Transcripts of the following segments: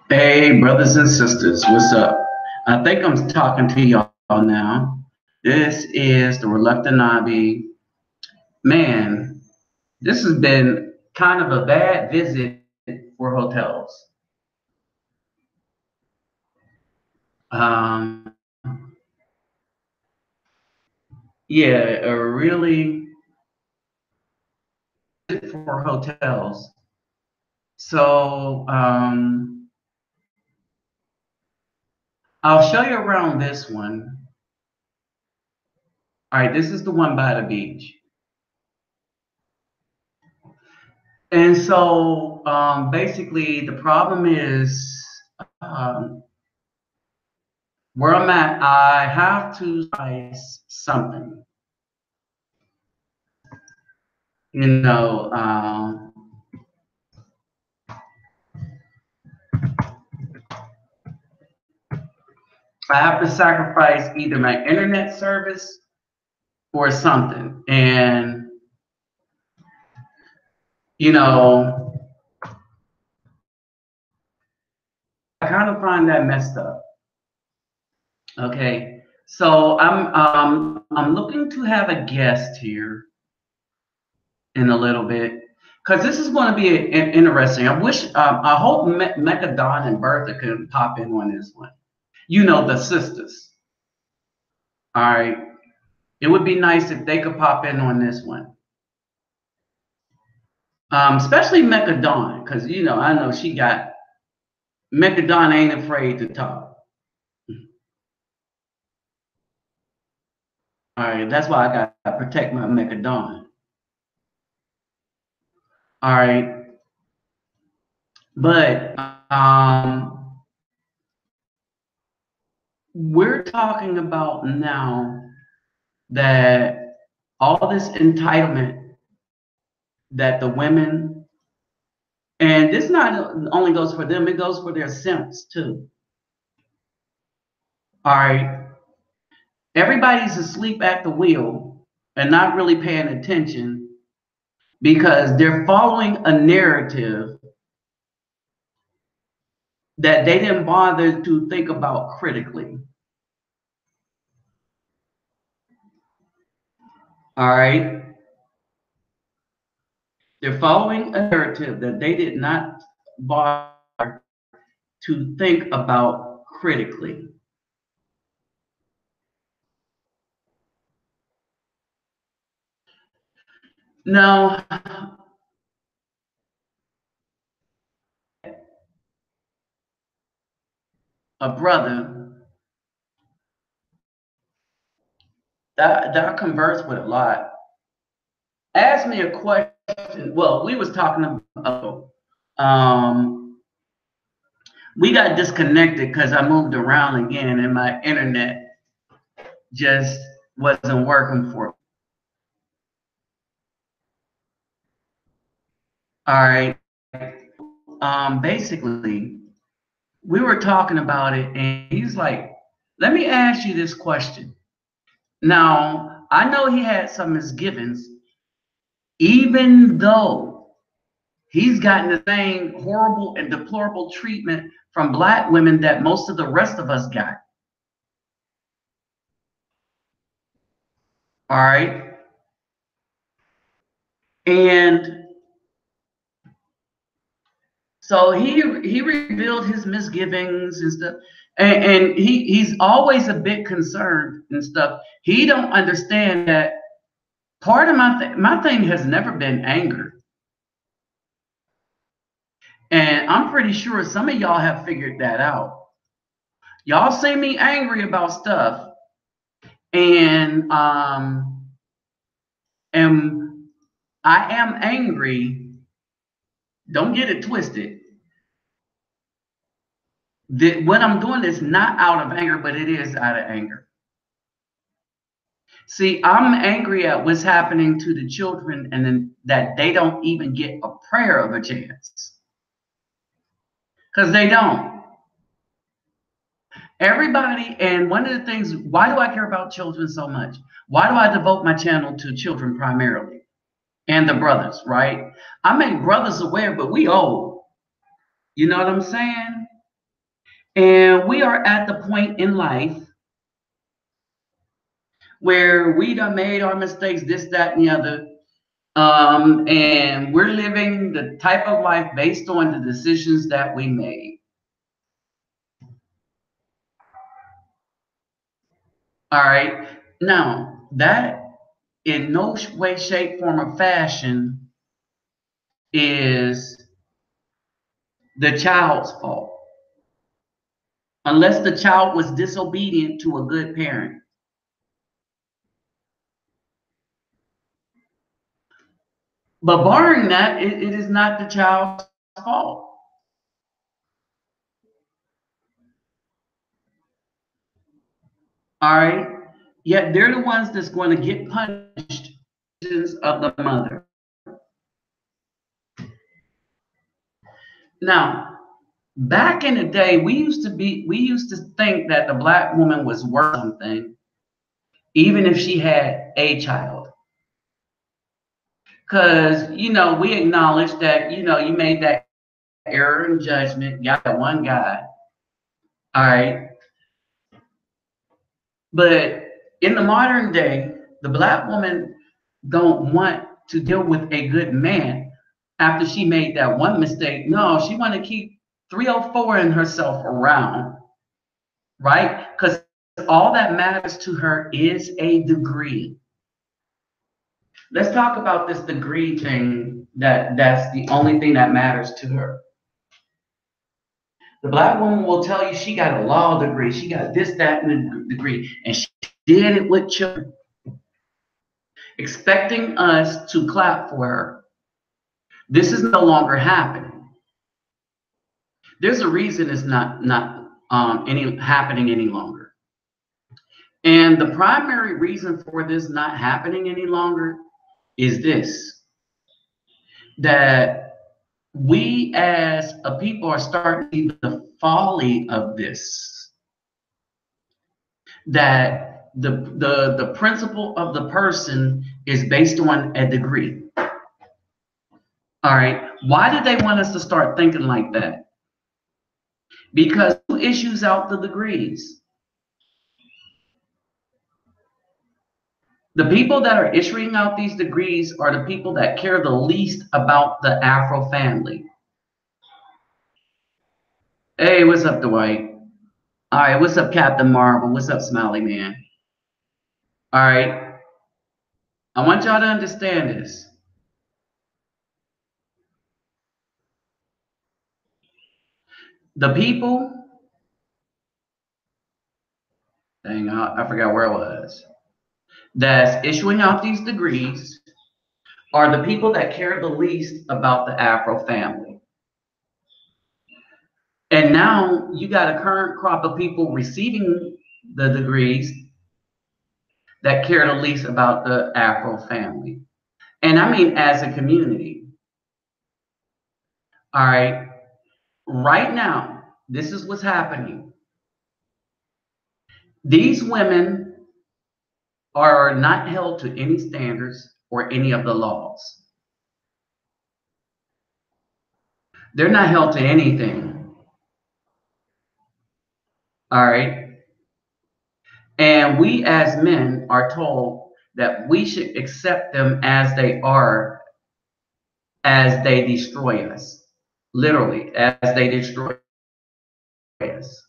Hey, brothers and sisters, what's up? I think I'm talking to y'all now. This is the Reluctant Nobby. Man, this has been kind of a bad visit for hotels. Um, yeah, a really for hotels. So I'll show you around this one. All right, this is the one by the beach. And so basically, the problem is where I'm at, I have to sacrifice something. You know, I have to sacrifice either my internet service or something. And, you know, I kind of find that messed up. Okay. So I'm looking to have a guest here in a little bit because this is going to be interesting. I hope Mecca, Don, and Bertha can pop in on this one. You know, the sisters. All right. It would be nice if they could pop in on this one. Especially Mecca Dawn, because you know, I know she got Mecca Dawn ain't afraid to talk. All right, that's why I gotta protect my Mecca Dawn. All right, but we're talking about now that all this entitlement that the women, and this not only goes for them, it goes for their simps too. All right, everybody's asleep at the wheel and not really paying attention because they're following a narrative that they didn't bother to think about critically. All right. They're following a narrative that they did not bother to think about critically. Now, a brother that I converse with a lot asked me a question. Well, we was talking about we got disconnected because I moved around again and my internet just wasn't working for me. All right. Basically, we were talking about it, and he's like, "Let me ask you this question." Now, I know he had some misgivings, even though he's gotten the same horrible and deplorable treatment from black women that most of the rest of us got. All right. And so he revealed his misgivings and stuff. And he's always a bit concerned and stuff. He don't understand that part of my thing has never been anger. And I'm pretty sure some of y'all have figured that out. Y'all see me angry about stuff, and and I am angry. Don't get it twisted. That what I'm doing is not out of anger, but it is out of anger. See, I'm angry at what's happening to the children, and then that they don't even get a prayer of a chance, because they don't. Everybody, and one of the things, why do I care about children so much? Why do I devote my channel to children primarily? And the brothers, right? I make brothers aware, but we old. You know what I'm saying? And we are at the point in life where we done made our mistakes, this, that, and the other. And we're living the type of life based on the decisions that we made. All right. Now, that in no way, shape, form, or fashion is the child's fault, unless the child was disobedient to a good parent. But barring that, it is not the child's fault. All right. Yet they're the ones that's going to get punished of the mother. Now, back in the day, we used to think that the black woman was worth something, even if she had a child. Because, we acknowledge that, you made that error in judgment, got that one guy. All right. But in the modern day, the black woman don't want to deal with a good man after she made that one mistake. No, she want to keep 304 in herself around, right? Because all that matters to her is a degree. Let's talk about this degree thing, that's the only thing that matters to her. The black woman will tell you she got a law degree, she got this, that, and a degree, and she did it with children, expecting us to clap for her. This is no longer happening. There's a reason it's not happening any longer. And the primary reason for this not happening any longer is this: that we as a people are starting to see the folly of this. That the principle of the person is based on a degree. All right. Why did they want us to start thinking like that? Because who issues out the degrees? The people that are issuing out these degrees are the people that care the least about the Afro family. Hey, what's up, Dwight? All right, what's up, Captain Marvel? What's up, Smiley Man? All right, I want y'all to understand this. The people, dang, I forgot where I was, that's issuing out these degrees are the people that care the least about the Afro family. And now you got a current crop of people receiving the degrees that care the least about the Afro family. And I mean, as a community. All right. Right now, this is what's happening. These women are not held to any standards or any of the laws. They're not held to anything. All right. And we as men are told that we should accept them as they are, as they destroy us. Literally, as they destroy us.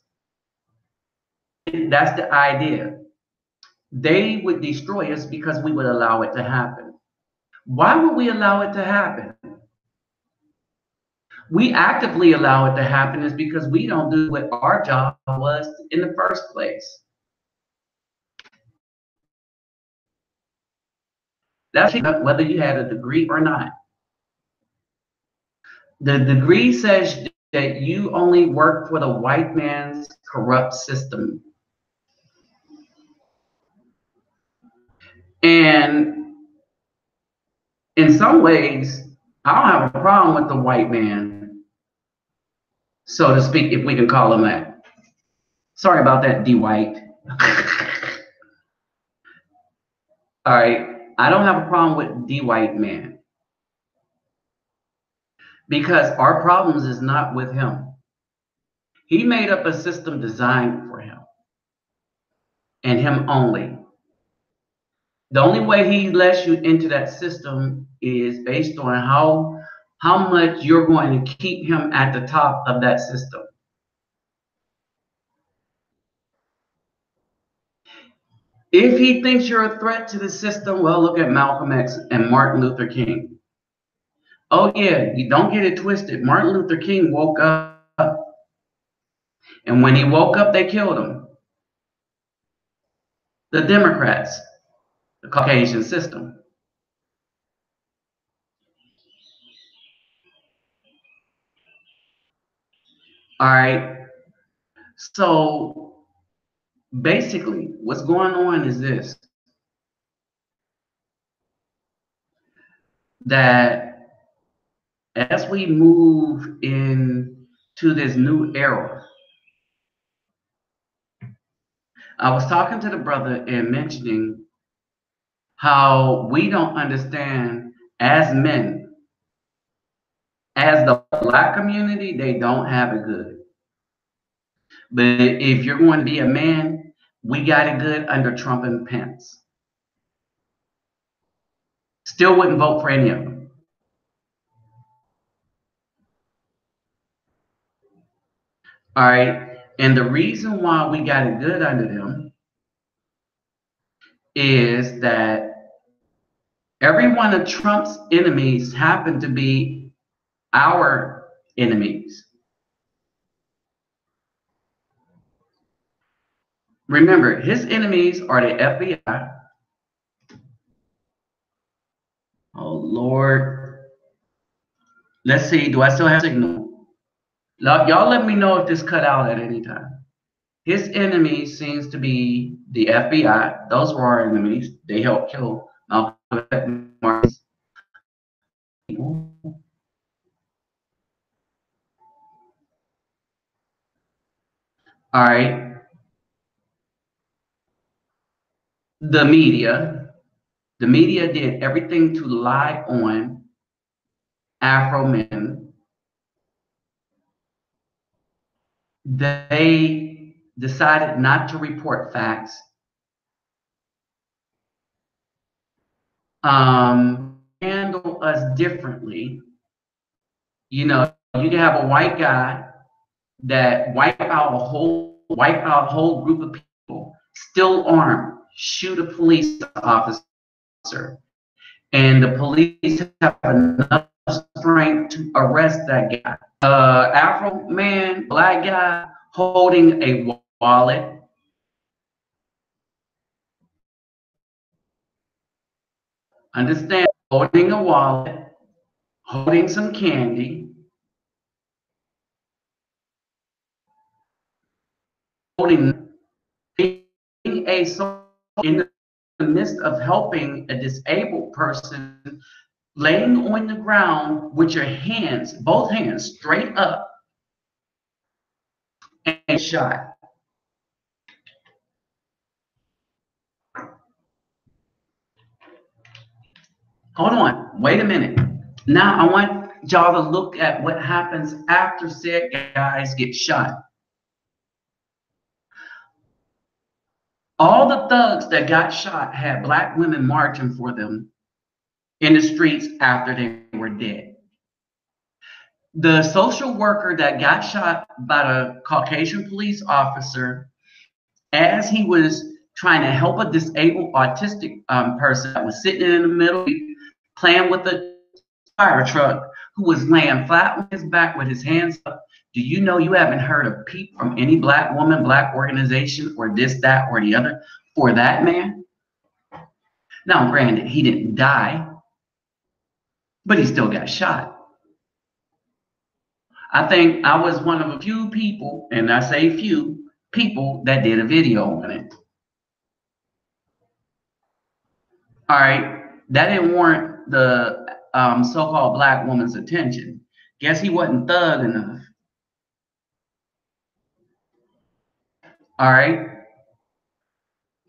That's the idea. They would destroy us because we would allow it to happen. Why would we allow it to happen? We actively allow it to happen is because we don't do what our job was in the first place. That's whether you had a degree or not. The degree says that you only work for the white man's corrupt system. And in some ways, I don't have a problem with the white man, so to speak, if we can call him that. Sorry about that, D White. All right. I don't have a problem with D White man because our problems is not with him. He made up a system designed for him and him only. The only way he lets you into that system is based on how much you're going to keep him at the top of that system. If he thinks you're a threat to the system, well, look at Malcolm X and Martin Luther King. Oh yeah, you don't get it twisted. Martin Luther King woke up, and when he woke up, they killed him. The Democrats, the Caucasian system. All right. So basically, what's going on is this: that as we move into this new era, I was talking to the brother and mentioning how we don't understand as men, as the black community, they don't have it good. But if you're going to be a man, we got it good under Trump and Pence. Still wouldn't vote for any of them. All right. And the reason why we got it good under them is that every one of Trump's enemies happen to be our enemies. Remember, his enemies are the FBI. Oh, Lord. Let's see. Do I still have signal? Y'all let me know if this cut out at any time. His enemy seems to be the FBI. Those were our enemies. They helped kill Malcolm X. All right. The media. The media did everything to lie on Afro men. They decided not to report facts. Handle us differently. You know, you can have a white guy that wipe out a whole group of people, still armed, shoot a police officer, and the police have enough strength to arrest that guy. Afro man, black guy, holding a wallet. Understand? Holding a wallet, holding some candy, holding being a in the midst of helping a disabled person, laying on the ground with your hands, both hands straight up, and shot. Hold on, wait a minute. Now I want y'all to look at what happens after said guys get shot. All the thugs that got shot had black women marching for them in the streets after they were dead. The social worker that got shot by the Caucasian police officer as he was trying to help a disabled autistic person that was sitting in the middle playing with a fire truck who was laying flat on his back with his hands up. Do you know you haven't heard a peep from any black woman, black organization, or this, that, or the other for that man? Now, granted, he didn't die, but he still got shot. I think I was one of a few people, and I say few people, that did a video on it. All right, that didn't warrant the so-called black woman's attention. Guess he wasn't thug enough. All right.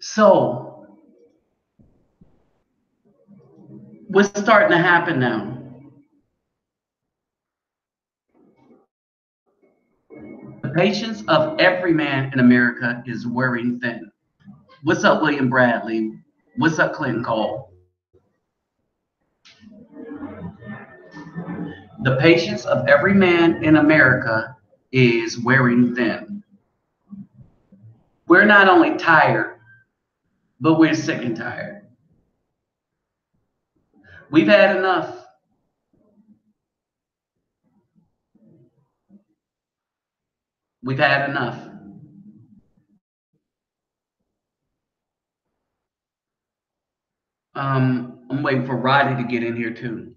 So what's starting to happen now? The patience of every man in America is wearing thin. What's up, William Bradley? What's up, Clinton Cole? The patience of every man in America is wearing thin. We're not only tired, but we're sick and tired. We've had enough. We've had enough. I'm waiting for Roddy to get in here too.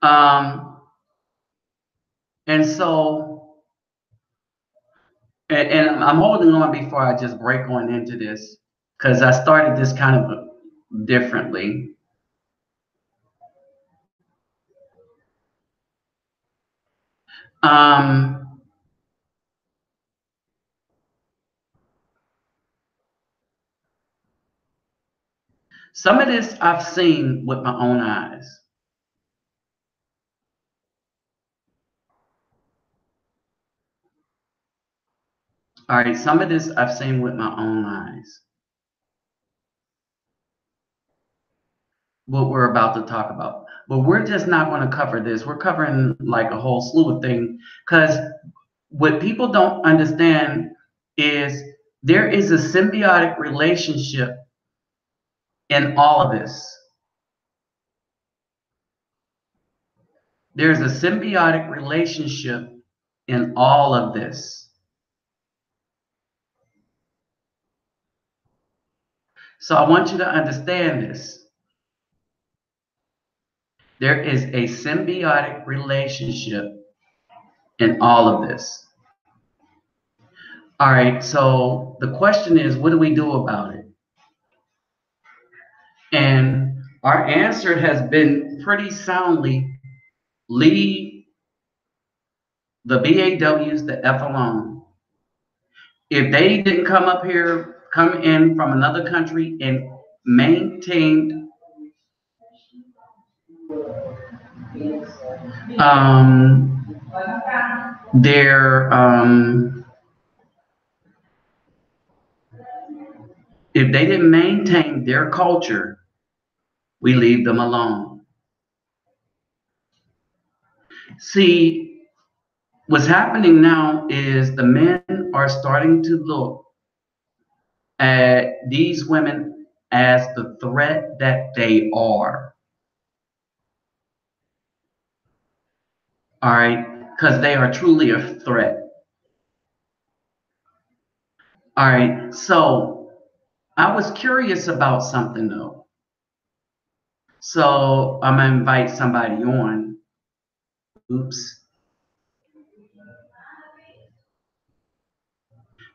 Um, and so, and I'm holding on before I just break on into this because I started this kind of differently. Um, some of this I've seen with my own eyes. All right, some of this I've seen with my own eyes. What we're about to talk about. But we're just not going to cover this. We're covering like a whole slew of things because what people don't understand is there is a symbiotic relationship in all of this. There's a symbiotic relationship in all of this. So I want you to understand this. There is a symbiotic relationship in all of this. All right, so the question is, what do we do about it? And our answer has been pretty soundly leave the BAWs the F alone. If they didn't come up here, come in from another country and maintained their if they didn't maintain their culture, we leave them alone. See, what's happening now is the men are starting to look at these women as the threat that they are. All right, because they are truly a threat. All right, so I was curious about something though. So I'm gonna invite somebody on. Oops.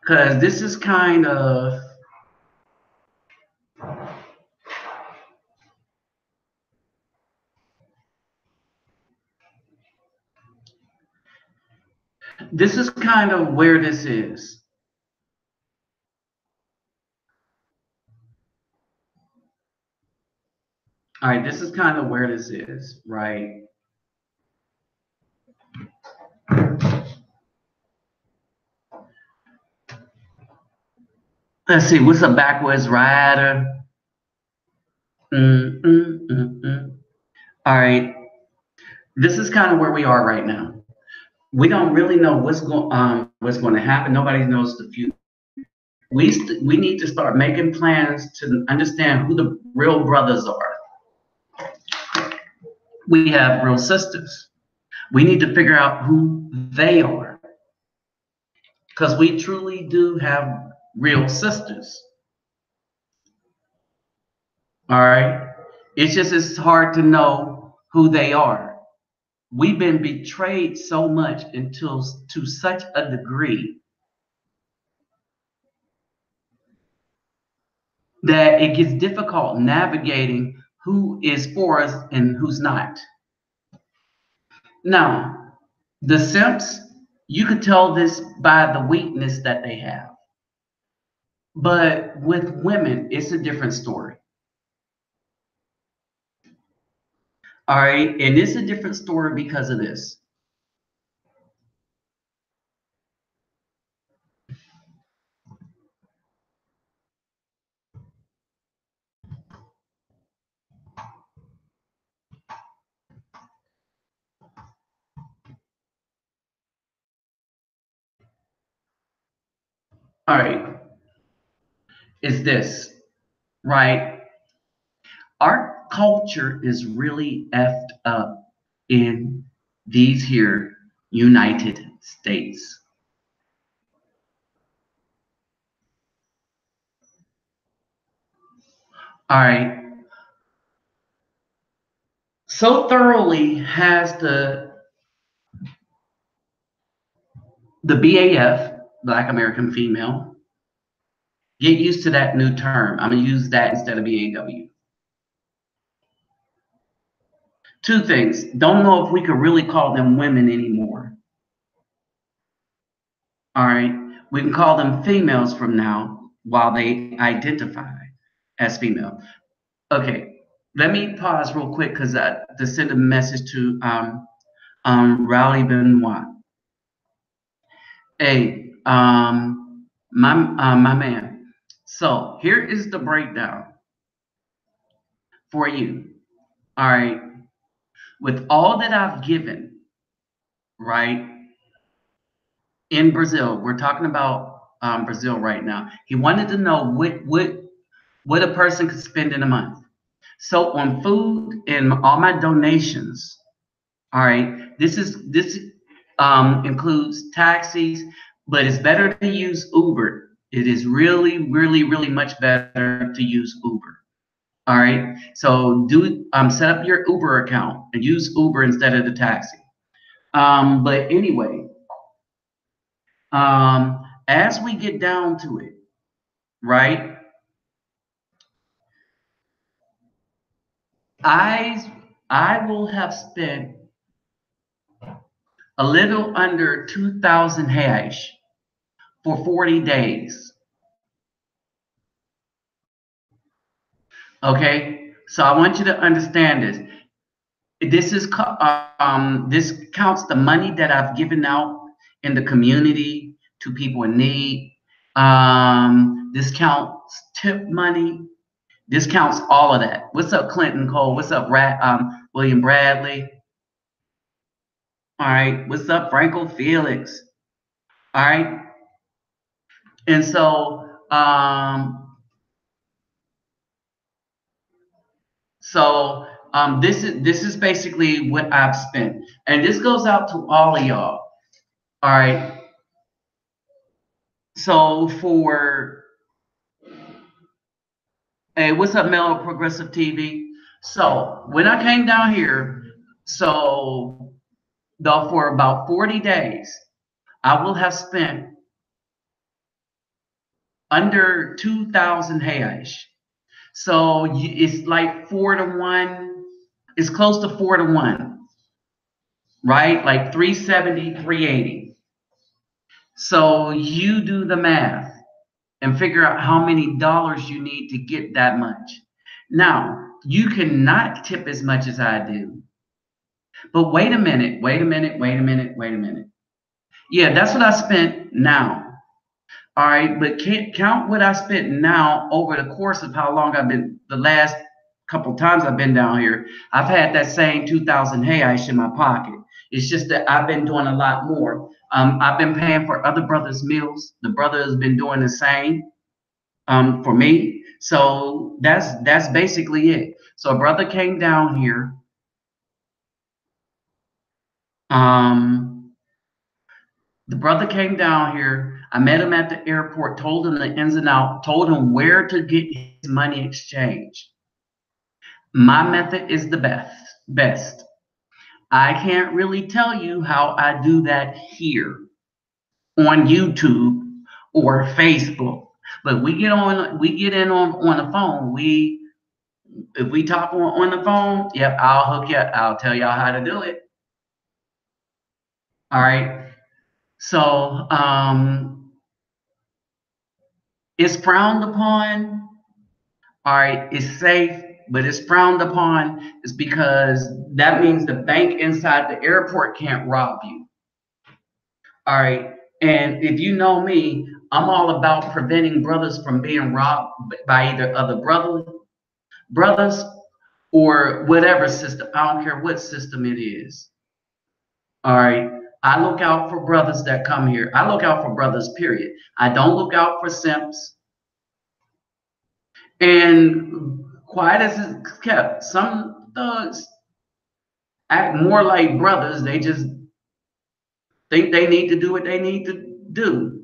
Because this is kind of where this is. All right, this is kind of where this is, right? Let's see, what's a backwards rider? All right, this is kind of where we are right now. We don't really know what's going to happen. Nobody knows the future. We need to start making plans to understand who the real brothers are. We have real sisters. We need to figure out who they are because we truly do have real sisters. All right. It's hard to know who they are. We've been betrayed so much until to such a degree that it gets difficult navigating who is for us and who's not. Now, the simps You could tell this by the weakness that they have. But with women, it's a different story. All right. And it's a different story because of this. All right. Is this, right? Our culture is really effed up in these here United States. All right. So thoroughly has the BAF, Black American Female, get used to that new term. I'm gonna use that instead of BAW. Two things. Don't know if we could really call them women anymore. All right. We can call them females from now while they identify as female. Okay. Let me pause real quick because to send a message to Raleigh Benoit. Hey, my man. So here is the breakdown for you. All right. With all that I've given, right, in Brazil, we're talking about Brazil right now. He wanted to know what a person could spend in a month. So on food and all my donations, all right, this includes taxis, but it's better to use Uber. It is really, really, really much better to use Uber. All right. So do set up your Uber account and use Uber instead of the taxi. But anyway, as we get down to it, right? I I will have spent a little under 2,000 hash for 40 days. Okay, so I want you to understand this. This counts the money that I've given out in the community to people in need. This counts tip money. This counts all of that. What's up, Clinton Cole? What's up, William Bradley? All right. What's up, Franco Felix? All right. And so this is basically what I've spent, and this goes out to all of y'all. All right. So for hey, what's up, Mel Progressive TV? So when I came down here, so though for about 40 days, I will have spent under 2,000 hash. So it's like 4 to 1. It's close to 4 to 1, right? Like 370, 380. So you do the math and figure out how many dollars you need to get that much. Now, you cannot tip as much as I do. But wait a minute, wait a minute, wait a minute, wait a minute. Yeah, that's what I spent now. All right, but can't count what I spent now over the course of how long I've been, the last couple times I've been down here. I've had that same 2,000 hash in my pocket. It's just that I've been doing a lot more. I've been paying for other brothers' meals. The brother has been doing the same for me. So that's basically it. So a brother came down here. Um, The brother came down here. I met him at the airport, told him the ins and outs, told him where to get his money exchanged. My method is the best. I can't really tell you how I do that here on YouTube or Facebook. But we get in on the phone. If we talk on the phone, yep, I'll hook you up. I'll tell y'all how to do it. All right. So it's frowned upon. All right, it's safe, but it's frowned upon. It's because that means the bank inside the airport can't rob you. All right. And if you know me, I'm all about preventing brothers from being robbed by either other brothers or whatever system. I don't care what system it is. All right. I look out for brothers that come here. I look out for brothers, period. I don't look out for simps. And quiet as it's kept, some thugs act more like brothers. They just think they need to do what they need to do.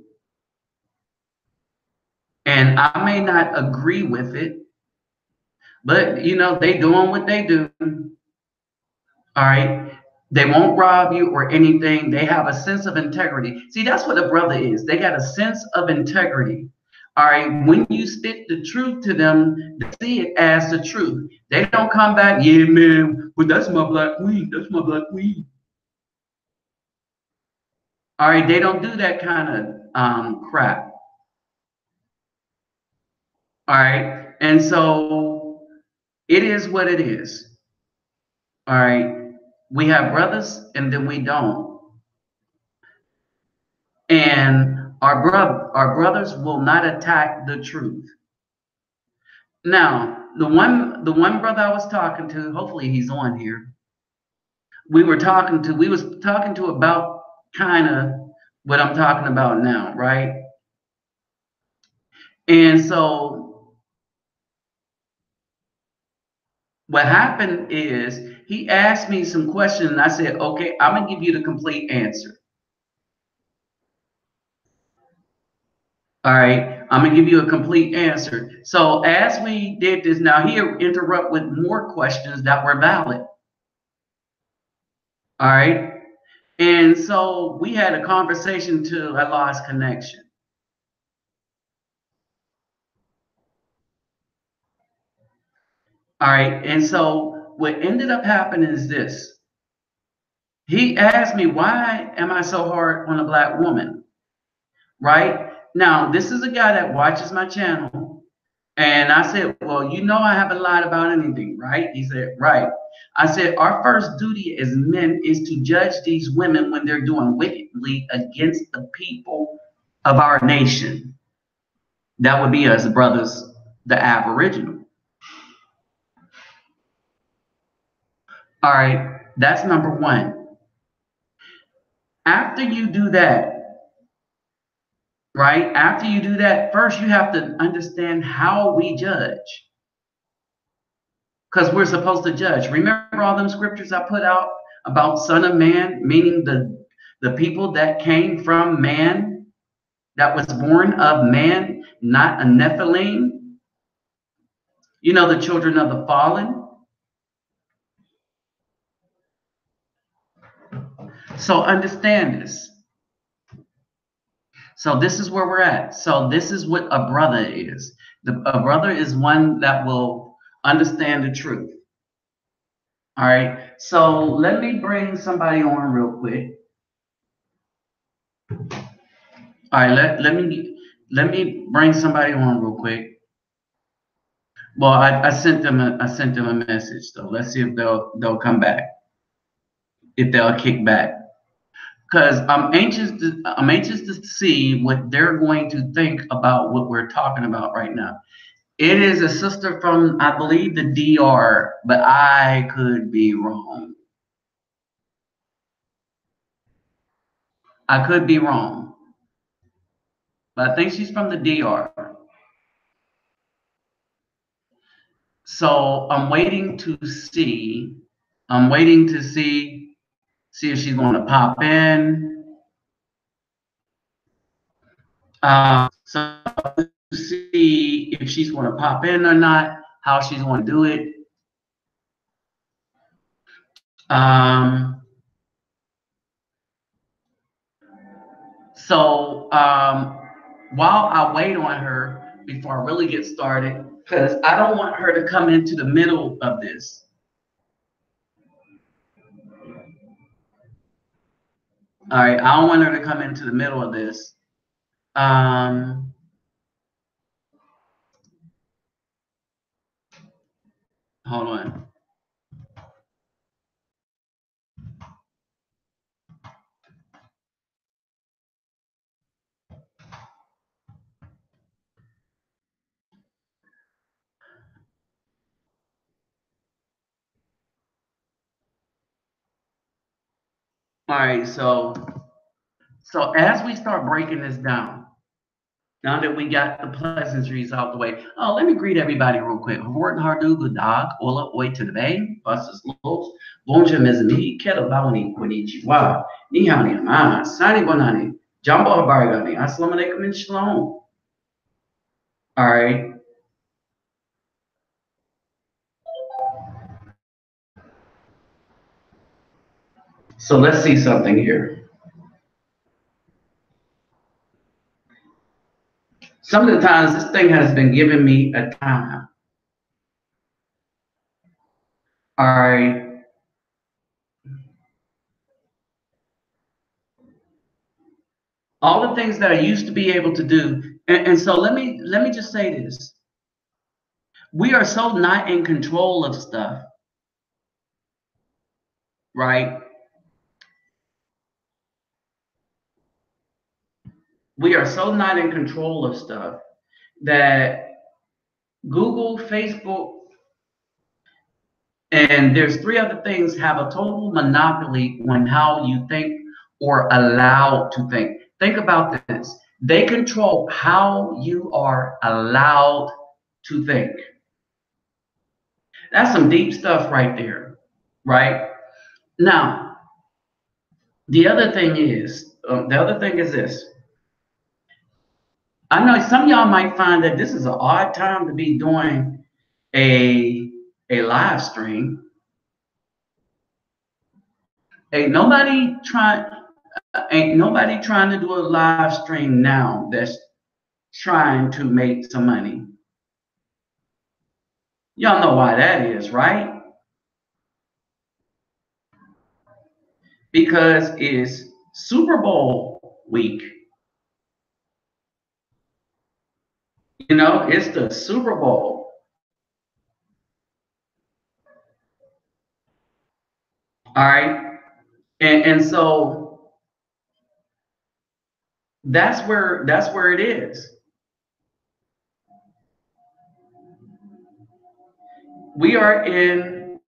And I may not agree with it, but they doing what they do. All right. They won't rob you or anything. They have a sense of integrity. See, that's what a brother is. They got a sense of integrity. All right. When you spit the truth to them, they see it as the truth. They don't come back, yeah, man, but that's my black queen. That's my black queen. All right. They don't do that kind of crap. All right. And so it is what it is. All right. We have brothers and then we don't. And our brothers will not attack the truth. Now, the one brother I was talking to, hopefully he's on here. We was talking to about kind of what I'm talking about now, right? And so what happened is he asked me some questions and I said, okay, I'm gonna give you the complete answer. All right, I'm gonna give you a complete answer. So as we did this, now he'll interrupt with more questions that were valid. All right. And so we had a conversation till I lost connection. All right. And so what ended up happening is this. He asked me, why am I so hard on a black woman? Right? Now, this is a guy that watches my channel. And I said, well, I haven't lied about anything, right? He said, right. I said, our first duty as men is to judge these women when they're doing wickedly against the people of our nation. That would be us brothers, the Aboriginal. All right, that's number one. After you do that, right? After you do that, first you have to understand how we judge. Because we're supposed to judge. Remember all them scriptures I put out about Son of Man, meaning the people that came from man, that was born of man, not a Nephilim. The children of the fallen. So understand this. So this is where we're at. So this is what a brother is. A brother is one that will understand the truth. All right. So let me bring somebody on real quick. All right. Let me bring somebody on real quick. Well, I sent them a message. So let's see if they'll come back. If they'll kick back. Because I'm anxious to see what they're going to think about what we're talking about right now. It is a sister from, I believe, the DR, but I could be wrong. I could be wrong, but I think she's from the DR. So I'm waiting to see. I'm waiting to see if she's going to pop in. So to see if she's going to pop in or not, how she's going to do it. Um, so while I wait on her before I really get started, because I don't want her to come into the middle of this. All right, I don't want her to come into the middle of this. Um, Hold on. All right, so as we start breaking this down, now that we got the pleasantries out the way, oh, let me greet everybody real quick. Horton Hardu, good dog, Ola, oi to the bay, Buses Lobes, Bonjour, mes amis, Kettle Bawani, Konnichiwa, Ni hao ni ma, Sani Bonani, Jumbo Habarigani, Assalamu alaikum and shalom. All right, so let's see something here. Some of the times this thing has been giving me a time. All right, all the things that I used to be able to do, and so let me just say this: we are so not in control of stuff, right? We are so not in control of stuff that Google, Facebook, and there's three other things have a total monopoly on how you think or allowed to think. Think about this. They control how you are allowed to think. That's some deep stuff right there, right? Now, the other thing is this. I know some of y'all might find that this is an odd time to be doing a a live stream. Ain't nobody trying ain't nobody trying to do a live stream now that's trying to make some money. Y'all know why that is, right? Because it's Super Bowl week. You know, it's the Super Bowl. All right. And so that's where it is. We are in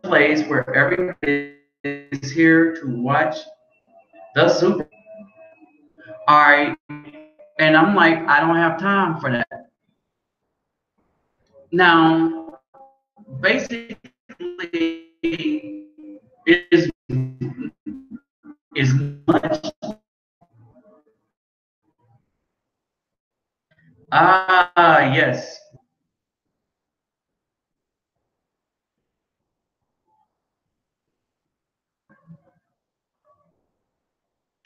a place where everybody is here to watch the Super Bowl. All right. And I'm like, I don't have time for that. Now, basically, is is much. Ah, yes.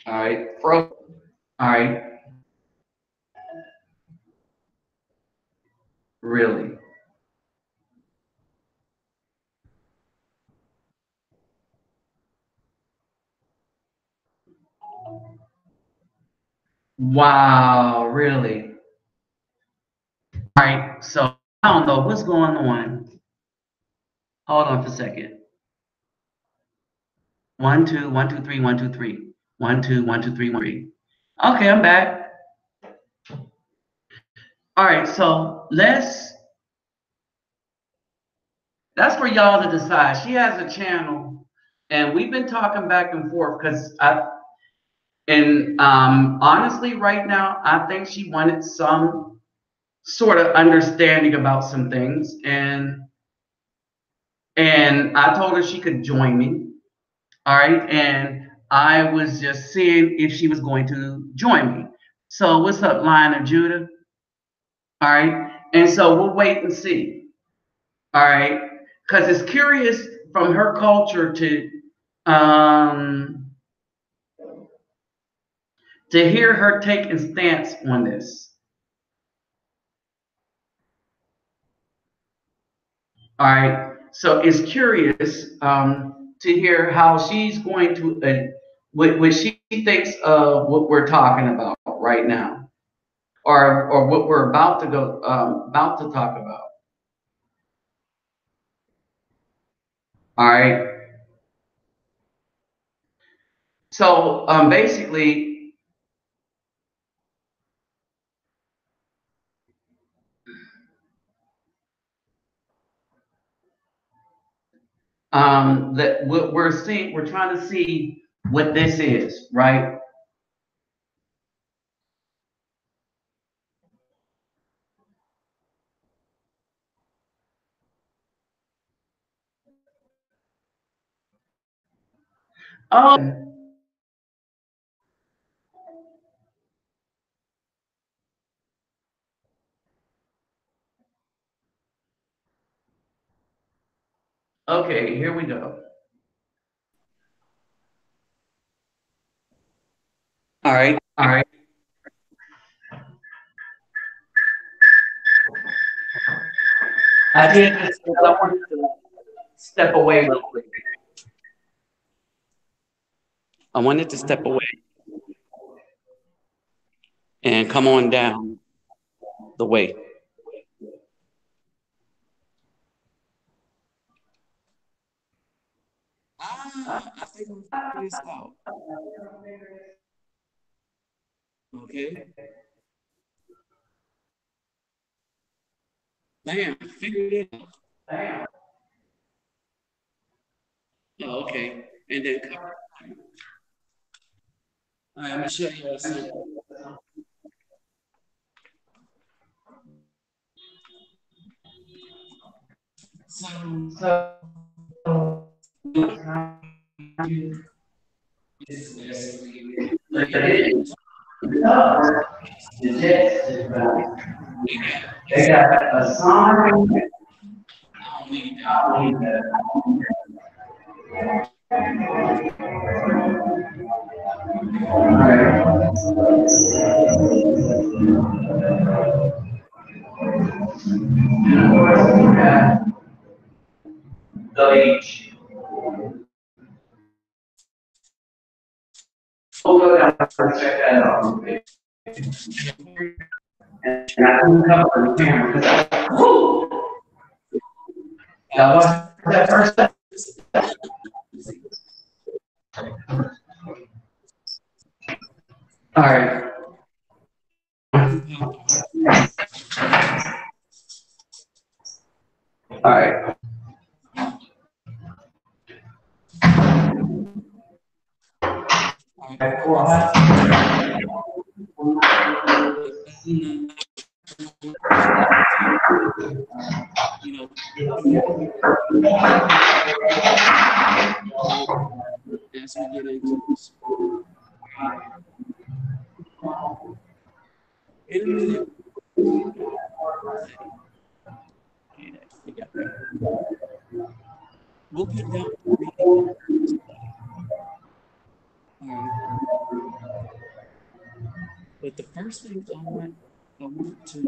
All right. All right. Really. Wow. Really. All right. So I don't know what's going on. Hold on for a second. 1 2 1 2 3 1 2 3 1 2 1 2 3 1 3. Okay, I'm back. All right. So that's for y'all to decide. She has a channel, and we've been talking back and forth because honestly, right now, I think she wanted some sort of understanding about some things, and I told her she could join me. All right, and I was just seeing if she was going to join me. So what's up, Lion of Judah? All right, and so we'll wait and see. All right, because it's curious from her culture um, to hear her take and stance on this. All right. So it's curious to hear how she's going to what she thinks of what we're talking about right now, or what we're about to talk about. All right. So basically, that what we're trying to see what this is, right? Oh, okay. Here we go. All right. All right. I did this because I wanted to step away real quick. I wanted to step away and come on down the way. I think I'm figuring this out. Okay. Bam, figured it out. Oh, okay. And then cover. All right, I'm gonna show you a sample. So this is basically they got a sign. I don't need that. The beach. We'll go down and check that out. And I couldn't cover the camera because I watched that first step. All right. All right. You know, as we get into this, intermittent. We'll get down to reading. But the first thing I want y'all to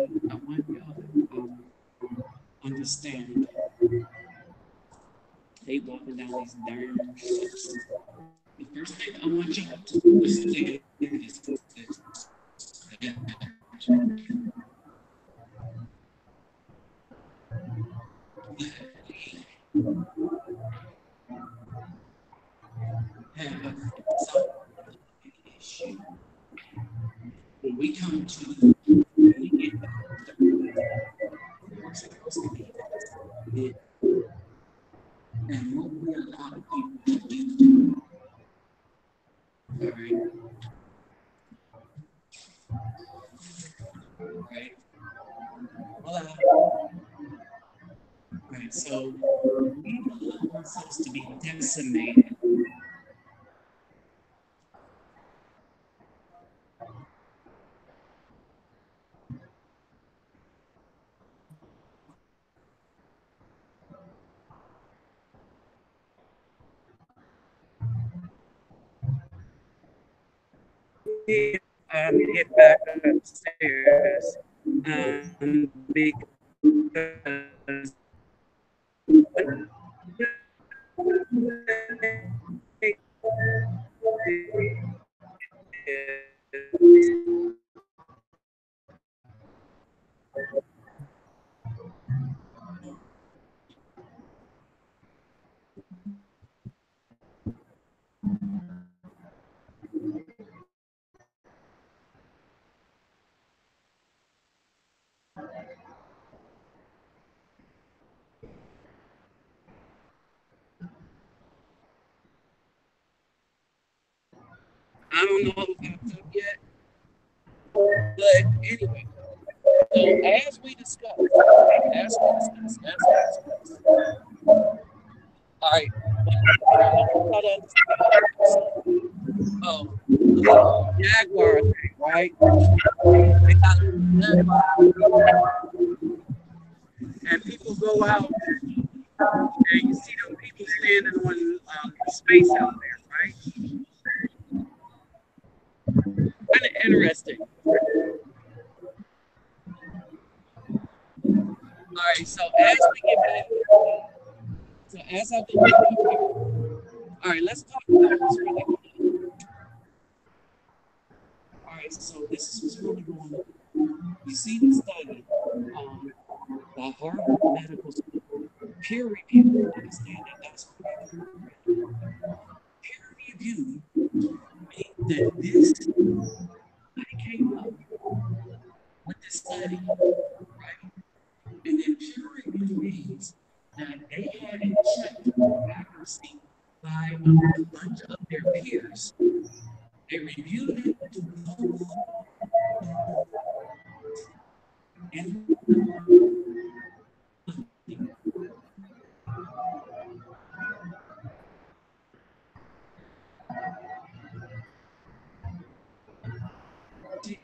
understand. They walking down these darn steps. The first thing I want y'all to understand is have an issue. When we come to we get we're supposed to be it, and what we allow people to do. All right. Right. Well, right. So we allow ourselves to be decimated. Get back upstairs because I don't know if I'm up yet, but anyway. So as we discussed, all right, I want y'all to understand the little jaguar thing, right? They got little jaguar, and people go out and you see them people standing on the space elevator, right? Kind of interesting. All right, so as we get back, so as I go back up here, all right, let's talk about what's really going on. All right, so this is what's really going on. You see the study um, by Harvard Medical School, peer reviewed. Understand that that's really important. Peer reviewed means that this somebody came up with this study, right? And then peer review means that they had it checked for accuracy by a bunch of their peers. They reviewed it to both and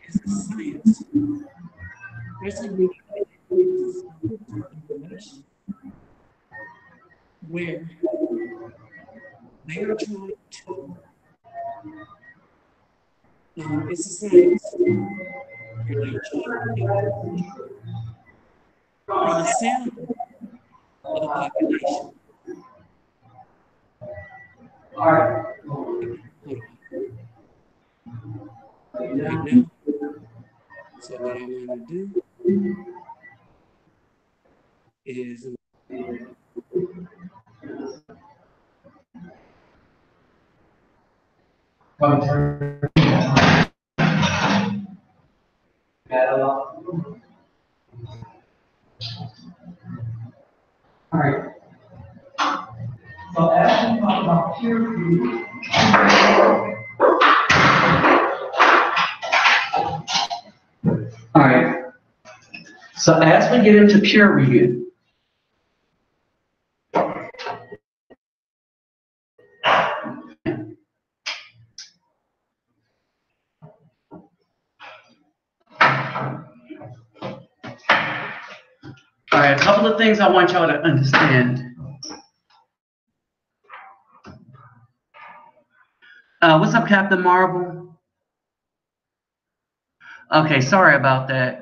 is a science, especially when you get into scientific information where they are trying to, it's a science where they're trying to take from a sample of the population. Hold on, right now. So what I'm going to do is All right. So as we get into peer review, all right, a couple of things I want y'all to understand. What's up, Captain Marvel? Okay, sorry about that.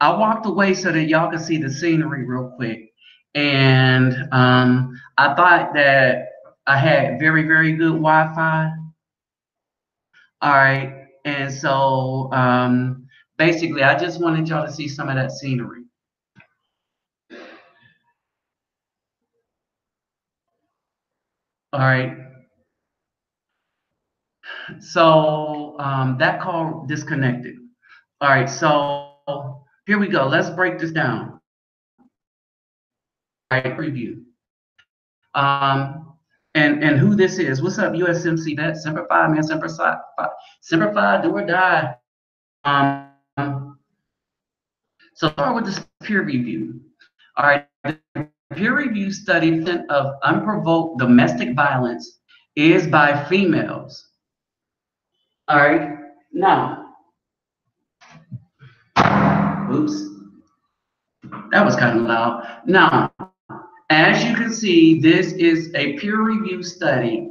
I walked away so that y'all could see the scenery real quick. And I thought that I had very, very good Wi-Fi. All right. And so basically, I just wanted y'all to see some of that scenery. All right. So that call disconnected. All right. So here we go. Let's break this down. All right. Review. And who this is. What's up, USMC vet? Semper Fi, man. Semper Fi, do or die. Um, so start with this peer review. All right. The peer review study of unprovoked domestic violence is by females. All right. Now, oops, that was kind of loud. Now, as you can see, this is a peer review study,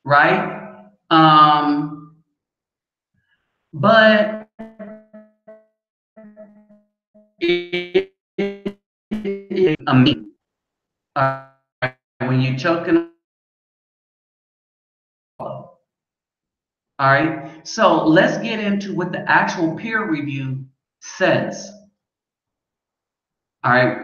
right? But it is a meme. When you're choking, all right. So let's get into what the actual peer review says. All right.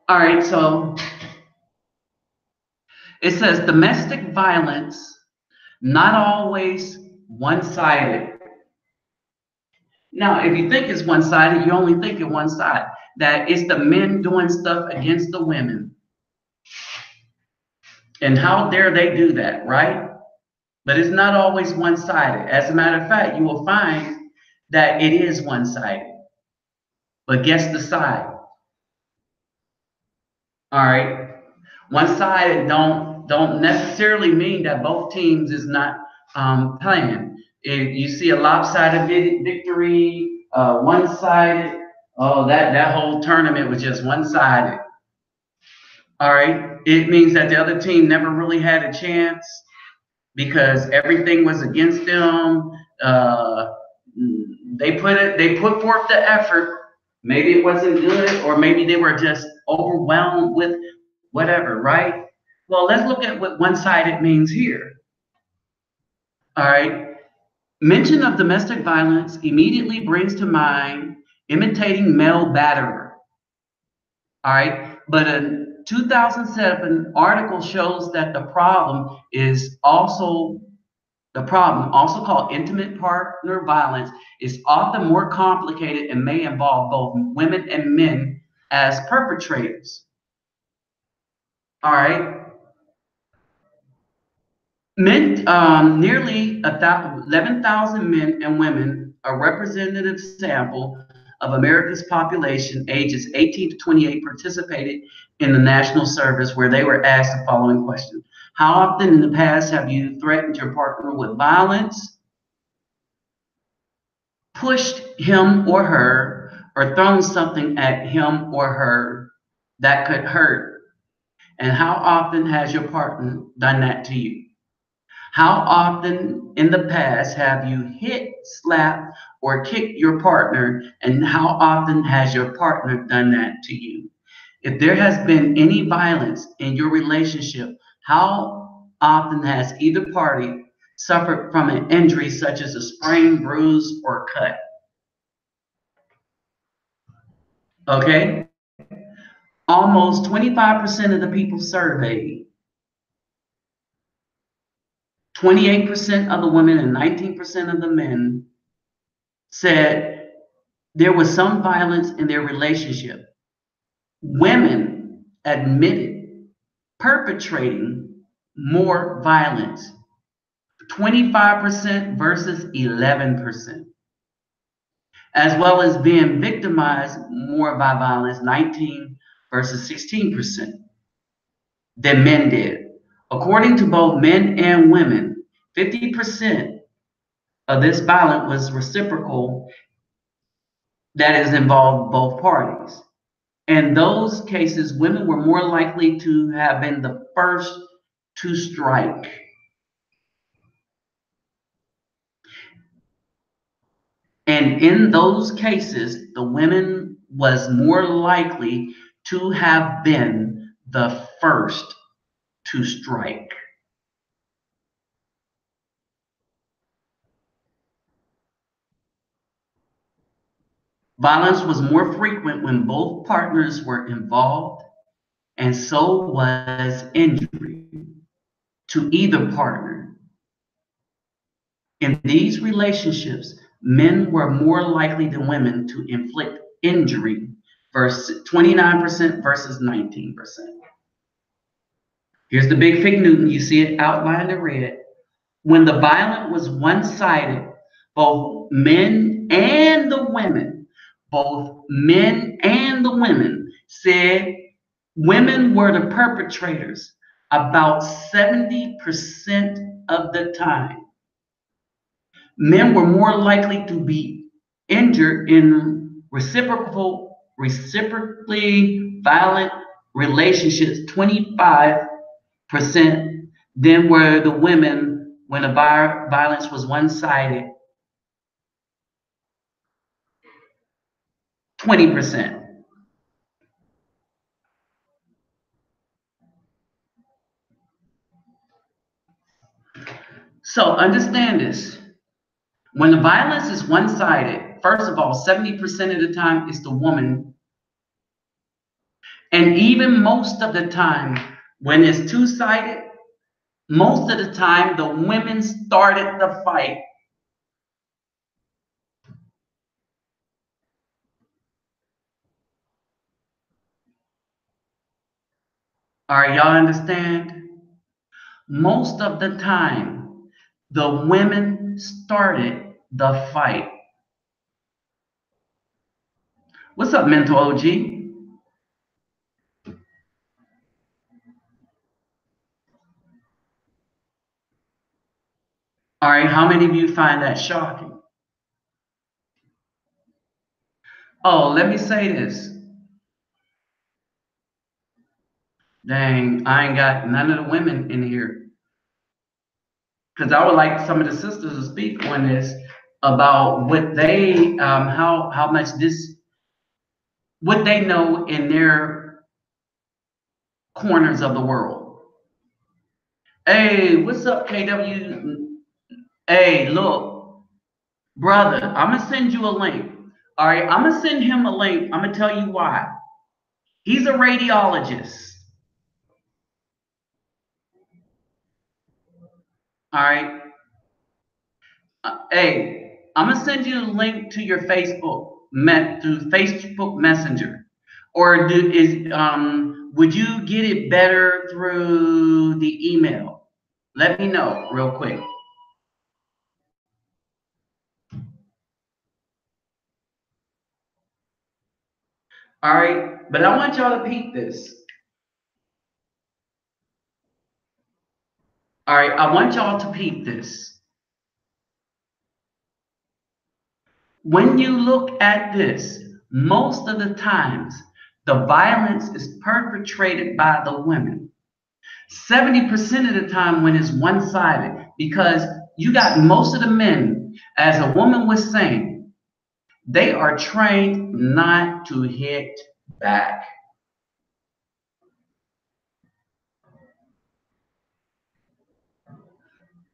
All right. So it says domestic violence, not always one sided. Now, if you think it's one sided, you only think it one side. That it's the men doing stuff against the women. And how dare they do that, right? But it's not always one sided. As a matter of fact, you will find that it is one sided. But guess the side. All right. One sided don't necessarily mean that both teams is not playing. If you see a lopsided victory, one sided, oh, that whole tournament was just one sided. All right. It means that the other team never really had a chance because everything was against them. They put forth the effort. Maybe it wasn't good, or maybe they were just overwhelmed with whatever, right? Well, let's look at what one-sided means here. All right. Mention of domestic violence immediately brings to mind imitating male batterer. All right. But a 2007 article shows that the problem, also called intimate partner violence, is often more complicated and may involve both women and men as perpetrators. All right. Nearly 11,000 men and women, a representative sample of America's population, ages 18 to 28, participated in the national service where they were asked the following question: how often in the past have you threatened your partner with violence, pushed him or her, or thrown something at him or her that could hurt? And how often has your partner done that to you? How often in the past have you hit, slapped, or kicked your partner? And how often has your partner done that to you? If there has been any violence in your relationship, how often has either party suffered from an injury such as a sprain, bruise, or cut? Okay? Almost 25% of the people surveyed, 28% of the women and 19% of the men said there was some violence in their relationship. Women admitted perpetrating more violence, 25% versus 11%, as well as being victimized more by violence, 19 versus 16%, than men did. According to both men and women, 50% of this violence was reciprocal, that is, involved both parties. In those cases, women were more likely to have been the first to strike. And in those cases, the women was more likely to have been the first to strike. Violence was more frequent when both partners were involved, and so was injury to either partner. In these relationships, men were more likely than women to inflict injury, versus 29% versus 19%. Here's the big fig Newton. You see it outlined in red. When the violence was one-sided, both men and the women said women were the perpetrators about 70% of the time. Men were more likely to be injured in reciprocally violent relationships, 25%, than were the women when the violence was one-sided, 20%. So understand this. When the violence is one sided, first of all, 70% of the time it's the woman. And even most of the time, when it's two sided, most of the time the women started the fight. All right, y'all understand? Most of the time, the women started the fight. What's up, Mental OG? All right, how many of you find that shocking? Oh, let me say this. Dang, I ain't got none of the women in here. Because I would like some of the sisters to speak on this about what they, how much this, what they know in their corners of the world. Hey, what's up, KW? Hey, look, brother, I'm gonna send you a link. All right, I'm gonna send him a link. I'm gonna tell you why. He's a radiologist. All right. Hey, I'm gonna send you a link to your Facebook through Facebook Messenger, or would you get it better through the email? Let me know real quick. All right, but I want y'all to peep this. All right, I want y'all to peep this. When you look at this, most of the times the violence is perpetrated by the women. 70% of the time when it's one-sided, because you got most of the men, as a woman was saying, they are trained not to hit back.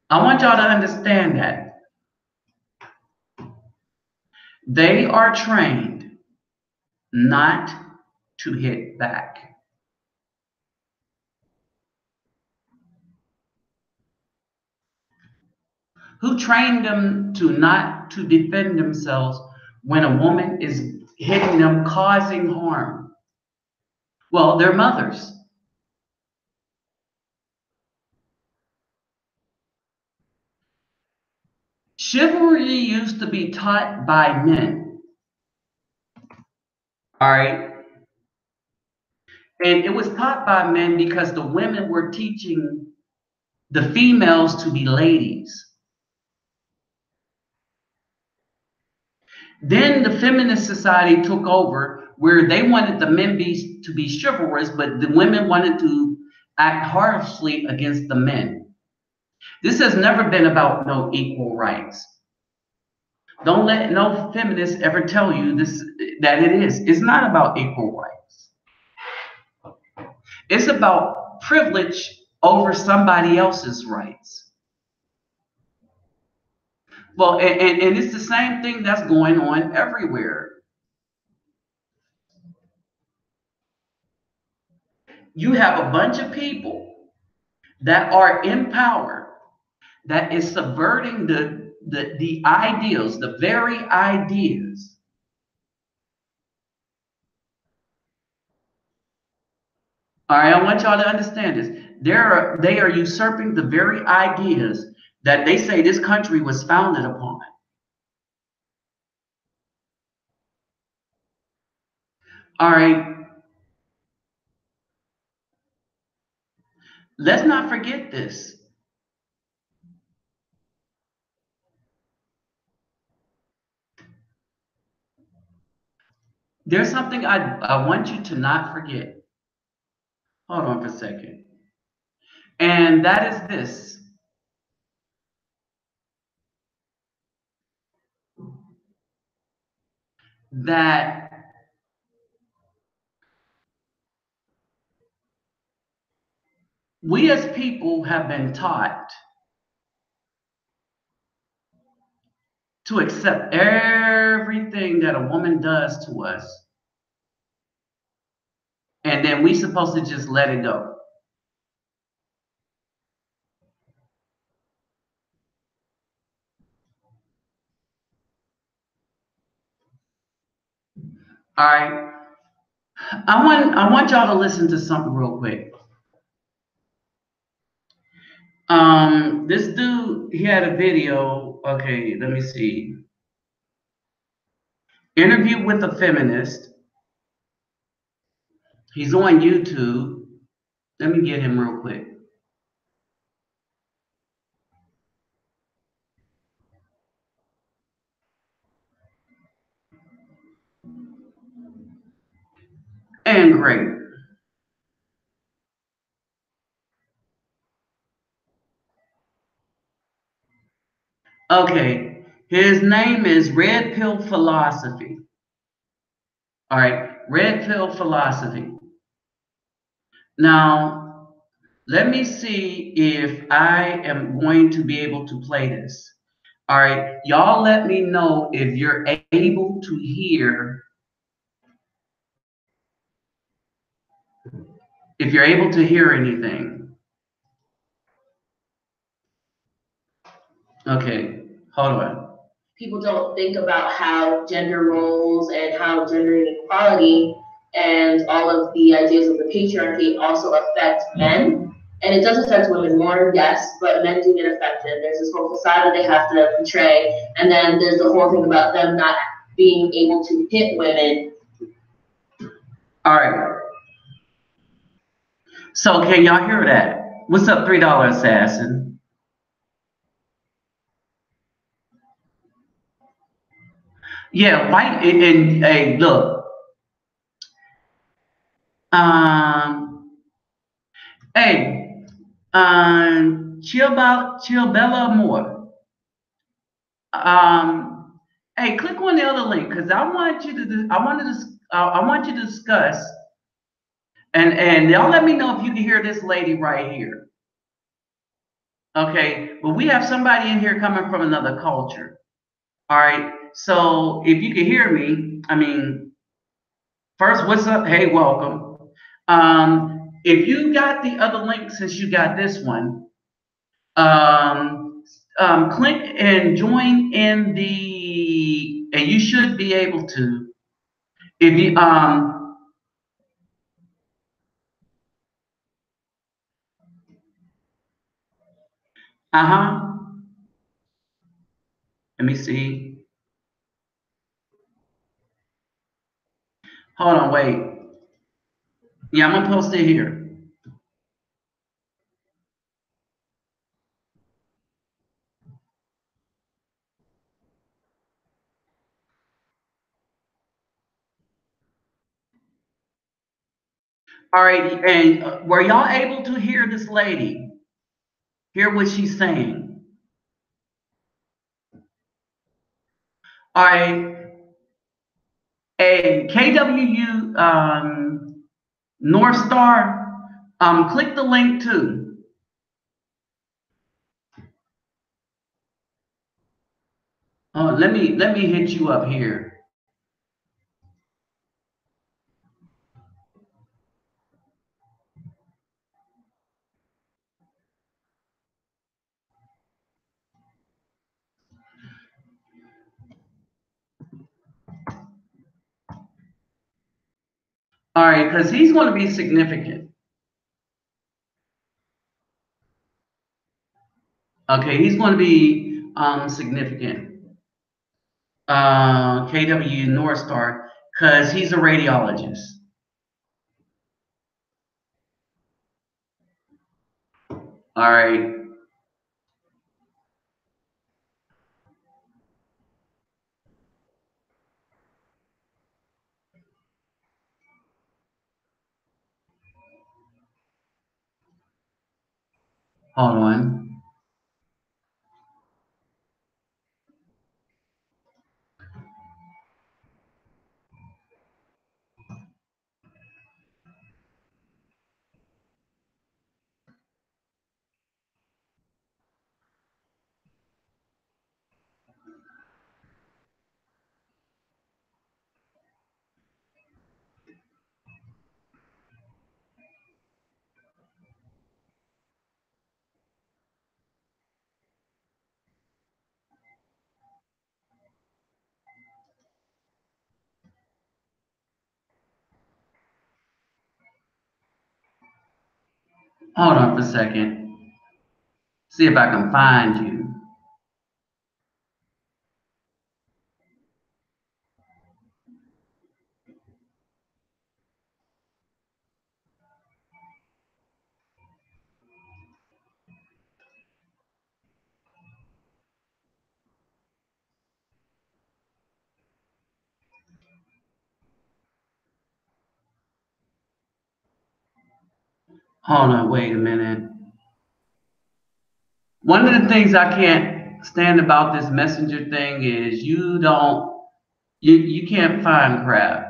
I want y'all to understand that. They are trained not to hit back. Who trained them to not to defend themselves when a woman is hitting them, causing harm? Well, their mothers. Chivalry used to be taught by men. All right. And it was taught by men because the women were teaching the females to be ladies. Then the feminist society took over where they wanted the men to be chivalrous, but the women wanted to act harshly against the men. This has never been about no equal rights. Don't let no feminist ever tell you this that it is. It's not about equal rights. It's about privilege over somebody else's rights. Well, and it's the same thing that's going on everywhere. You have a bunch of people that are in power that is subverting the ideals, the very ideas. All right, I want y'all to understand this. They are usurping the very ideas that they say this country was founded upon. All right, let's not forget this. There's something I want you to not forget. Hold on for a second. And that is this, that we as people have been taught to accept everything that a woman does to us, and then we supposed to just let it go. All right. I want y'all to listen to something real quick. This dude, he had a video. Okay, let me see. Interview with a feminist. He's on YouTube. Let me get him real quick. And great. Okay, his name is Red Pill Philosophy. All right, Red Pill Philosophy. Now, let me see if I am going to be able to play this. All right, y'all let me know if you're able to hear, if you're able to hear anything. Okay, hold on. People don't think about how gender roles and how gender inequality and all of the ideas of the patriarchy also affect men. And it does affect women more, yes, but men do get affected. There's this whole facade they have to portray, and then there's the whole thing about them not being able to hit women. All right. So can y'all hear that? What's up, $3 assassin? Yeah, white and hey, look. Um, hey, Chilbella Moore. Hey, click on the other link because I want you to. I want you to discuss and y'all let me know if you can hear this lady right here. Okay, but we have somebody in here coming from another culture. All right, so if you can hear me, I mean, first, what's up? Hey, welcome. If you got the other link since you got this one, um, click and join in the, and you should be able to. If you, uh-huh. Let me see. Hold on, wait. Yeah, I'm gonna post it here. All right, and were y'all able to hear this lady? Hear what she's saying? All right, a KWU North Star. Click the link too. Let me hit you up here. All right, because he's going to be significant. Okay, he's going to be significant. KW North Star, because he's a radiologist. All right, hold on. Hold on for a second. See if I can find you. Hold on, wait a minute. One of the things I can't stand about this messenger thing is you can't find crap.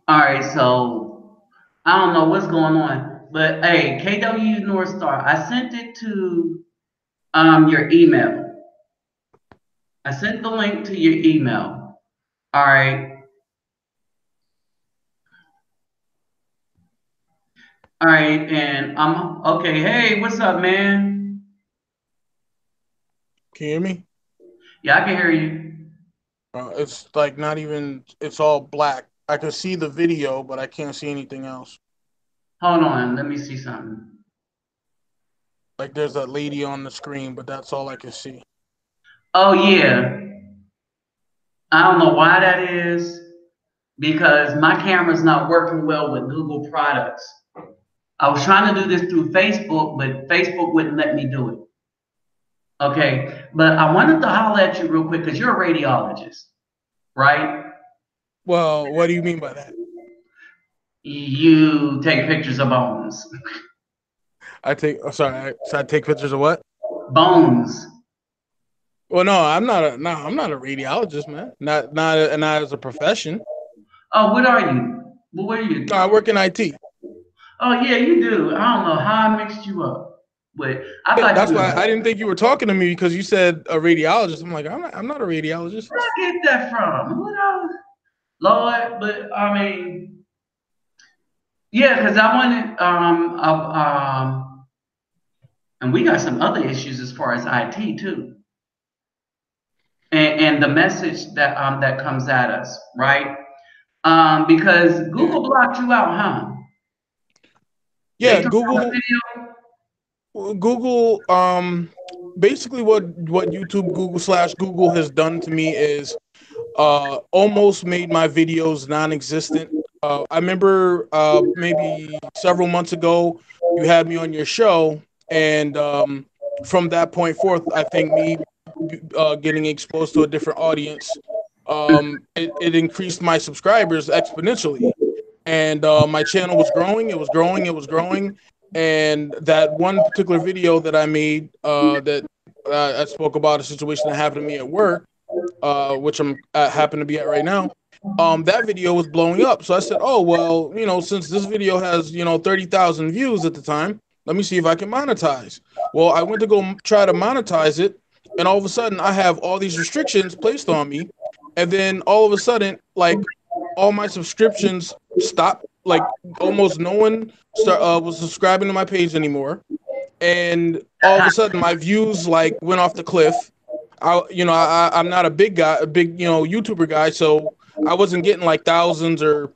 All right, so I don't know what's going on, but hey, KW North Star, I sent it to your email. I sent the link to your email. All right, all right, and I'm okay. Hey, what's up, man? Can you hear me? Yeah, I can hear you. It's like not even. It's all black. I can see the video, but I can't see anything else. Hold on, let me see something. Like there's a lady on the screen, but that's all I can see. Oh yeah, I don't know why that is because my camera's not working well with Google products. I was trying to do this through Facebook, but Facebook wouldn't let me do it. Okay, but I wanted to holler at you real quick because you're a radiologist, right? Well, what do you mean by that? You take pictures of bones. I take. Oh, sorry. So I take pictures of what? Bones. Well, no, I'm not a. No, I'm not a radiologist, man. Not as a profession. Oh, what are you? What are No, you? I work in IT. Oh, yeah, you do. I don't know how I mixed you up, but I Yeah, thought that's you why I were. didn't think you were talking to me because you said a radiologist. I'm like, I'm not a radiologist. Where I get that from? What else? Lord, but I mean, yeah, because I wanted and we got some other issues as far as IT too, and the message that comes at us, right? Because Yeah. Google blocked you out, huh? They Yeah, took out the Google video. Google basically what YouTube Google has done to me is almost made my videos non-existent. I remember maybe several months ago you had me on your show, and from that point forth, I think me getting exposed to a different audience, it increased my subscribers exponentially, and my channel was growing. It was growing. It was growing. And that one particular video that I made, that I spoke about a situation that happened to me at work, which I'm happen to be at right now. That video was blowing up. So I said, oh well, since this video has 30,000 views at the time, let me see if I can monetize. Well, I went to go try to monetize it, and all of a sudden I have all these restrictions placed on me, and then all of a sudden, like, all my subscriptions stopped. Like almost no one was subscribing to my page anymore, and all of a sudden my views like went off the cliff. I'm not a big guy, a big YouTuber guy, so I wasn't getting like thousands or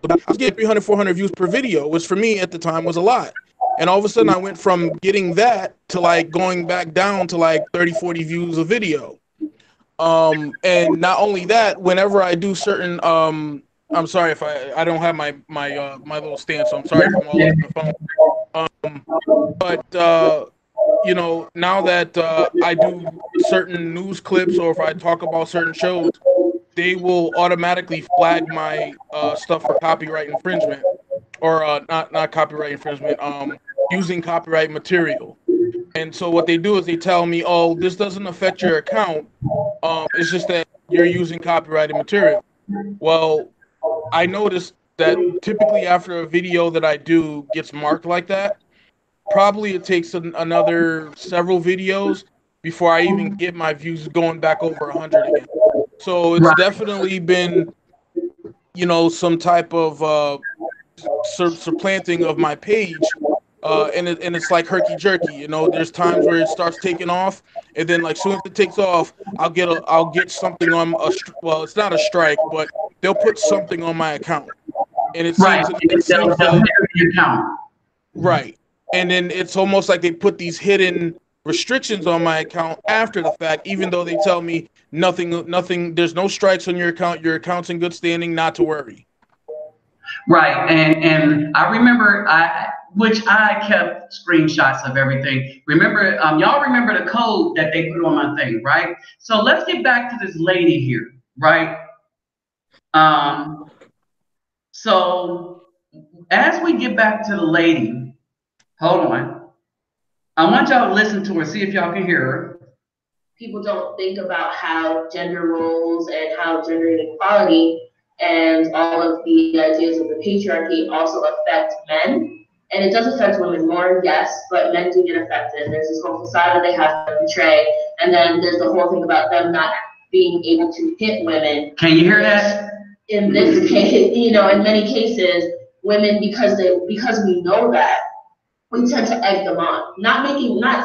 I was getting 300, 400 views per video, which for me at the time was a lot. And all of a sudden I went from getting that to like going back down to like 30, 40 views a video. And not only that, whenever I do certain I'm sorry if I don't have my little stand, so I'm sorry if I'm all over the phone. Um, but now that I do certain news clips or if I talk about certain shows, they will automatically flag my stuff for copyright infringement, or not copyright infringement, using copyright material. And so what they do is they tell me, oh, this doesn't affect your account. It's just that you're using copyrighted material. Well, I noticed that typically after a video that I do gets marked like that, probably it takes another several videos before I even get my views going back over 100 again. So it's Right. definitely been you know, some type of supplanting of my page, and it's like herky jerky. You know, there's times where it starts taking off, and then like soon as it takes off, I'll get something on well, it's not a strike, but they'll put something on my account, and Right. it seems They'll to clear the account. right, and then it's almost like they put these hidden restrictions on my account after the fact, even though they tell me nothing. There's no strikes on your account. Your account's in good standing. Not to worry. Right. And I remember which I kept screenshots of everything. Remember, y'all remember the code that they put on my thing, right? So let's get back to this lady here, right? Um, so as we get back to the lady, hold on. I want y'all to listen to her, see if y'all can hear her. People don't think about how gender roles and how gender inequality and all of the ideas of the patriarchy also affect men. And it does affect women more, yes, but men do get affected. There's this whole facade that they have to portray, and then there's the whole thing about them not being able to hit women. Can you hear that? In this case, you know, in many cases, women, because we know that, we tend to egg them on. Not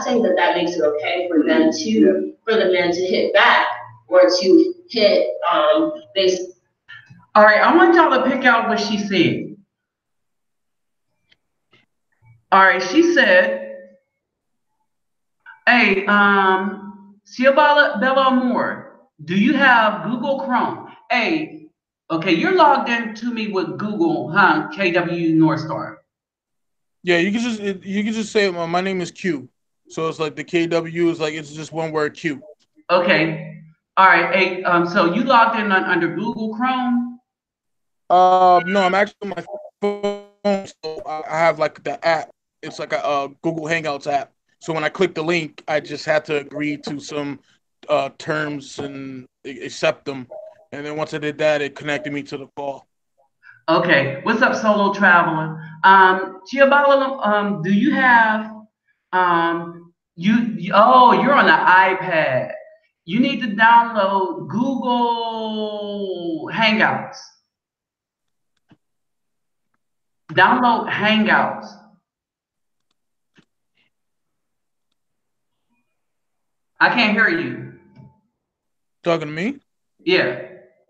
saying that that makes it okay for the men to hit back or to hit base. All right, I want y'all to pick out what she said. All right, she said, "Hey, Bella Moore, do you have Google Chrome? Hey, okay, you're logged in to me with Google, huh? KW North Star. Yeah, you can just say my name is Q. So it's like the KW is like it's just one word Q. Okay. All right. Hey, so you logged in under Google Chrome? No, I'm actually on my phone. So I have like the app. It's like a Google Hangouts app. So when I click the link, I just had to agree to some terms and accept them. And then once I did that, it connected me to the call. Okay. What's up, solo traveler? Chiabala, do you have oh, you're on the iPad. You need to download Google Hangouts. Download Hangouts. I can't hear you. Talking to me? Yeah.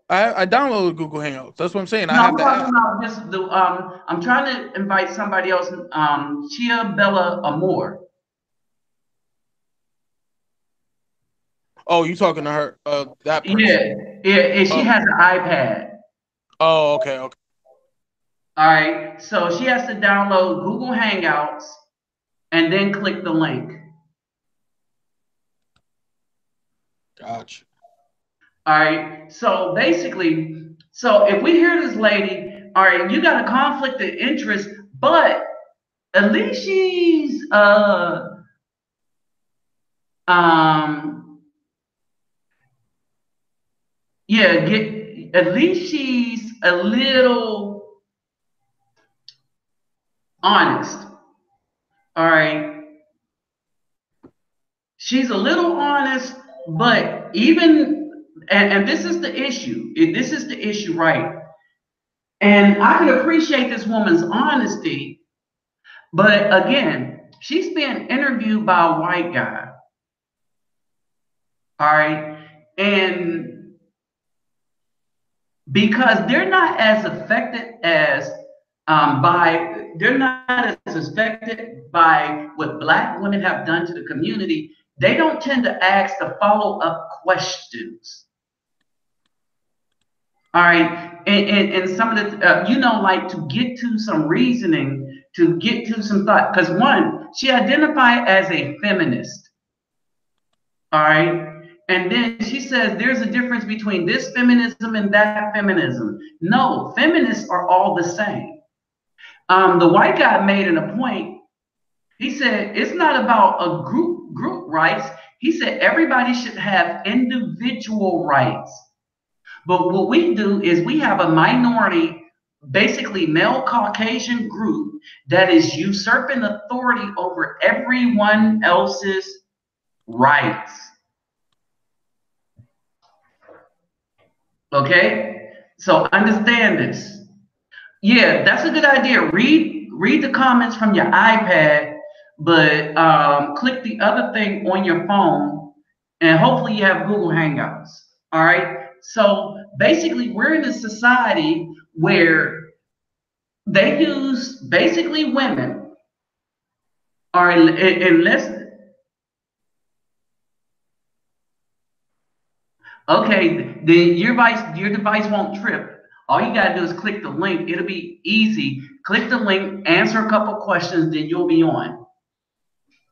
I downloaded Google Hangouts. That's what I'm saying. I No, have I'm the talking app. about just the I'm trying to invite somebody else, Chia Bella Amore. Oh, you talking to her? That person. Yeah, yeah, and she Oh, has an iPad. oh, okay, okay. All right, so she has to download Google Hangouts and then click the link. Gotcha. All right, so basically, so if we hear this lady, all right, you got a conflict of interest, but at least she's um yeah, get at least she's a little honest. All right, she's a little honest, but even and this is the issue. This is the issue, right? And I can appreciate this woman's honesty, but again, she's being interviewed by a white guy. All right. And because they're not as affected as they're not as affected by what black women have done to the community, they don't tend to ask the follow-up questions. All right, and some of the like to get to some reasoning, to get to some thought, because one, she identified as a feminist. All right, and then she says there's a difference between this feminism and that feminism. No, feminists are all the same. The white guy made it a point. He said it's not about a group rights. He said everybody should have individual rights. But what we do is we have a minority, basically male Caucasian group that is usurping authority over everyone else's rights. Okay? So understand this. Yeah, that's a good idea. Read the comments from your iPad, but click the other thing on your phone, and hopefully you have Google Hangouts. All right. So basically, we're in a society where they use basically women are unless okay, then your device won't trip. All you gotta do is click the link. It'll be easy. Click the link, answer a couple questions, then you'll be on.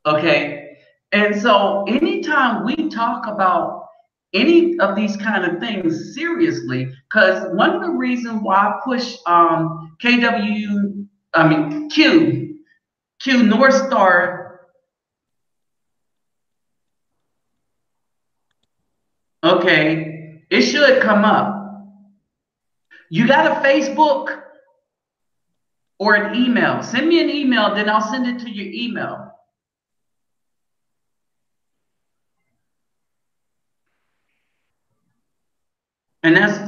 Okay. And so anytime we talk about any of these kind of things seriously, because one of the reasons why I push KW, I mean Q North Star, okay, it should come up. You got a Facebook or an email? Send me an email, then I'll send it to your email. And that's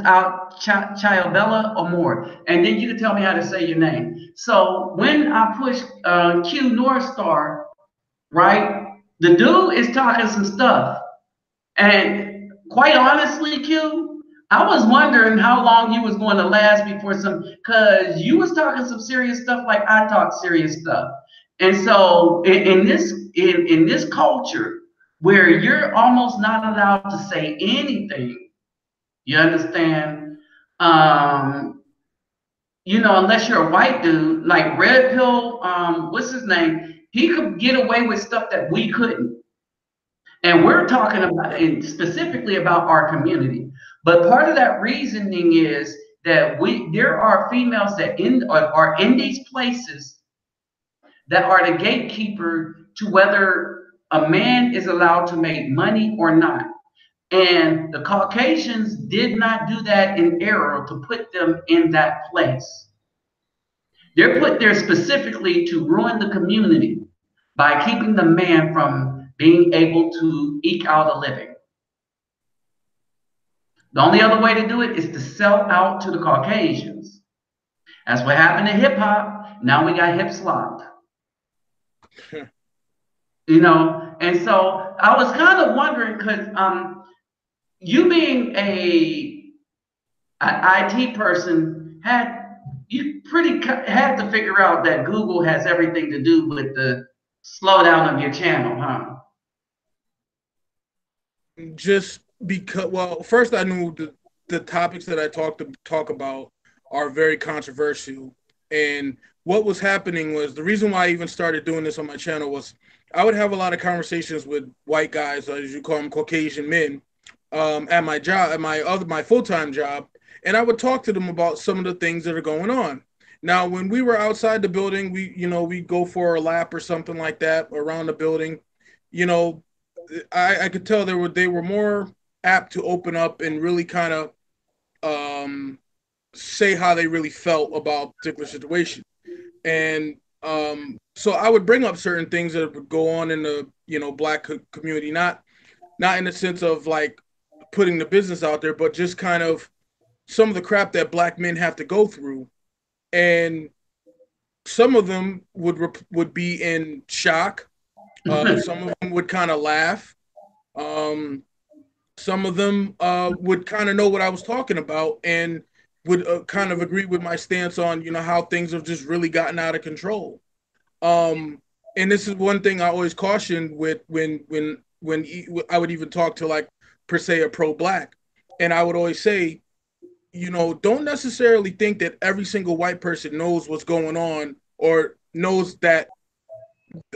Chiabella or more. And then you can tell me how to say your name. So when I push Q North Star, right, the dude is talking some stuff. And quite honestly, Q, I was wondering how long you was going to last before because you was talking some serious stuff like I talk serious stuff. And so in this culture where you're almost not allowed to say anything, you understand? Um, unless you're a white dude, like Red Pill, what's his name? He could get away with stuff that we couldn't. And we're talking about and specifically about our community. But part of that reasoning is that there are females that are in these places that are the gatekeeper to whether a man is allowed to make money or not. And the Caucasians did not do that in error to put them in that place. They're put there specifically to ruin the community by keeping the man from being able to eke out a living. The only other way to do it is to sell out to the Caucasians. That's what happened to hip hop. Now we got hip slop. And so I was kind of wondering because you being an IT person had to figure out that Google has everything to do with the slowdown of your channel, huh? Just because, well, first I knew the topics that I talk about are very controversial, and what was happening was the reason why I even started doing this on my channel was I would have a lot of conversations with white guys, as you call them, Caucasian men, at my job, at my full-time job, and I would talk to them about some of the things that are going on. Now, when we were outside the building, we go for a lap or something like that around the building. You know, I could tell they were more apt to open up and really kind of say how they really felt about a particular situation. And so I would bring up certain things that would go on in the black community, not in the sense of like putting the business out there, but just kind of some of the crap that black men have to go through. And some of them would be in shock. Some of them would kind of laugh. Some of them would kind of know what I was talking about and would kind of agree with my stance on how things have just really gotten out of control. And this is one thing I always cautioned with when I would even talk to like per se a pro-black, and I would always say, don't necessarily think that every single white person knows what's going on or knows that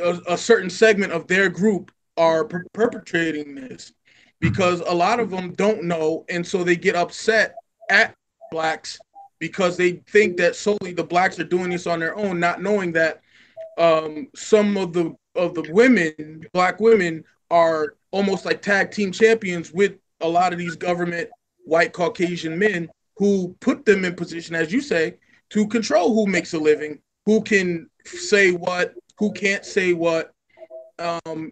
a certain segment of their group are perpetrating this, because a lot of them don't know, and so they get upset at blacks because they think that solely the blacks are doing this on their own, not knowing that some of the black women are almost like tag team champions with a lot of these government white Caucasian men who put them in position, as you say, to control who makes a living, who can say what, who can't say what. And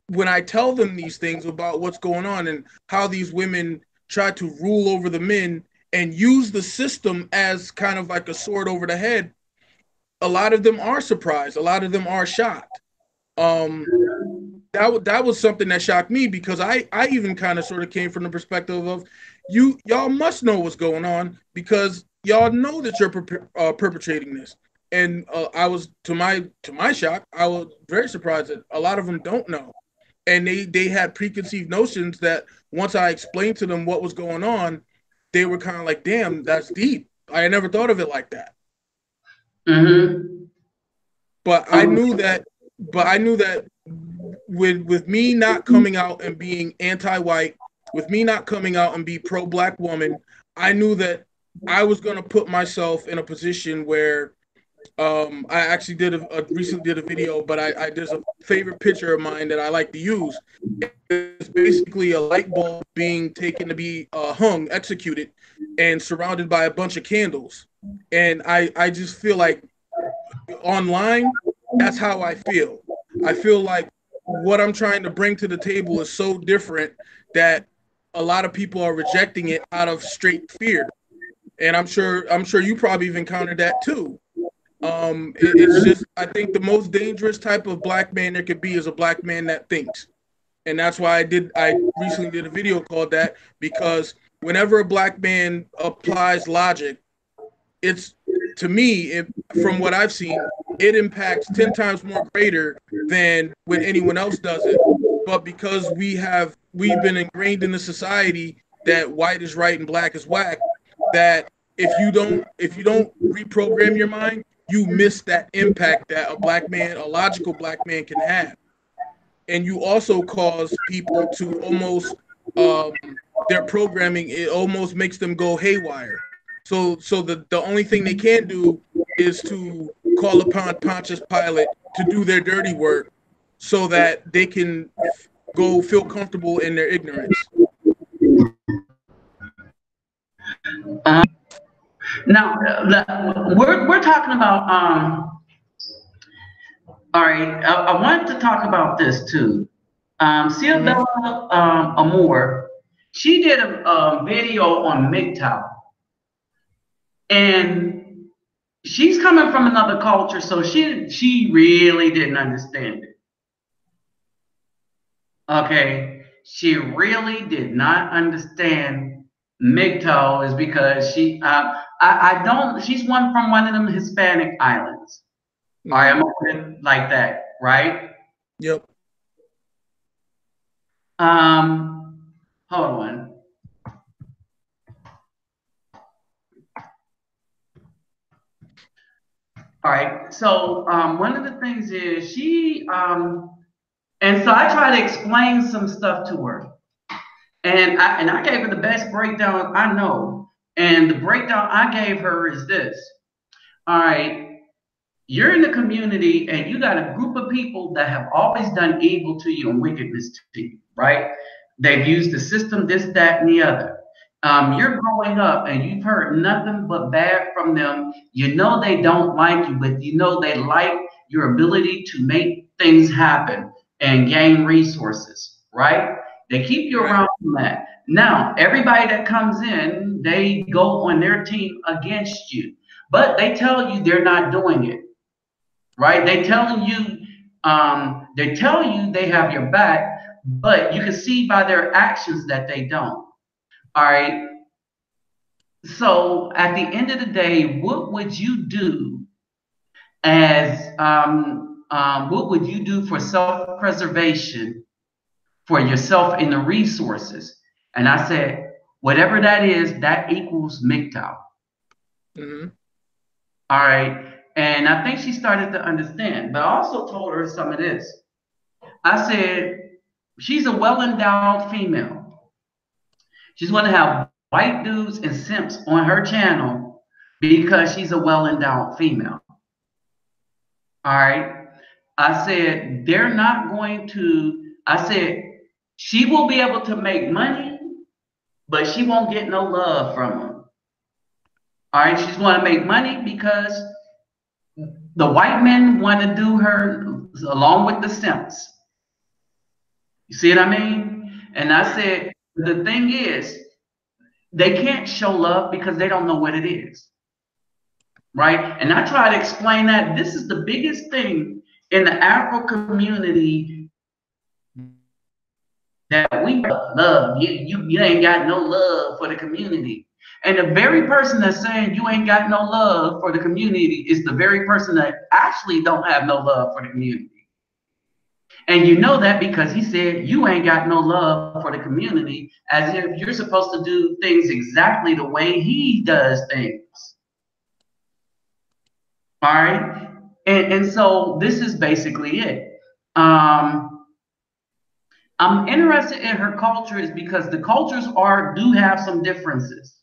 when I tell them these things about what's going on and how these women try to rule over the men and use the system as kind of like a sword over the head, a lot of them are surprised. A lot of them are shocked. Um, that was something that shocked me, because I even kind of sort of came from the perspective of y'all must know what's going on, because y'all know that you're perpetrating this. And I was, to my shock, I was very surprised that a lot of them don't know, and they had preconceived notions that once I explained to them what was going on, they were kind of like, "Damn, that's deep. I never thought of it like that." Mm-hmm. But I knew that. But I knew that with me not coming out and being anti-white, with me not coming out and be pro-black woman, I knew that I was going to put myself in a position where I actually recently did a video, but I there's a favorite picture of mine that I like to use. It's basically a light bulb being taken to be hung, executed, and surrounded by a bunch of candles. And I just feel like online, that's how I feel. I feel like what I'm trying to bring to the table is so different that a lot of people are rejecting it out of straight fear. And I'm sure you probably have encountered that too. It's just, I think the most dangerous type of black man there could be is a black man that thinks. And that's why I recently did a video called that, because whenever a black man applies logic, it's, to me, from what I've seen, it impacts 10 times more greater than when anyone else does it. But because we've been ingrained in the society that white is right and black is whack, that if you don't reprogram your mind, you miss that impact that a logical black man can have. And you also cause people to almost, their programming, it almost makes them go haywire. So the only thing they can do is to call upon Pontius Pilate to do their dirty work, so that they can go feel comfortable in their ignorance. Now, we're talking about all right. I wanted to talk about this too. Ciabella Amore, she did a video on MGTOW, and she's coming from another culture, so she really didn't understand it. Okay, she really did not understand MGTOW, is because I don't, she's from one of them Hispanic islands. All right, I'm gonna put it like that, right? Yep. Hold on. All right, so one of the things is and so I try to explain some stuff to her, and I gave her the best breakdown I know, and the breakdown I gave her is this. All right, you're in the community and you got a group of people that have always done evil to you and wickedness to you, right? They've used the system, this, that, and the other. You're growing up and you've heard nothing but bad from them. You know they don't like you, but you know they like your ability to make things happen and gain resources, right? They keep you around from that. Now, everybody that comes in, they go on their team against you, but they tell you they're not doing it, right? They tell you they have your back, but you can see by their actions that they don't. All right. So at the end of the day, what would you do what would you do for self-preservation for yourself and the resources? And I said, whatever that is, that equals MGTOW. Mm-hmm. All right. And I think she started to understand, but I also told her some of this. I said, she's a well-endowed female. She's going to have white dudes and simps on her channel because she's a well-endowed female. All right. I said, they're not going to, I said, she will be able to make money, but she won't get no love from them. All right. She's going to make money because the white men want to do her along with the simps. You see what I mean? And I said, the thing is, they can't show love because they don't know what it is. Right? And I try to explain that this is the biggest thing in the Afro community, that we love. You ain't got no love for the community. And the very person that's saying you ain't got no love for the community is the very person that actually don't have no love for the community. And you know that because he said you ain't got no love for the community, as if you're supposed to do things exactly the way he does things. All right. And so this is basically it. I'm interested in her culture is because the cultures do have some differences.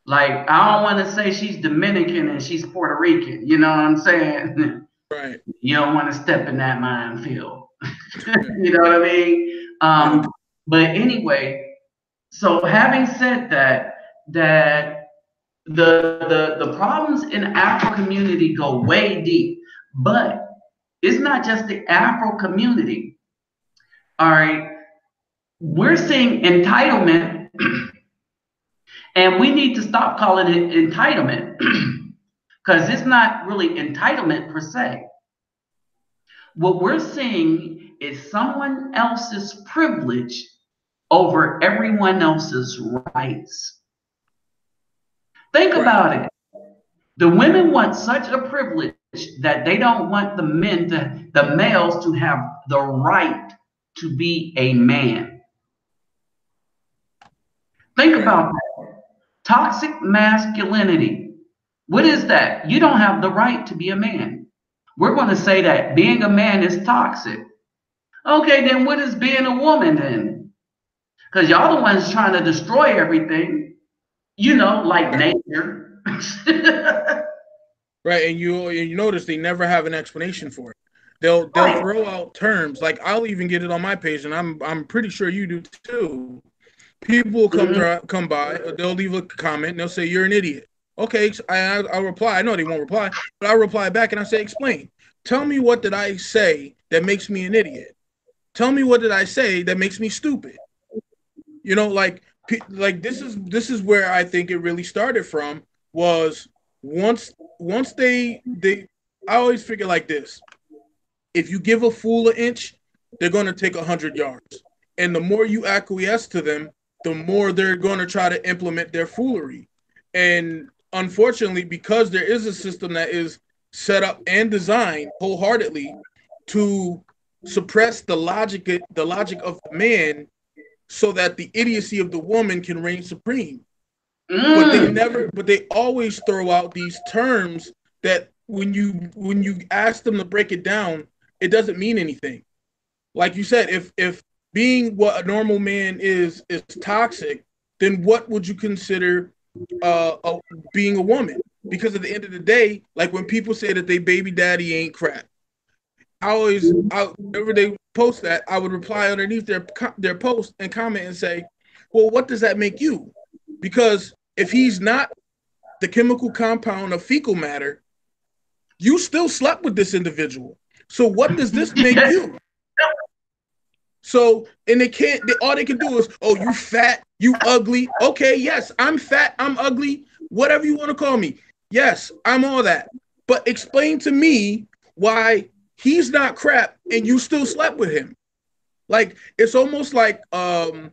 Like, I don't want to say she's Dominican and she's Puerto Rican. You know what I'm saying? Right. You don't want to step in that minefield. You know what I mean? But anyway, so having said that, the problems in Afro community go way deep, but it's not just the Afro community. All right, we're seeing entitlement, and we need to stop calling it entitlement because it's not really entitlement per se. What we're seeing is someone else's privilege over everyone else's rights. Think about it. The women want such a privilege that they don't want the males to have the right to be a man. Think about that. Toxic masculinity. What is that? You don't have the right to be a man. We're going to say that being a man is toxic. Okay, then what is being a woman then? Because y'all the ones trying to destroy everything, like nature. Right, and you notice they never have an explanation for it. They'll throw out terms like, I'll even get it on my page, and I'm pretty sure you do too. People will come by, they'll leave a comment, and they'll say you're an idiot. Okay, I'll reply. I know they won't reply, but I'll reply back and I say, explain. Tell me, what did I say that makes me an idiot? Tell me, what did I say that makes me stupid? Like this is where I think it really started from. Was once they I always figure like this: if you give a fool an inch, they're going to take 100 yards, and the more you acquiesce to them, the more they're going to try to implement their foolery. And unfortunately, because there is a system that is set up and designed wholeheartedly to suppress the logic of the man, so that the idiocy of the woman can reign supreme. But they always throw out these terms that when you ask them to break it down, it doesn't mean anything. Like you said, if being what a normal man is toxic, then what would you consider being a woman? Because at the end of the day, like when people say that they baby daddy ain't crap, whenever they post that, I would reply underneath their post and comment and say, well, what does that make you? Because if he's not the chemical compound of fecal matter, you still slept with this individual. So what does this make you? So, and all they can do is, oh, you fat, you ugly. Okay, yes, I'm fat, I'm ugly, whatever you want to call me. Yes, I'm all that. But explain to me why he's not crap and you still slept with him. Like, it's almost like so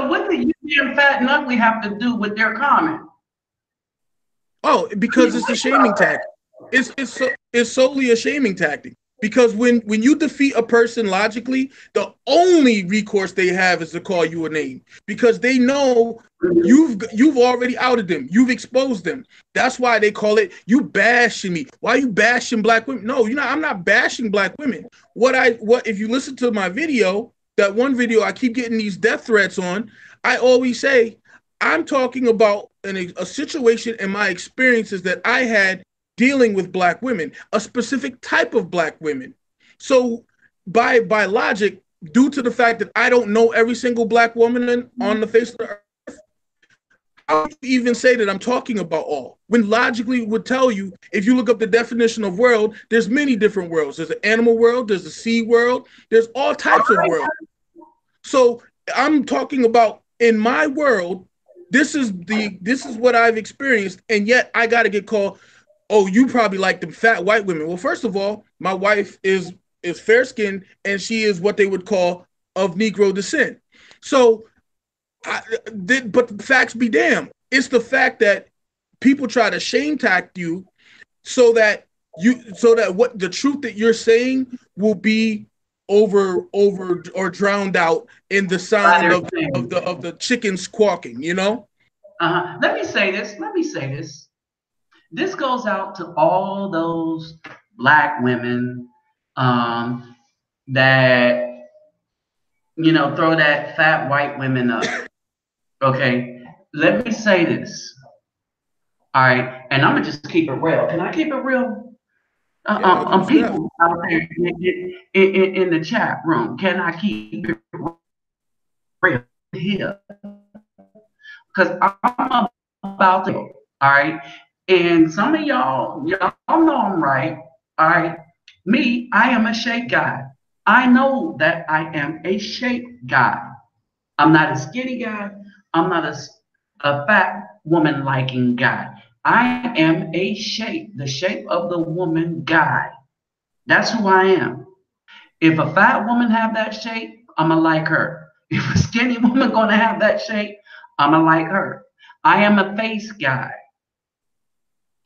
what do you being fat and ugly have to do with their comment? Oh, because it's a shaming tactic. It's solely a shaming tactic. Because when you defeat a person logically, the only recourse they have is to call you a name, because they know you've already outed them, you've exposed them. That's why they call it, you bashing me. Why are you bashing black women? No, I'm not bashing black women. What if you listen to my video, that one video I keep getting these death threats on, I always say I'm talking about a situation and my experiences that I had dealing with black women, a specific type of black women. So by logic, due to the fact that I don't know every single black woman on the face of the earth, how do you even say that I'm talking about all? When logically would tell you, if you look up the definition of world, there's many different worlds. There's an animal world, there's a sea world, there's all types of worlds. So I'm talking about in my world, this is what I've experienced, and yet I got to get called. Oh, you probably like the fat white women. Well, first of all, my wife is fair skinned, and she is what they would call of Negro descent. So, but the facts be damned. It's the fact that people try to shame tack you so that what the truth that you're saying will be over or drowned out in the sound of the chickens squawking, you know. Let me say this. Let me say this. This goes out to all those black women that throw that fat white women up. Okay, let me say this. All right, and I'm gonna just keep it real. Can I keep it real? Yeah, do what you have. People out there in the chat room, can I keep it real here? Because I'm about to. All right, and some of y'all know I'm right. All right, me, I am a shape guy. I know that I am a shape guy. I'm not a skinny guy. I'm not a fat woman liking guy. I am a shape, the shape of the woman guy. That's who I am. If a fat woman have that shape, I'ma like her. If a skinny woman gonna have that shape, I'ma like her. I am a face guy.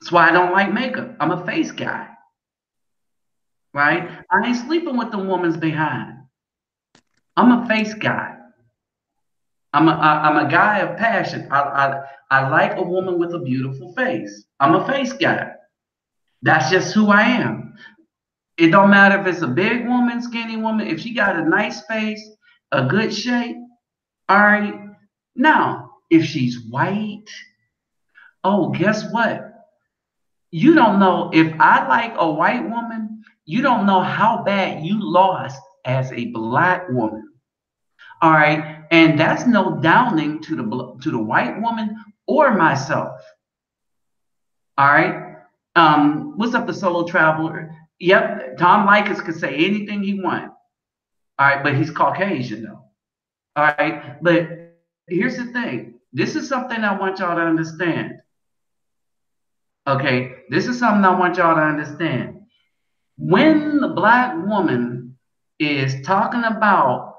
That's why I don't like makeup. I'm a face guy, right? I ain't sleeping with the woman's behind. I'm a face guy. I'm a guy of passion. I like a woman with a beautiful face. I'm a face guy. That's just who I am. It don't matter if it's a big woman, skinny woman. If she got a nice face, a good shape, all right. Now, if she's white, oh, guess what? You don't know if I like a white woman. You don't know how bad you lost as a black woman. All right, and that's no downing to the white woman or myself. All right. What's up, the solo traveler? Yep, Tom Likas could say anything he wants. All right, but he's Caucasian though. All right, but here's the thing. This is something I want y'all to understand. Okay, this is something I want y'all to understand. When the black woman is talking about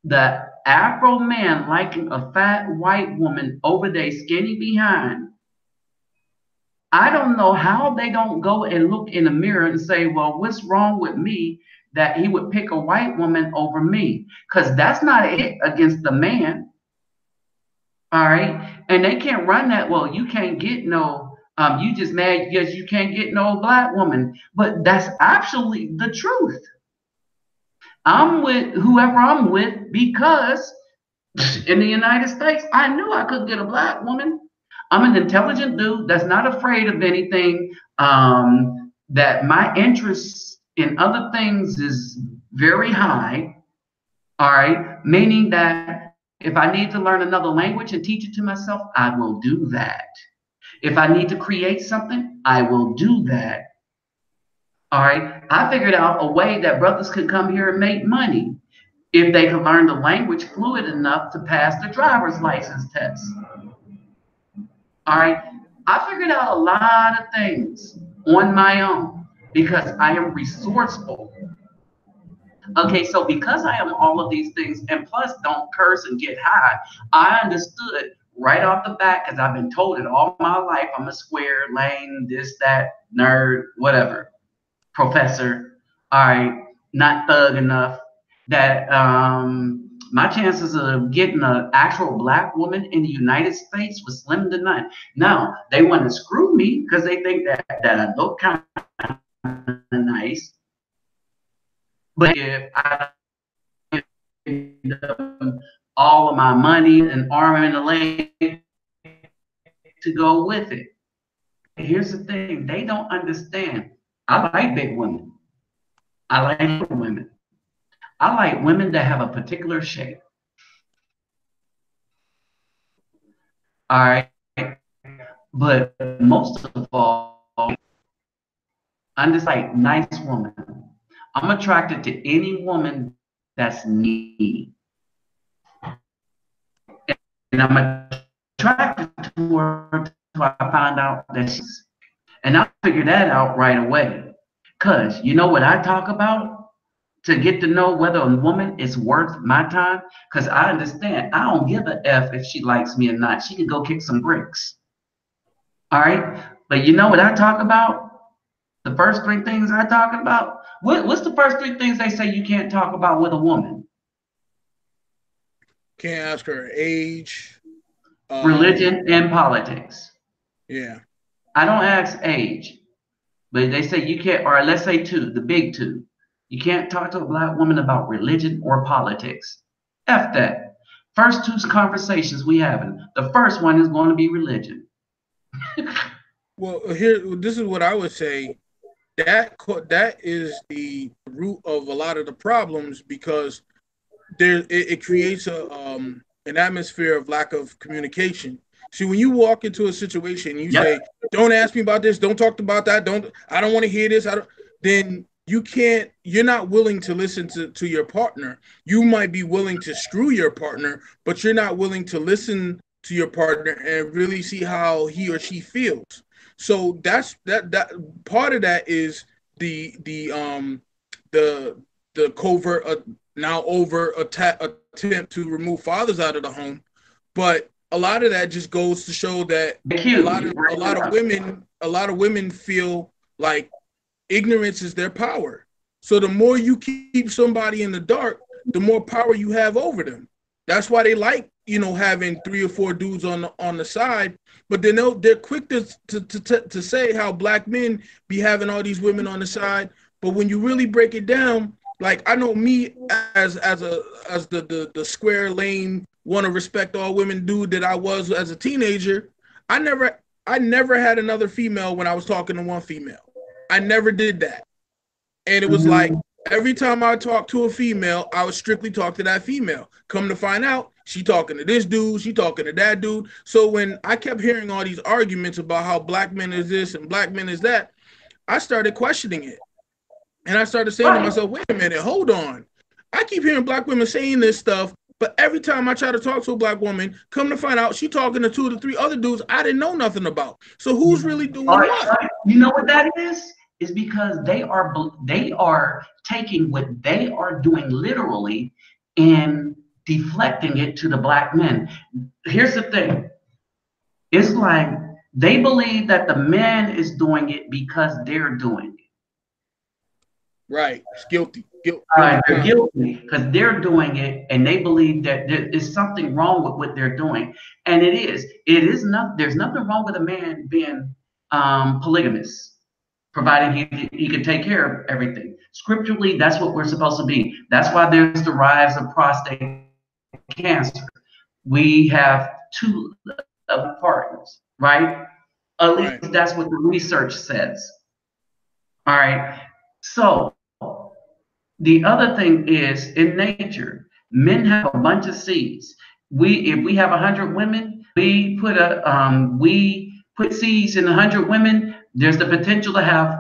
the Afro man liking a fat white woman over their skinny behind, I don't know how they don't go and look in the mirror and say, well, what's wrong with me that he would pick a white woman over me? Because that's not it against the man. All right. And they can't run that. Well, you can't get no, you just mad because you can't get no black woman. But that's actually the truth. I'm with whoever I'm with because in the United States, I knew I could get a black woman. I'm an intelligent dude that's not afraid of anything. That my interest in other things is very high. All right, meaning that if I need to learn another language and teach it to myself, I will do that. If I need to create something, I will do that. All right, I figured out a way that brothers could come here and make money if they could learn the language fluid enough to pass the driver's license test. All right. I figured out a lot of things on my own because I am resourceful. Okay, so because I am all of these things and plus don't curse and get high, I understood right off the bat because I've been told it all my life. I'm a square, lame, this, that, nerd, whatever, professor. All right, not thug enough. That my chances of getting an actual black woman in the United States was slim to none. Now they want to screw me because they think that I look kind of nice, but if I give them all of my money and arm and a leg to go with it. Here's the thing: they don't understand. I like big women. I like little women. I like women that have a particular shape. All right. But most of all, I'm just like nice woman. I'm attracted to any woman that's needy. I'm attracted to her until I find out that she's, and I figured that out right away. Cause you know what I talk about to get to know whether a woman is worth my time. Cause I understand I don't give a f if she likes me or not. She can go kick some bricks. All right. But you know what I talk about? The first three things I talk about. What's the first three things they say you can't talk about with a woman? Can't ask her age. Religion and politics. Yeah. I don't ask age, but they say you can't, or let's say two, the big two. You can't talk to a black woman about religion or politics. F that. First two conversations we having. The first one is going to be religion. Well, here, this is what I would say. That is the root of a lot of the problems because it creates an atmosphere of lack of communication. See, when you walk into a situation, you say, "Don't ask me about this. Don't talk about that. I don't want to hear this." Then you're not willing to listen to your partner. You might be willing to screw your partner, but you're not willing to listen to your partner and really see how he or she feels. So that part of that is the covert now over attempt to remove fathers out of the home, but a lot of that just goes to show that a lot of women feel like ignorance is their power. So the more you keep somebody in the dark, the more power you have over them. That's why they like, having 3 or 4 dudes on the side. But then they're quick to say how black men be having all these women on the side. But when you really break it down, like I know me as the square lane, want to respect all women dude that I was as a teenager, I never had another female when I was talking to one female. I never did that. And it was like every time I talked to a female, I would strictly talk to that female. Come to find out, she talking to this dude, she talking to that dude. So when I kept hearing all these arguments about how black men is this and black men is that, I started questioning it. And I started saying to myself, wait a minute, hold on. I keep hearing black women saying this stuff, but every time I try to talk to a black woman, come to find out she talking to 2 to 3 other dudes I didn't know nothing about. So who's really doing what? You know what that is? Is because they are taking what they are doing literally and deflecting it to the black men. Here's the thing. It's like they believe that the man is doing it because they're doing it. Right. It's guilty. They're guilty because they're doing it, and they believe that there is something wrong with what they're doing, and it is. It is not. There's nothing wrong with a man being polygamous, providing he can take care of everything. Scripturally, that's what we're supposed to be. That's why there's the rise of prostate cancer. We have 2 partners, right? At least that's what the research says. All right. So the other thing is in nature, men have a bunch of seeds. If we have 100 women, we put seeds in 100 women. There's the potential to have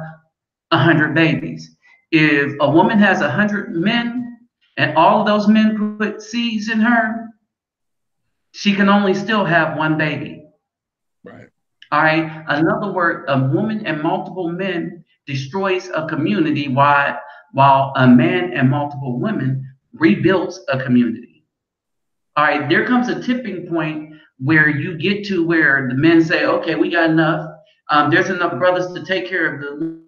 100 babies. If a woman has 100 men and all of those men put seeds in her, she can only still have 1 baby. Right. All right. Another word, a woman and multiple men destroys a community while a man and multiple women rebuilds a community. All right. There comes a tipping point where you get to where the men say, okay, we got enough. There's enough brothers to take care of the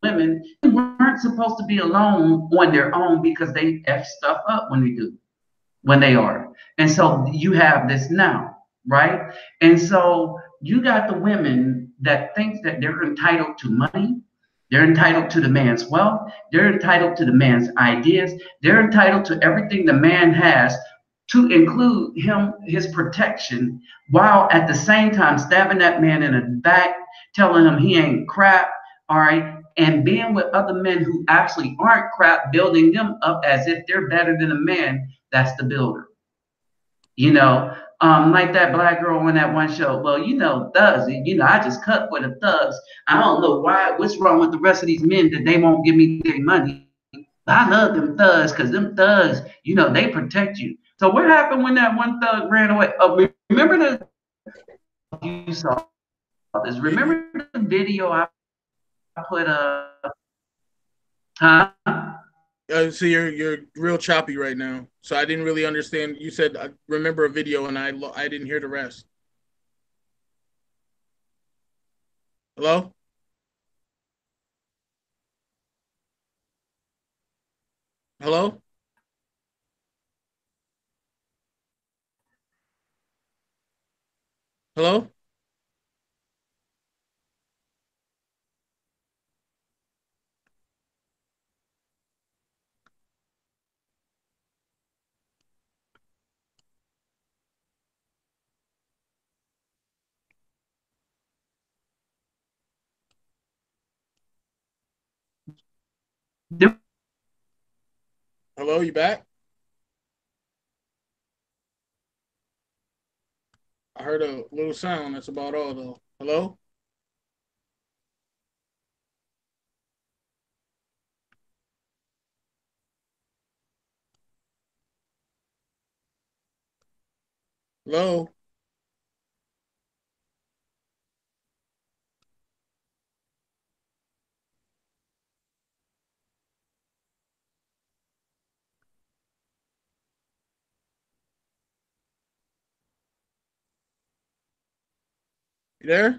women. They weren't supposed to be alone on their own because they F stuff up when they are. And so you have this now, right? And so you got the women that think that they're entitled to money. They're entitled to the man's wealth. They're entitled to the man's ideas. They're entitled to everything the man has, to include his protection, while at the same time stabbing that man in the back, telling him he ain't crap, all right, and being with other men who actually aren't crap, building them up as if they're better than a man that's the builder. Like that black girl on that one show. Well, thugs, I just cut for the thugs. I don't know what's wrong with the rest of these men that they won't give me their money. I love them thugs because them thugs, they protect you. So what happened when that one thug ran away? Remember the you saw this? You, Remember the video I put huh? so you're real choppy right now. So I didn't really understand. You said I remember a video, and I didn't hear the rest. Hello, hello, hello. Hello, you back? I heard a little sound. That's about all, though. Hello, hello. You there?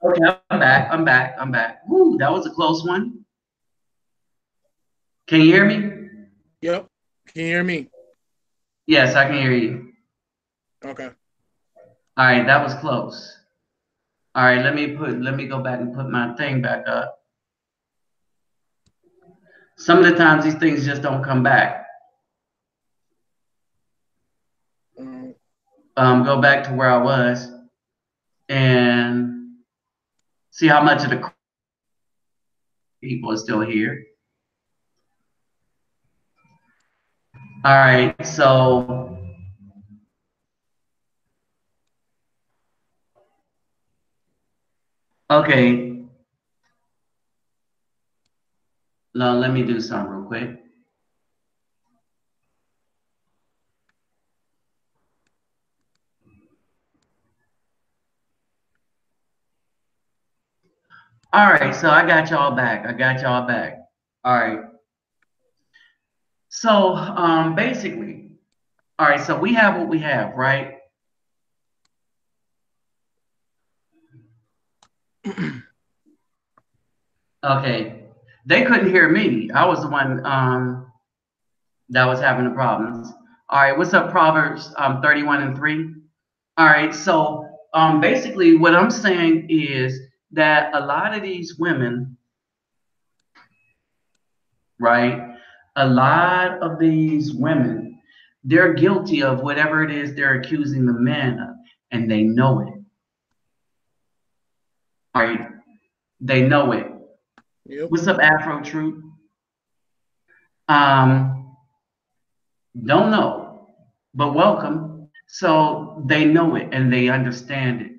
Okay, I'm back. I'm back. I'm back. Woo, that was a close one. Can you hear me? Yep. Can you hear me? Yes, I can hear you. Okay. All right, that was close. All right, let me go back and put my thing back up. Some of the times these things just don't come back. Um, Go back to where I was and see how much of the people are still here. All right, so okay, now let me do something real quick. All right, so I got y'all back. I got y'all back. All right. So basically, all right, so we have what we have, right? Okay. They couldn't hear me. I was the one that was having the problems. All right, what's up, Proverbs 31 and 3? All right, so basically what I'm saying is that a lot of these women, right? A lot of these women, they're guilty of whatever it is they're accusing the man of, and they know it. All right, they know it. yep. What's up, Afro Truth? Um, don't know, but welcome. So they know it and they understand it.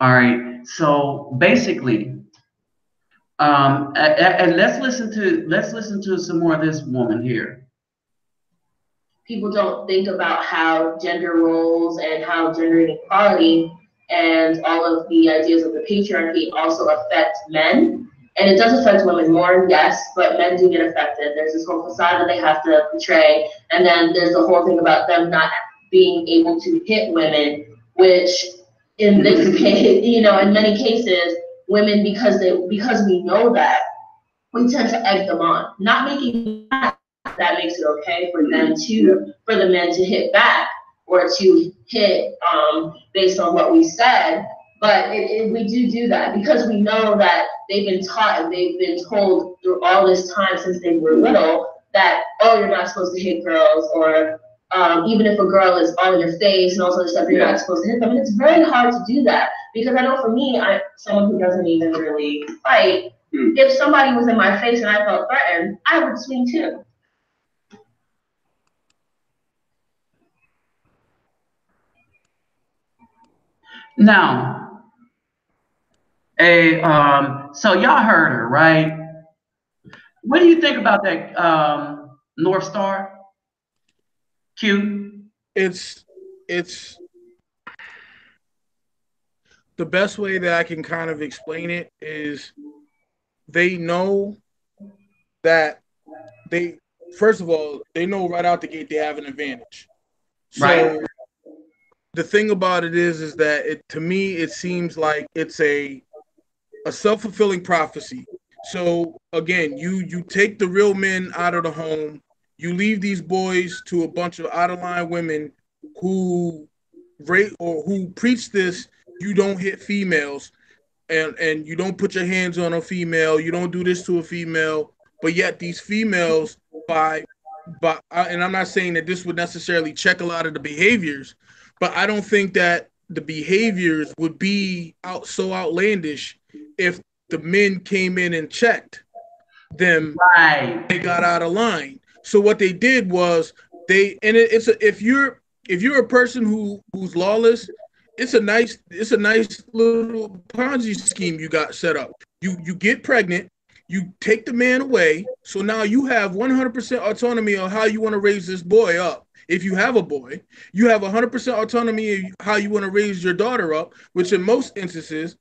All right. So basically, and let's listen to some more of this woman here. People don't think about how gender roles and how gender inequality and all of the ideas of the patriarchy also affect men. And it does affect women more, yes, but men do get affected. There's this whole facade that they have to portray, and then there's the whole thing about them not being able to hit women, which in this case, in many cases, women because we know that we tend to egg them on, not making that makes it okay for them for the men to hit back or to hit based on what we said. But we do that because we know that they've been taught and they've been told through all this time since they were little that, oh, you're not supposed to hit girls, or even if a girl is all in your face and all sorts of stuff, you're not supposed to hit them. And it's very hard to do that because I know for me, someone who doesn't even really fight, if somebody was in my face and I felt threatened, I would swing too. Now, so y'all heard her, right? What do you think about that North Star? Q? It's it's the best way that I can kind of explain it is they know that they first of all, they know right out the gate they have an advantage. Right. So the thing about it is that it to me it seems like it's a self-fulfilling prophecy. So again, you take the real men out of the home, you leave these boys to a bunch of out of line women who rate or who preach this, you don't hit females and you don't put your hands on a female, you don't do this to a female, but yet these females by and I'm not saying that this would necessarily check a lot of the behaviors, but I don't think that the behaviors would be out so outlandish if the men came in and checked them, Right. they got out of line. So what they did was it's a, if you're a person who's lawless, it's a nice little Ponzi scheme you got set up. You get pregnant, you take the man away, so now you have 100% autonomy on how you want to raise this boy up. If you have a boy, you have 100% autonomy of how you want to raise your daughter up, which in most instances,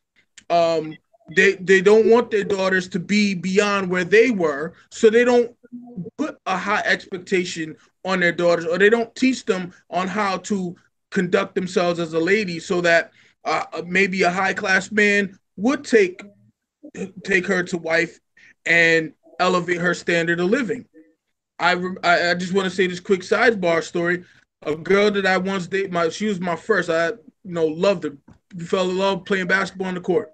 um, they don't want their daughters to be beyond where they were, so they don't put a high expectation on their daughters, or they don't teach them on how to conduct themselves as a lady, so that maybe a high class man would take her to wife and elevate her standard of living. I just want to say this quick sidebar story. A girl that I once dated, she was my first. I loved her. We fell in love playing basketball on the court.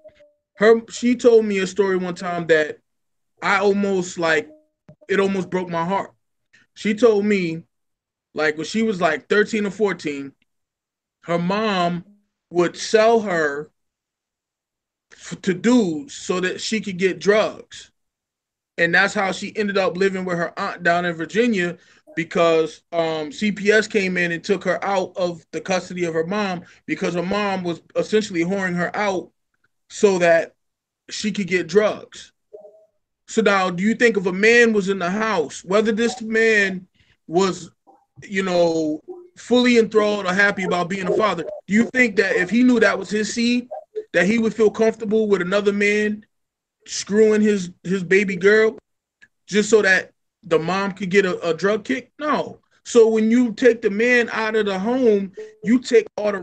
She told me a story one time that I almost like it almost broke my heart. She told me like when she was like 13 or 14, her mom would sell her to dudes so that she could get drugs. And that's how she ended up living with her aunt down in Virginia, because CPS came in and took her out of the custody of her mom because her mom was essentially whoring her out so that she could get drugs. So now, do you think if a man was in the house, whether this man was, fully enthralled or happy about being a father, do you think that if he knew that was his seed, that he would feel comfortable with another man screwing his baby girl just so that the mom could get a drug kick? No. So when you take the man out of the home, you take all the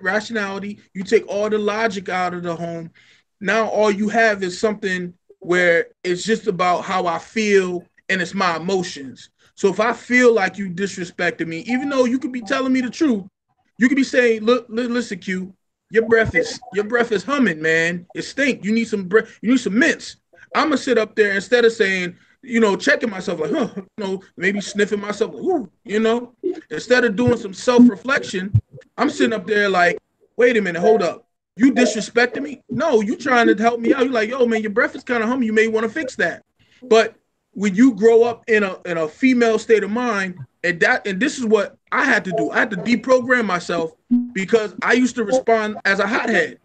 rationality, you take all the logic out of the home. Now all you have is something where it's just about how I feel and it's my emotions. So if I feel like you disrespected me, even though you could be telling me the truth, you could be saying, "Look, listen, Q, your breath is humming, man. It stink. You need some breath. You need some mints." I'm gonna sit up there instead of saying, checking myself like, maybe sniffing myself, like, ooh, instead of doing some self-reflection, I'm sitting up there like, wait a minute, hold up. You disrespecting me? No, you trying to help me out. You're like, yo, man, your breath is kind of humming. You may want to fix that. But when you grow up in a female state of mind, and this is what I had to do. I had to deprogram myself because I used to respond as a hothead.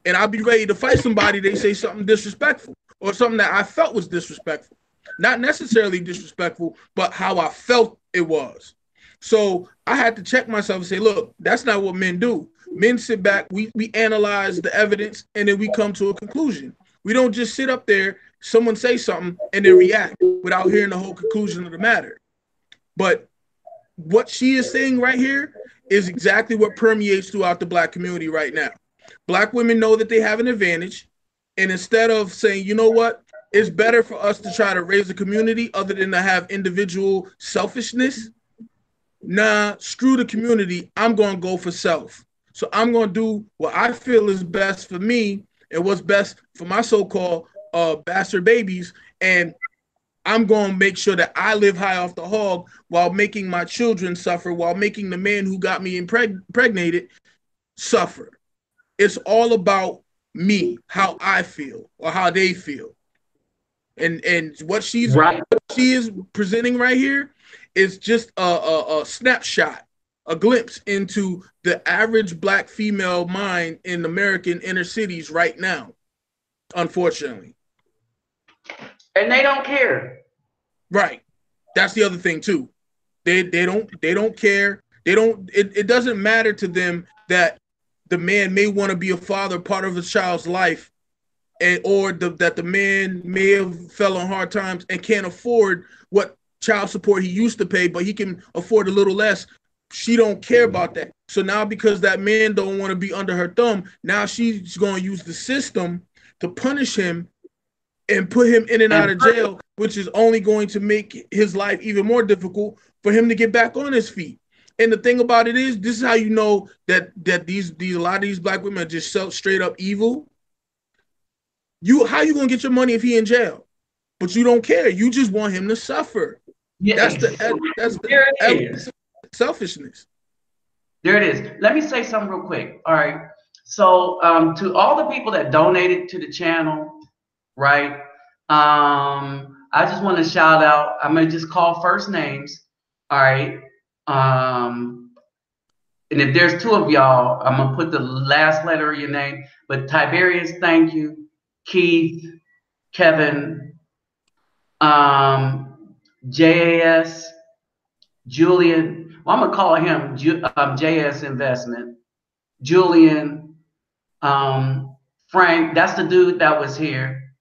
And I'd be ready to fight somebody, they say something disrespectful or something that I felt was disrespectful. Not necessarily disrespectful, but how I felt it was. So I had to check myself and say, look, that's not what men do. Men sit back, we analyze the evidence, and then we come to a conclusion. We don't just sit up there, someone say something, and then react without hearing the whole conclusion of the matter. But what she is saying right here is exactly what permeates throughout the Black community right now. Black women know that they have an advantage. And instead of saying, you know what, it's better for us to try to raise a community other than to have individual selfishness. Nah, screw the community. I'm going to go for self. So I'm going to do what I feel is best for me and what's best for my so-called bastard babies. And I'm going to make sure that I live high off the hog while making my children suffer, while making the man who got me impregnated suffer. It's all about me, how I feel or how they feel. And what she is presenting right here is just a snapshot a glimpse into the average black female mind in American inner cities right now, unfortunately. And they don't care. Right. That's the other thing too. They don't care. It doesn't matter to them that the man may want to be a father, part of a child's life, and that the man may have fell on hard times and can't afford what child support he used to pay, but he can afford a little less. She don't care about that. So now, because that man don't want to be under her thumb, now she's going to use the system to punish him and put him in and out of jail, which is only going to make his life even more difficult for him to get back on his feet. And the thing about it is, this is how you know that these a lot of these black women are just straight up evil. How you gonna get your money if he in jail? But you don't care. You just want him to suffer. Yeah, That's there it the is. selfishness. There it is. Let me say something real quick. All right. So to all the people that donated to the channel, right? I just want to shout out. I'm gonna just call first names. All right. And if there's two of y'all, I'm gonna put the last letter of your name. But Tiberius, thank you. Keith, Kevin, JAS, Julian. Well, I'm gonna call him JS Investment. Julian, Frank. That's the dude that was here.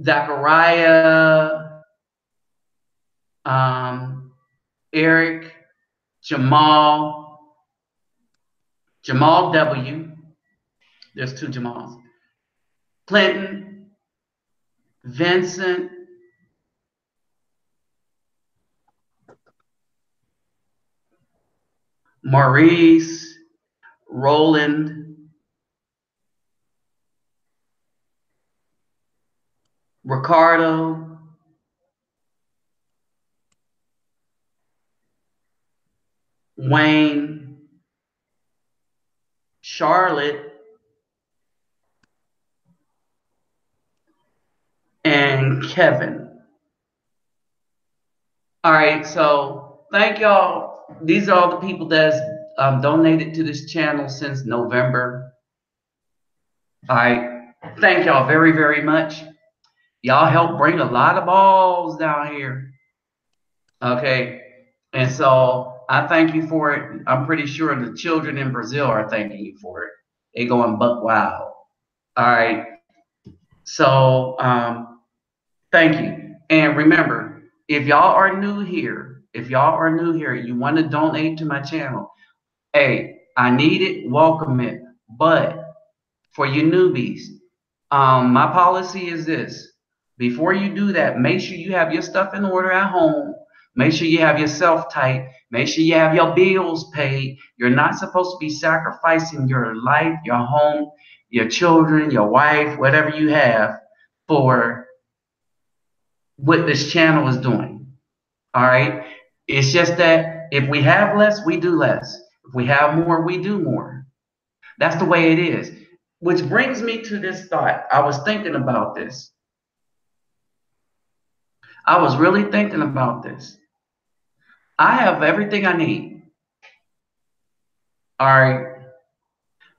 Zachariah, Eric, Jamal W. There's two Jamals. Clinton, Vincent, Maurice, Roland, Ricardo, Wayne, Charlotte, and Kevin. All right, so thank y'all. These are all the people that's donated to this channel since November. All right, thank y'all very, very much. Y'all help bring a lot of balls down here. Okay, and so I thank you for it. I'm pretty sure the children in Brazil are thanking you for it. They going buck wild. All right, so thank you. And remember, if y'all are new here, you want to donate to my channel, hey, I need it, welcome it. But for you newbies, my policy is this. Before you do that, make sure you have your stuff in order at home. Make sure you have yourself tight. Make sure you have your bills paid. You're not supposed to be sacrificing your life, your home, your children, your wife, whatever you have for what this channel is doing. All right. It's just that if we have less, we do less. If we have more, we do more. That's the way it is. Which brings me to this thought. I was thinking about this. I was really thinking about this. I have everything I need. All right.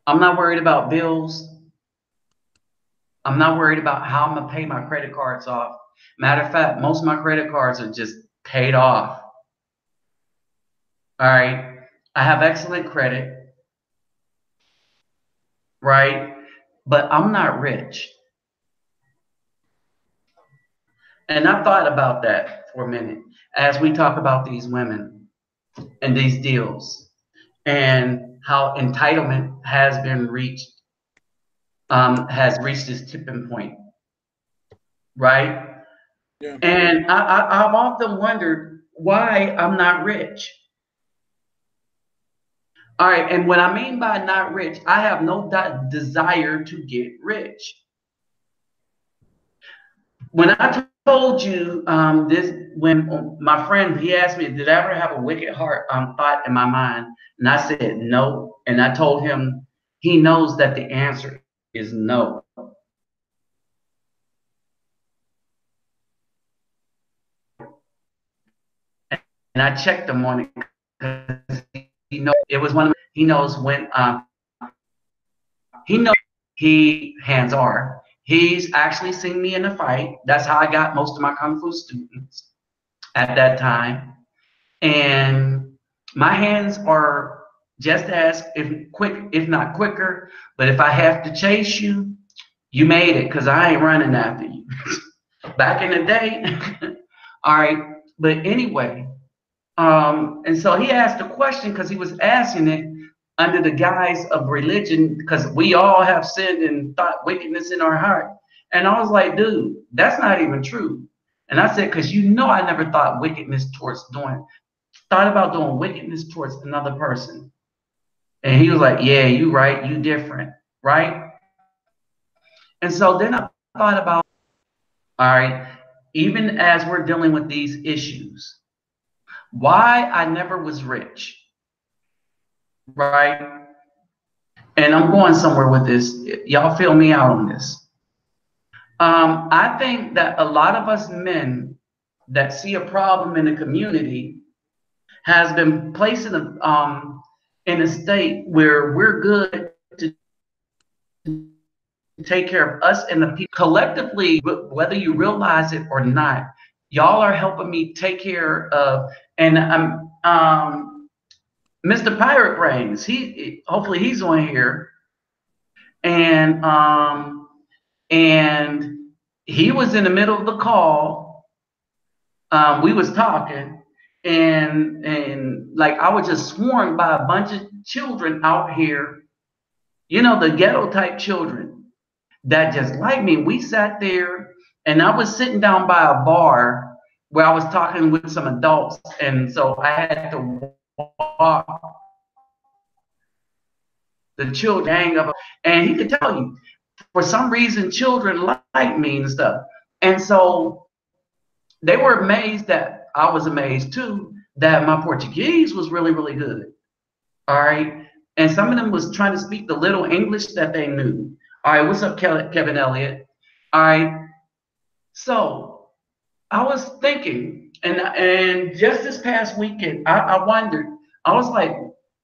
I'm not worried about bills. I'm not worried about how I'm going to pay my credit cards off. Matter of fact, most of my credit cards are just paid off. All right. I have excellent credit. Right. But I'm not rich. And I thought about that for a minute as we talk about these women and these deals and how entitlement has reached its tipping point, right? Yeah. And I've often wondered why I'm not rich. All right, and what I mean by not rich, I have no desire to get rich. When I told you this, when my friend, he asked me, did I ever have a wicked heart thought in my mind? And I said no. And I told him he knows that the answer is no. And I checked him on it because knows it was one of he knows when he knows he hands are. He's actually seen me in a fight. That's how I got most of my kung fu students at that time. And my hands are just as if quick, if not quicker. But if I have to chase you, you made it because I ain't running after you. Back in the day, all right. But anyway, and so he asked a question because he was asking it under the guise of religion because we all have sinned and thought wickedness in our heart. And I was like, dude, that's not even true. And I said, because you know, I never thought wickedness towards thought about doing wickedness towards another person. And he was like, yeah, you right, you different, right? And so then I thought about, all right, even as we're dealing with these issues, why I never was rich, right? And I'm going somewhere with this. Y'all feel me out on this. I think that a lot of us men that see a problem in the community has been placed in a state where we're good to take care of us and the people collectively, whether you realize it or not. Y'all are helping me take care of, and Mr. Pirate Brains. Hopefully he's on here, and and he was in the middle of the call. We was talking, and like I was just swarmed by a bunch of children out here, you know, the ghetto type children that just like me. We sat there, and I was sitting down by a bar where I was talking with some adults, and so I had to walk the children gang of, and he could tell you for some reason children like me and stuff, and so they were amazed that I was amazed too that my Portuguese was really really good. All right, and some of them was trying to speak the little English that they knew. All right, what's up, Kevin Elliott? All right, so I was thinking, and just this past weekend, I wondered. I was like,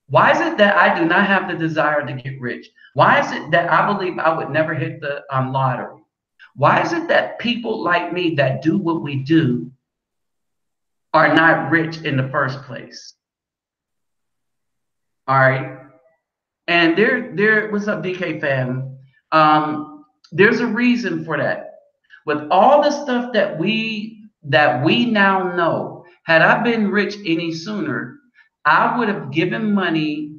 why is it that I do not have the desire to get rich? Why is it that I believe I would never hit the lottery? Why is it that people like me that do what we do are not rich in the first place? All right, and what's up, DK fam? There's a reason for that. With all the stuff that we now know, had I been rich any sooner, I would have given money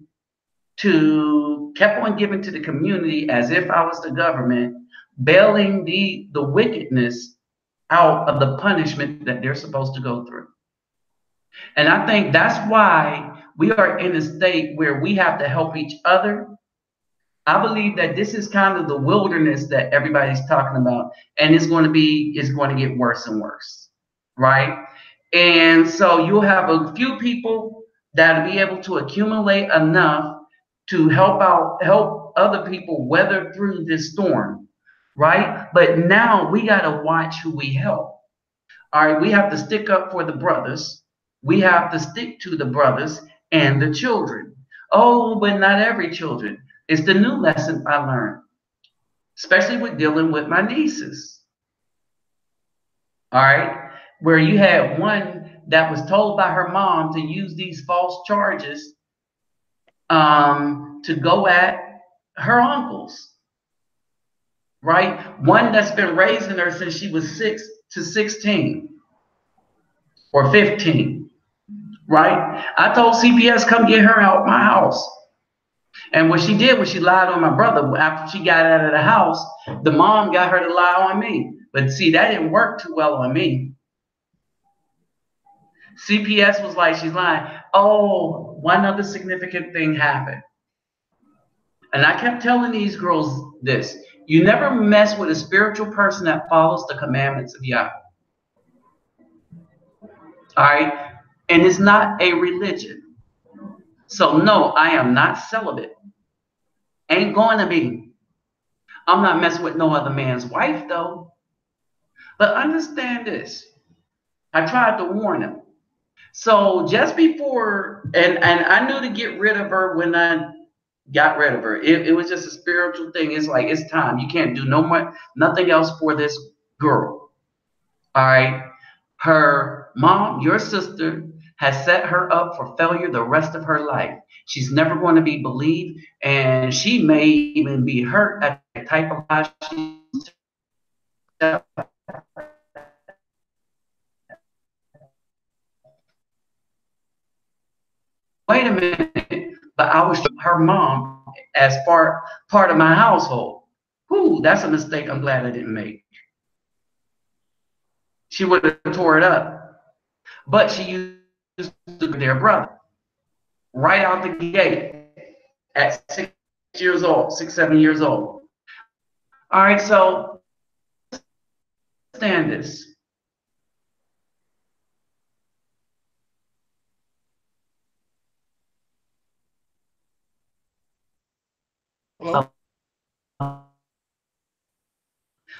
kept on giving to the community as if I was the government, bailing the wickedness out of the punishment that they're supposed to go through. And I think that's why we are in a state where we have to help each other. I believe that this is kind of the wilderness that everybody's talking about, and it's going to get worse and worse, right? And so you'll have a few people that'll be able to accumulate enough to help other people weather through this storm, right? But now we got to watch who we help. All right, we have to stick up for the brothers. We have to stick to the brothers and the children. Oh, but not every children. It's the new lesson I learned, especially with dealing with my nieces. All right, where you had one that was told by her mom to use these false charges to go at her uncles, right? One that's been raising her since she was 6 to 16 or 15, right? I told CPS, come get her out my house. And what she did was she lied on my brother. After she got out of the house, the mom got her to lie on me. But see, that didn't work too well on me. CPS was like, she's lying. Oh, one other significant thing happened. And I kept telling these girls this. You never mess with a spiritual person that follows the commandments of Yahweh. All right? And it's not a religion. So no, I am not celibate. Ain't going to be. I'm not messing with no other man's wife, though. But understand this. I tried to warn him. So just before, and I knew to get rid of her when I got rid of her. It was just a spiritual thing. It's like it's time. You can't do no more, nothing else for this girl. All right. Her mom, your sister, has set her up for failure the rest of her life. She's never going to be believed, and she may even be hurt at the type of life she's wait a minute, but I was her mom as part of my household. Whoo, that's a mistake I'm glad I didn't make. She would have tore it up. But she used their brother right out the gate at 6 years old, 6, 7 years old. All right, so understand this. Hello?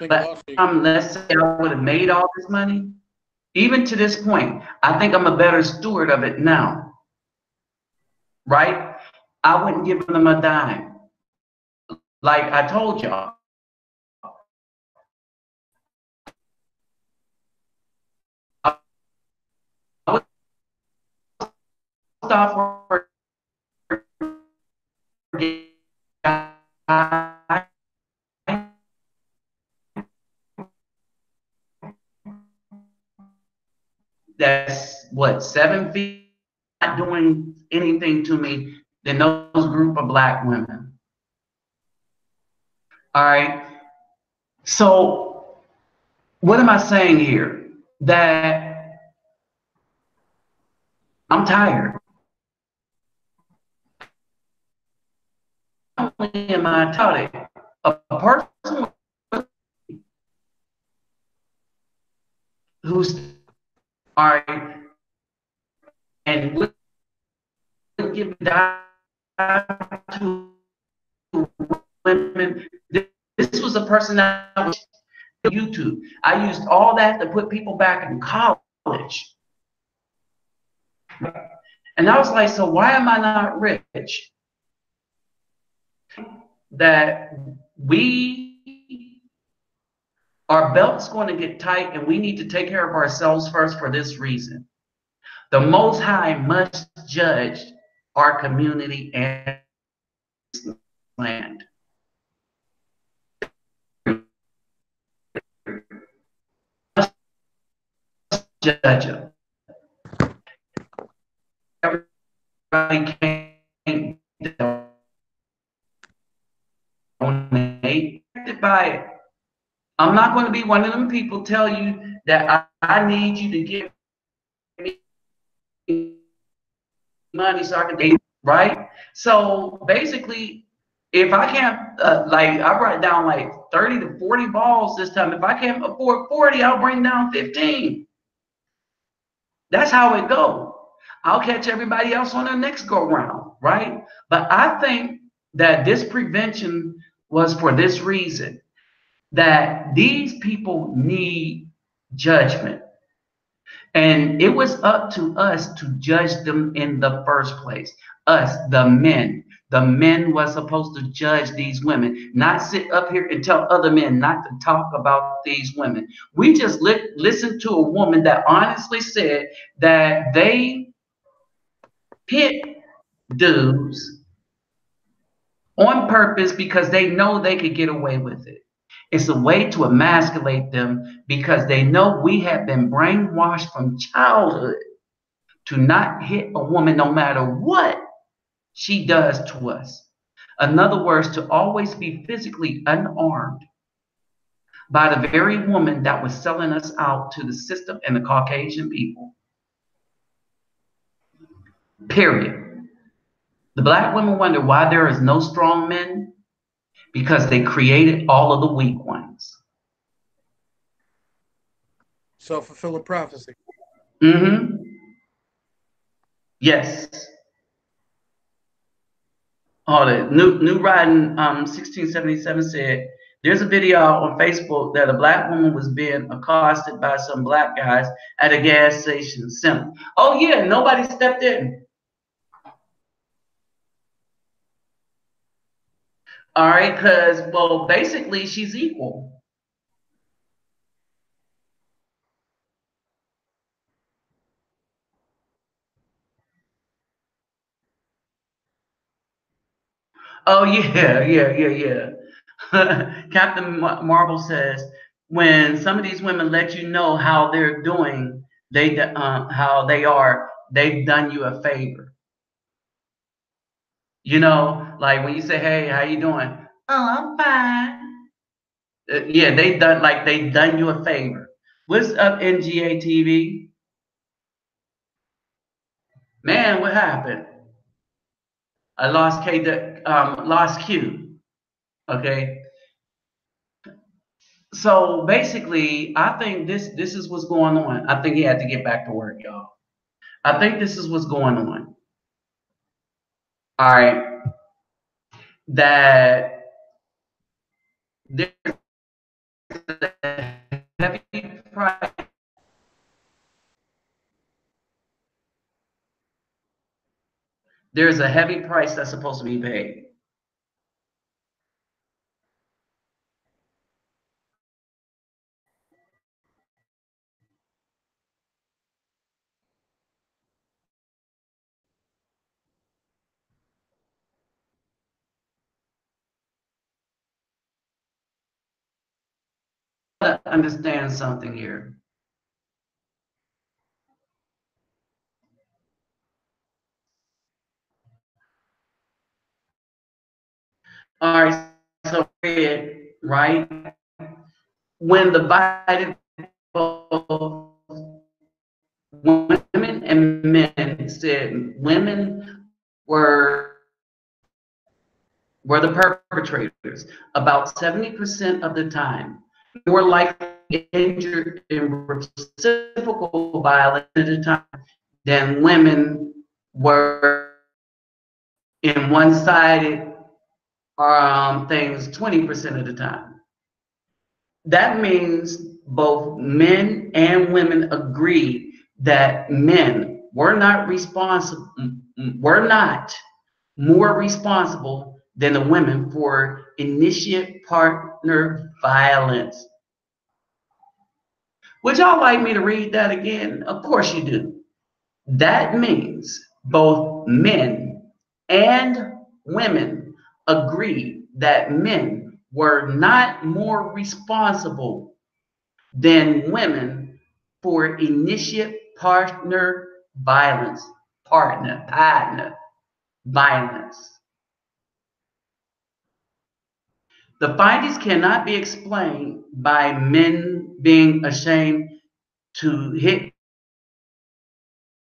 But let's say I would have made all this money. Even to this point, I think I'm a better steward of it now, right? I wouldn't give them a dime. Like I told y'all, I would stop that's what 7 feet, not doing anything to me than those group of black women. All right. So what am I saying here? That I'm tired. Not only am I tired, a person who's all right and would give to women. This was a person that was YouTube. I used all that to put people back in college. And I was like, so why am I not rich? That our belt's going to get tight and we need to take care of ourselves first for this reason. The Most High must judge our community and land. Judge them. Everybody can't donate by it. I'm not going to be one of them people tell you that I need you to give me money so I can date, right? So basically, if I can't, like, I write down like 30 to 40 balls this time. If I can't afford 40, I'll bring down 15. That's how it goes. I'll catch everybody else on the next go round, right? But I think that this prevention was for this reason, that these people need judgment. And it was up to us to judge them in the first place. Us, the men. The men was supposed to judge these women, not sit up here and tell other men not to talk about these women. We just listened to a woman that honestly said that they hit dudes on purpose because they know they could get away with it. It's a way to emasculate them because they know we have been brainwashed from childhood to not hit a woman no matter what she does to us. In other words, to always be physically unarmed by the very woman that was selling us out to the system and the Caucasian people. Period. The black women wonder why there is no strong men, because they created all of the weak ones. Self-fulfilling prophecy. Mm-hmm. Yes. Oh, the new writing 1677 said There's a video on Facebook that a black woman was being accosted by some black guys at a gas station. Simple. Oh yeah, nobody stepped in. All right, because well, basically she's equal. Oh yeah, yeah. Captain Marvel says when some of these women let you know how they're doing, how they are, they've done you a favor. You know, like when you say, "Hey, how you doing?" Oh, I'm fine. Yeah, they done you a favor. What's up, NGA TV? Man, what happened? I lost lost Q. Okay, so basically, I think this is what's going on. I think he had to get back to work, y'all. I think this is what's going on. All right, that there's a heavy price. There's a heavy price that's supposed to be paid. Understand something here. All right, so right when the Biden women and men said women were were the perpetrators about 70% of the time. More likely injured in reciprocal violence at the time than women were in one-sided things 20% of the time. That means both men and women agreed that men were not more responsible than the women for initiate partner violence. Would y'all like me to read that again? Of course you do. That means both men and women agreed that men were not more responsible than women for initiate partner violence. Partner violence. The findings cannot be explained by men being ashamed to hit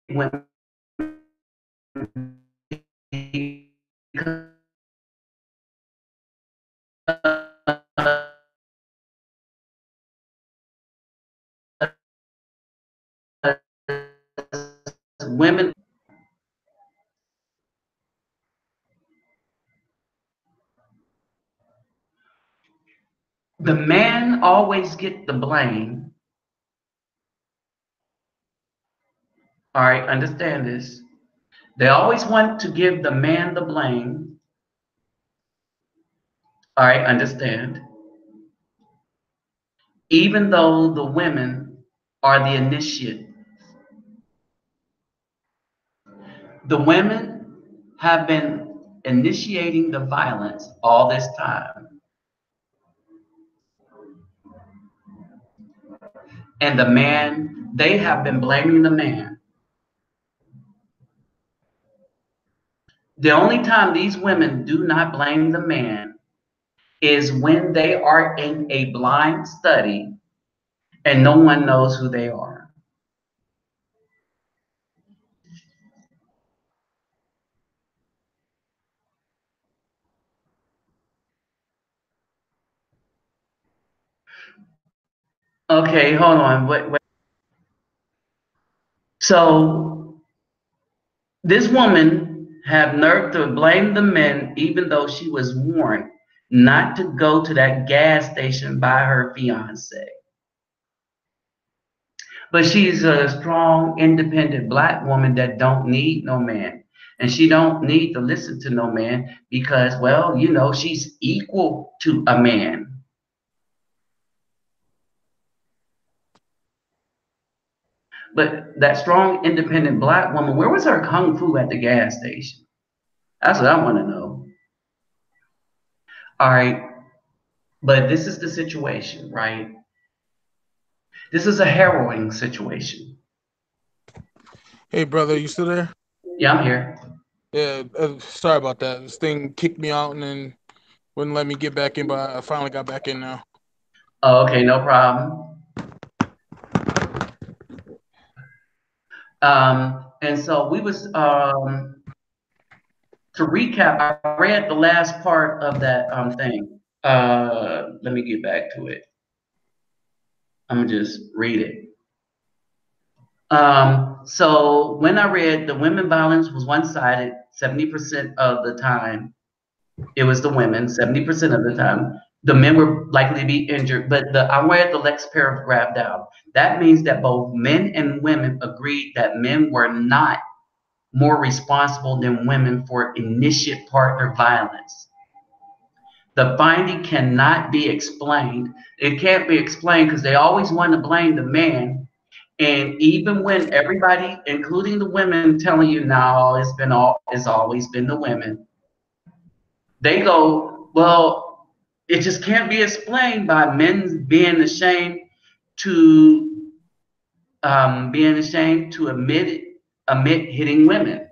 women because women, the man always get the blame. All right, understand this. They always want to give the man the blame. All right, understand. Even though the women are the initiate. The women have been initiating the violence all this time. And the man, they have been blaming the man. The only time these women do not blame the man is when they are in a blind study and no one knows who they are. Okay, hold on. Wait. So this woman had nerve to blame the men even though she was warned. not to go to that gas station by her fiance. But she's a strong, independent black woman that don't need no man. And she don't need to listen to no man because, well, you know, she's equal to a man. But that strong, independent black woman, where was her kung fu at the gas station? That's what I want to know. All right. But this is the situation, right? This is a harrowing situation. Hey, brother, you still there? Yeah, I'm here. Yeah, sorry about that. This thing kicked me out and then wouldn't let me get back in, but I finally got back in now. Oh, okay, no problem. And so we was to recap. I read the last part of that thing. Let me get back to it. I'm gonna just read it. So when I read the women violence was one-sided, 70% of the time it was the women, 70% of the time. The men were likely to be injured, but I read the next paragraph down. That means that both men and women agreed that men were not more responsible than women for initiate partner violence. The finding cannot be explained. It can't be explained because they always want to blame the man. And even when everybody, including the women, telling you, no, it's always been the women, they go, well, it just can't be explained by men to being ashamed to admit hitting women.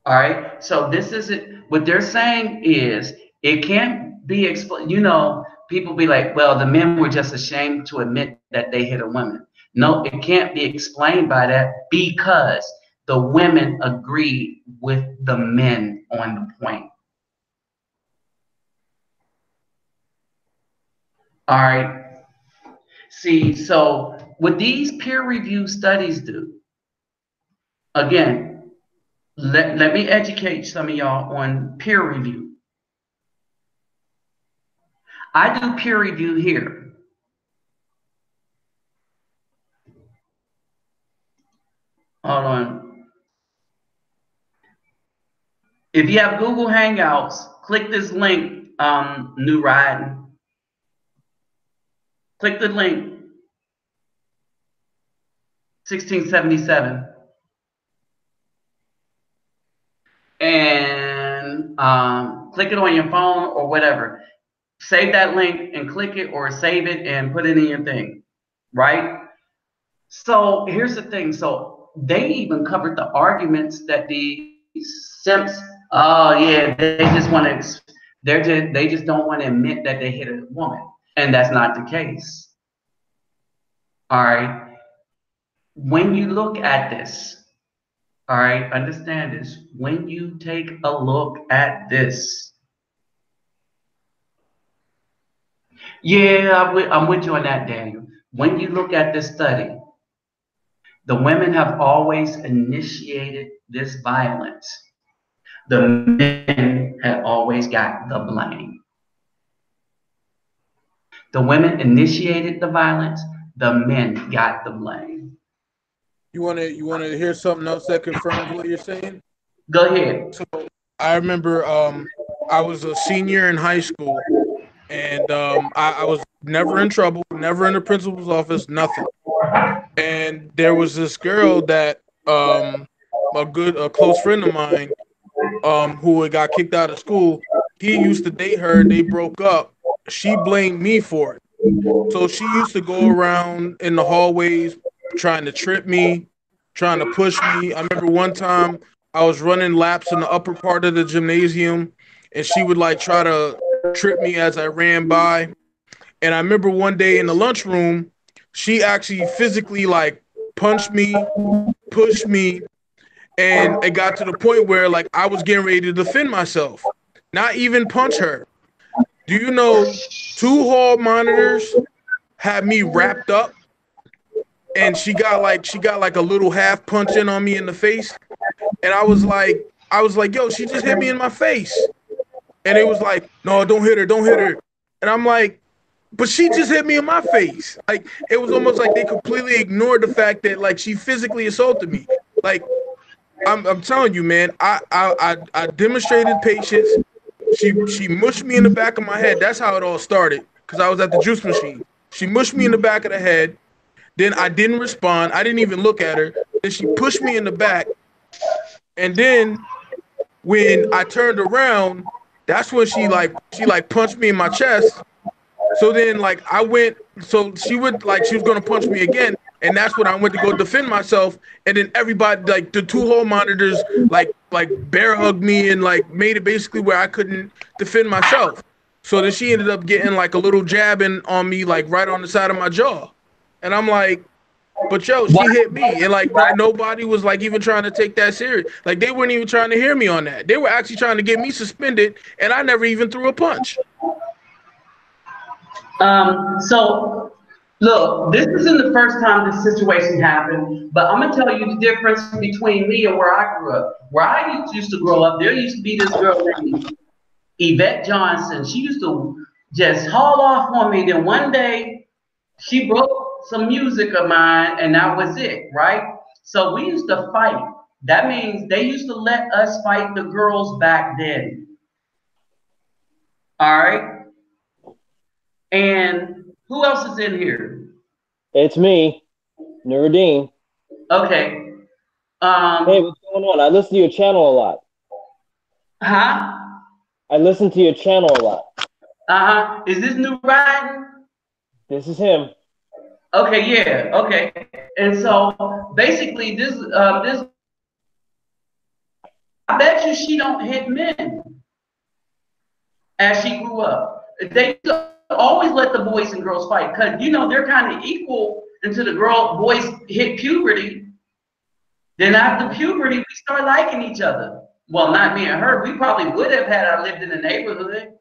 All right. So this isn't what they're saying is it can't be explained. You know, people be like, well, the men were just ashamed to admit that they hit a woman. No, it can't be explained by that because the women agreed with the men on the point. All right. See, so what these peer-reviewed studies do, again, let me educate some of y'all on peer review. I do peer review here. Hold on. If you have Google Hangouts, click this link, New Riding. Click the link, 1677. And click it on your phone or whatever. Save that link and click it or save it and put it in your thing, right? So here's the thing. So they even covered the arguments that the simps, oh yeah, they just don't want to admit that they hit a woman. And that's not the case. All right. When you look at this, all right, understand this. When you take a look at this, yeah, I'm with you on that, Daniel. When you look at this study, the women have always initiated this violence. The men have always got the blame. The women initiated the violence. The men got the blame. You wanna hear something else that confirms what you're saying? Go ahead. So I remember I was a senior in high school, and I was never in trouble, never in the principal's office, nothing. And there was this girl that a close friend of mine who had got kicked out of school. He used to date her. They broke up. She blamed me for it. So she used to go around in the hallways trying to trip me, trying to push me. I remember one time I was running laps in the upper part of the gymnasium, and she would like try to trip me as I ran by. And I remember one day in the lunchroom, she actually physically like punched me, pushed me, and it got to the point where like I was getting ready to defend myself, not even punch her. Do you know 2 hall monitors had me wrapped up, and she got like a little half punch in on me in the face, and I was like, yo, she just hit me in my face. and it was like, no, don't hit her, don't hit her. And I'm like, but she just hit me in my face. Like it was almost like they completely ignored the fact that like she physically assaulted me. Like I'm telling you, man, I demonstrated patience. She mushed me in the back of my head. That's how it all started. Cause I was at the juice machine. She mushed me in the back of the head. Then I didn't respond. I didn't even look at her. Then she pushed me in the back. And then when I turned around, that's when she punched me in my chest. So then like I went, so she was gonna punch me again, and that's when I went to go defend myself, and then everybody like the two hall monitors like bear hugged me and like made it basically where I couldn't defend myself. So then she ended up getting like a little jabbing on me like right on the side of my jaw, and I'm like, but yo, Why? she hit me, and like nobody was like even trying to take that serious. Like they weren't even trying to hear me on that. They were actually trying to get me suspended, and I never even threw a punch. So look, this isn't the first time this situation happened, but I'm gonna tell you the difference between me and where I grew up. Where I used to grow up, there used to be this girl named Yvette Johnson. She used to just haul off on me. Then one day she broke some music of mine, and that was it, right? So we used to fight. That means they used to let us fight the girls back then. All right. And who else is in here? It's me, Nuruddin. Okay. Hey, what's going on? I listen to your channel a lot. Huh? I listen to your channel a lot. Is this new riding? This is him. Okay, yeah, okay. And so basically, this I bet you she don't hit men as she grew up. They always let the boys and girls fight because you know they're kind of equal until the boys hit puberty. Then after puberty, we start liking each other. Well, not me and her. We probably would have had I lived in the neighborhood.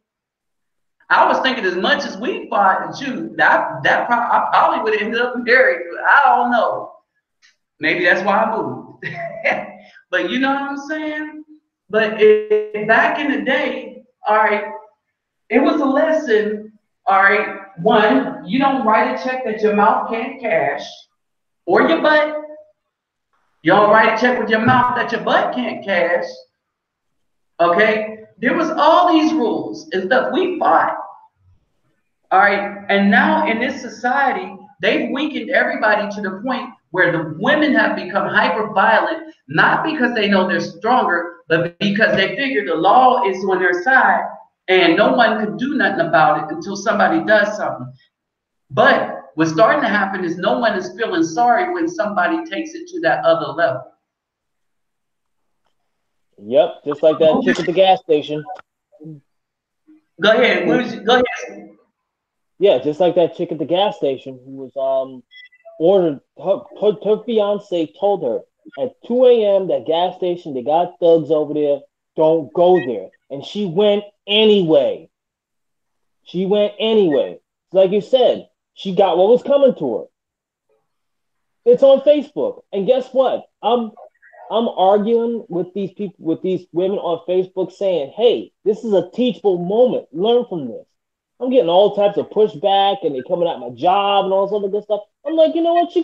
I was thinking as much as we fought, shoot, I probably would have ended up married. I don't know. Maybe that's why I moved. But you know what I'm saying? But back in the day, all right, it was a lesson. All right, one, you don't write a check that your mouth can't cash, or your butt. You don't write a check with your mouth that your butt can't cash. Okay, there was all these rules and stuff. We fought. All right, and now in this society, they've weakened everybody to the point where the women have become hyper violent, not because they know they're stronger, but because they figure the law is on their side and no one can do nothing about it until somebody does something. But what's starting to happen is no one is feeling sorry when somebody takes it to that other level. Yep, just like that chick at the gas station. Go ahead. Go ahead. Yeah, just like that chick at the gas station who was ordered her fiance told her at 2 a.m. that gas station they got thugs over there, don't go there, and she went anyway. She went anyway. Like you said, she got what was coming to her. It's on Facebook, and guess what? I'm arguing with these people, with these women on Facebook, saying, "Hey, this is a teachable moment. Learn from this." I'm getting all types of pushback, and they coming at my job and all this other good stuff. I'm like, you know what? You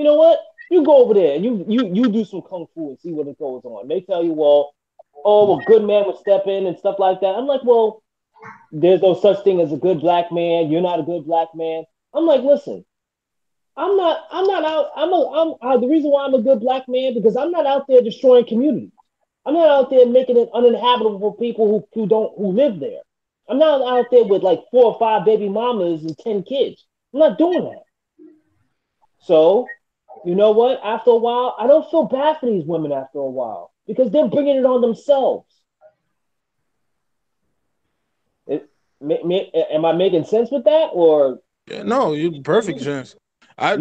know what? You go over there and you do some kung fu and see what it goes on. They tell you, well, oh, a good man would step in and stuff like that. I'm like, well, there's no such thing as a good black man. You're not a good black man. I'm like, listen, I'm not out. The reason why I'm a good black man because I'm not out there destroying communities. I'm not out there making it uninhabitable for people who live there. I'm not out there with like 4 or 5 baby mamas and 10 kids. I'm not doing that. So, you know what? After a while, I don't feel bad for these women after a while because they're bringing it on themselves. Am I making sense with that, or? Yeah, no, you perfect sense. I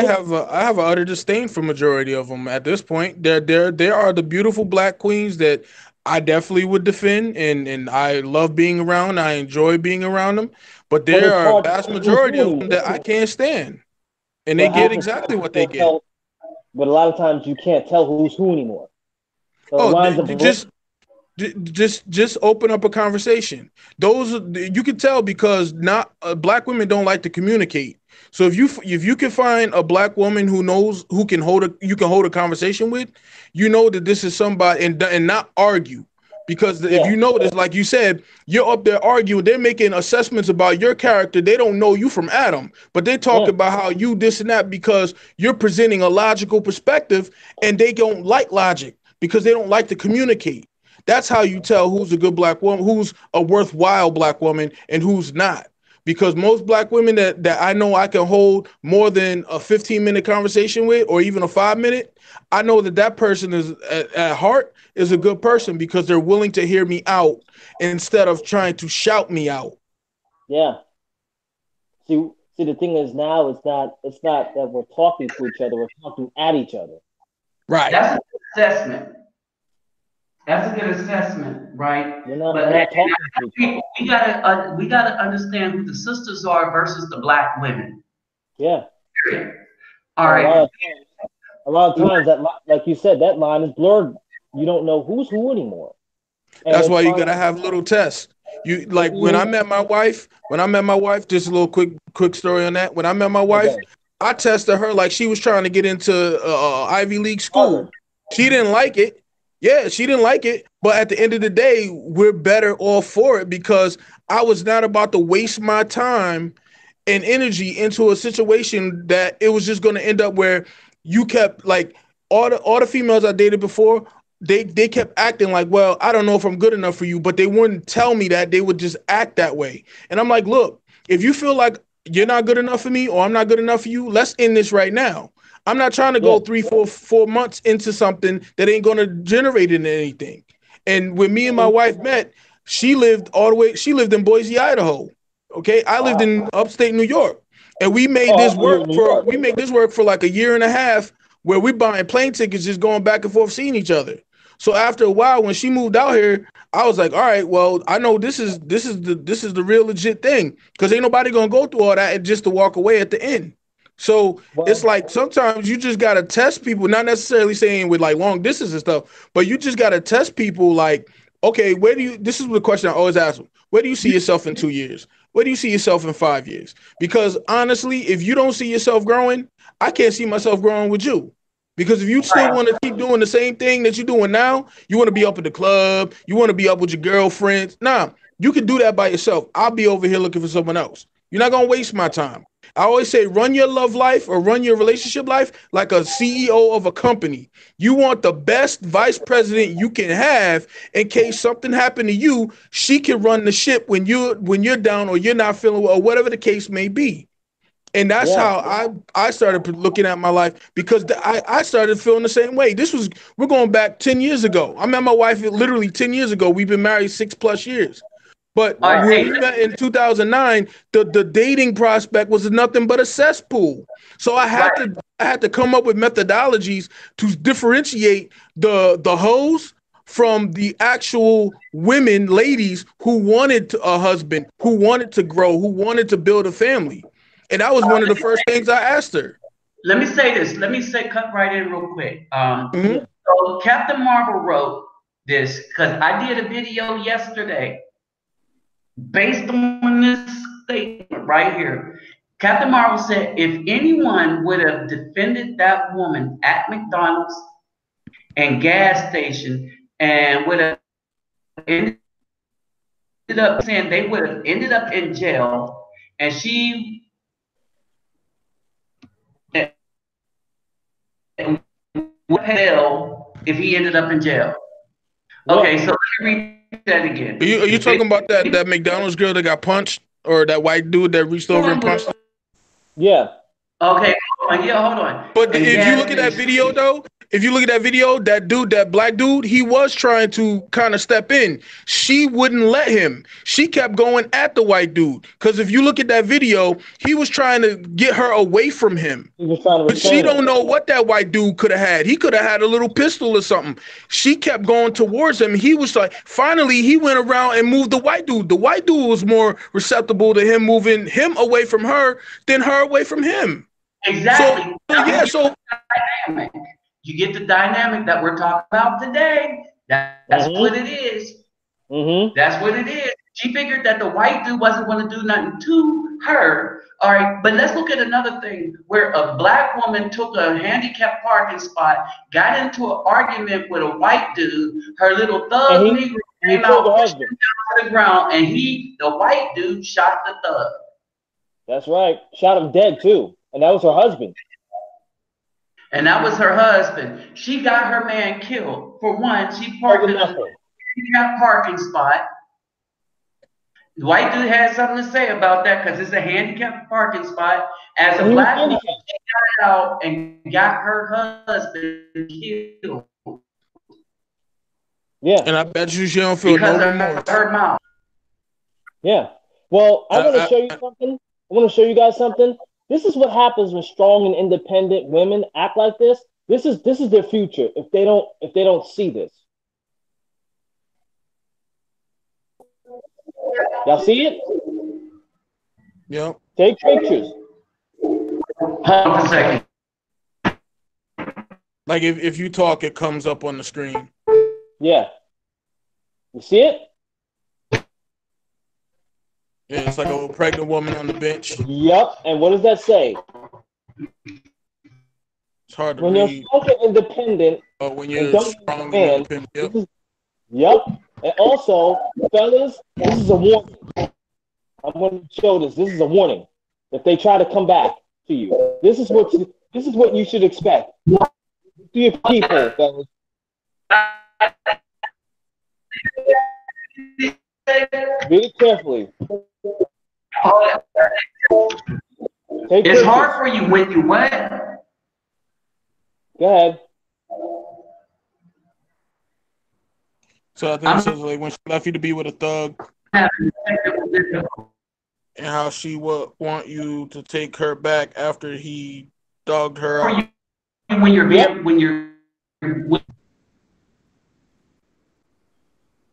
have an utter disdain for majority of them at this point. There are the beautiful black queens that I definitely would defend, and I love being around. I enjoy being around them, but But there it's are a hard vast to majority of them anymore. that I can't stand, and they But get half the exactly time you what they can't get. tell. But a lot of times you can't tell who's who anymore. The Oh, lines are just blurred. Just open up a conversation. Those you can tell because not black women don't like to communicate. So if you can find a black woman who knows who can you can hold a conversation with, you know that this is somebody and not argue. Because if you notice, like you said, you're up there arguing, they're making assessments about your character. They don't know you from Adam, but they talk about how you this and that because you're presenting a logical perspective and they don't like logic because they don't like to communicate. That's how you tell who's a good black woman, who's a worthwhile black woman, and who's not. Because most black women that I know I can hold more than a 15-minute conversation with, or even a 5-minute, I know that person is at heart is a good person because they're willing to hear me out instead of trying to shout me out. Yeah. See, the thing is now it's not that we're talking to each other, we're talking at each other. Right. That's a good assessment. That's a good assessment, right? We're not talking to each other. We gotta understand who the sisters are versus the black women. Yeah. Period. All right. A lot of times that, like you said, that line is blurred. You don't know who's who anymore. And that's why you gotta have little tests. You like when I met my wife. Just a little quick story on that. When I met my wife, I tested her like she was trying to get into Ivy League school. She didn't like it. Yeah, she didn't like it. But at the end of the day, we're better off for it because I was not about to waste my time and energy into a situation that it was just going to end up where you kept like all the females I dated before. They kept acting like, well, I don't know if I'm good enough for you, but they wouldn't tell me that. They would just act that way. And I'm like, look, if you feel like you're not good enough for me or I'm not good enough for you, let's end this right now. I'm not trying to go 4 months into something that ain't going to generate into anything. And when me and my wife met, she lived in Boise, Idaho. Okay. I lived in upstate New York, and we made this work for like a year and a half where we buying plane tickets, just going back and forth, seeing each other. So after a while, when she moved out here, I was like, all right, well, I know this is the real legit thing because ain't nobody going to go through all that just to walk away at the end. So it's like sometimes you just got to test people, not necessarily saying with like long distance and stuff, but you just got to test people like, okay, this is the question I always ask them. Where do you see yourself in 2 years? Where do you see yourself in 5 years? Because honestly, if you don't see yourself growing, I can't see myself growing with you. Because if you still want to keep doing the same thing that you're doing now, you want to be up at the club, you want to be up with your girlfriends. Nah, you can do that by yourself. I'll be over here looking for someone else. You're not going to waste my time. I always say run your love life or run your relationship life like a CEO of a company. You want the best vice president you can have in case something happened to you. She can run the ship when you're down or you're not feeling well or whatever the case may be. And that's how I started looking at my life because I started feeling the same way. We're going back 10 years ago. I met my wife literally 10 years ago. We've been married 6+ years. But when we met in 2009, the dating prospect was nothing but a cesspool. So I had to come up with methodologies to differentiate the hoes from the actual women, ladies who wanted a husband, who wanted to grow, who wanted to build a family. And that was one of the first things I asked her. Let me say this. Cut right in real quick. So Captain Marvel wrote this because I did a video yesterday based on this statement right here. Captain Marvel said, if anyone would have defended that woman at McDonald's and gas station and would have ended up saying they would have ended up in jail, and she would hell if he ended up in jail. Okay, so let me read that again. Are you talking about that McDonald's girl that got punched, or that white dude that reached over and punched her? Yeah. Okay, hold on. But if you look at that video, though, that dude, that black dude, he was trying to kind of step in. She wouldn't let him. She kept going at the white dude. Because if you look at that video, he was trying to get her away from him. But she don't know what that white dude could have had. He could have had a little pistol or something. She kept going towards him. He was like, finally, he went around and moved the white dude. The white dude was more receptible to him moving him away from her than her away from him. Exactly. You get the dynamic that we're talking about today. That's what it is. That's what it is. She figured that the white dude wasn't going to do nothing to her. All right, but let's look at another thing where a black woman took a handicapped parking spot, got into an argument with a white dude. Her little thug nigga came out, pushed him down to the ground, and the white dude, shot the thug. That's right. Shot him dead too, and that was her husband. And that was her husband. She got her man killed. For one, she parked in a handicapped parking spot. The white dude had something to say about that because it's a handicapped parking spot. As a black woman, she got out and got her husband killed. Yeah. And I bet you she don't feel no remorse. Her mouth. Yeah. Well, I want to show you something. I want to show you guys something. This is what happens when strong and independent women act like this. This is their future if they don't see this. Y'all see it? Yep. Take pictures. Hold on a second. Like if you talk, it comes up on the screen. Yeah. You see it? Yeah, it's like a pregnant woman on the bench. Yep. And what does that say? It's hard to when read. You're strong and independent. When you're strong and independent. Yep. Yep. And also, fellas, this is a warning. I'm going to show this. This is a warning. If they try to come back to you, this is what you should expect. To your people, fellas. Read it carefully. It's hard for you when you what? Go ahead. So I think it says like when she left you to be with a thug, and how she would want you to take her back after he dogged her out. When you're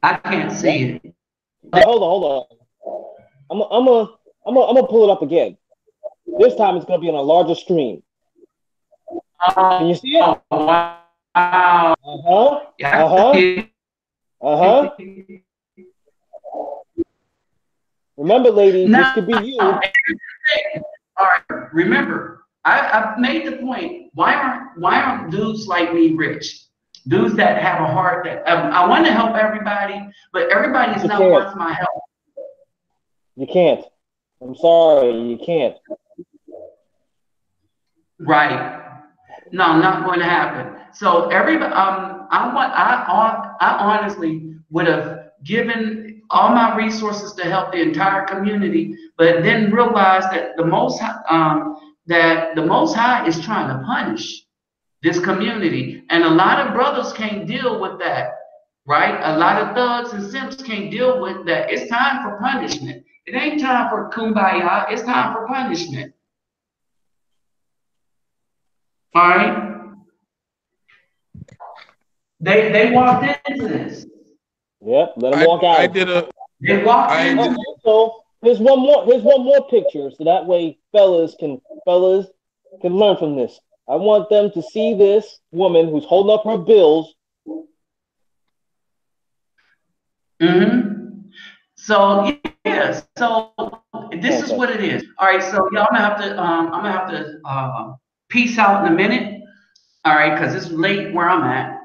I can't see it. Hey, hold on. I'm gonna pull it up again. This time it's gonna be on a larger screen. Can you see it? Oh, wow. Remember, ladies, this could be you. All right. Remember, I've made the point. Why aren't dudes like me rich? Dudes that have a heart that I want to help everybody, but everybody's not worth my help. You can't. I'm sorry, you can't. Right. No, not going to happen. So everybody, I honestly would have given all my resources to help the entire community, but then realized that the Most High is trying to punish this community, and a lot of brothers can't deal with that. Right? A lot of thugs and simps can't deal with that. It's time for punishment. It ain't time for kumbaya. It's time for punishment. All right. They walked into this. Yep, let them walk out. They walked into. So here's one more picture, so that way fellas can learn from this. I want them to see this woman who's holding up her bills. So yeah, so this is what it is. All right, so y'all, I'm gonna have to peace out in a minute. All right, because it's late where I'm at.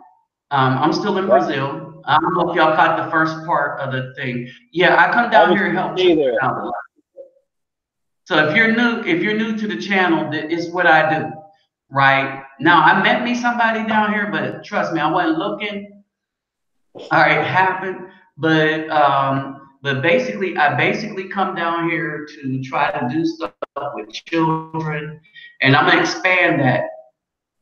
I'm still in Brazil. I don't know if y'all caught the first part of the thing. Yeah, I come down here and help you out. So if you're new to the channel, it's what I do. Right now, I met me somebody down here, but trust me, I wasn't looking. All right, it happened, but basically, I come down here to try to do stuff with children, and I'm gonna expand that.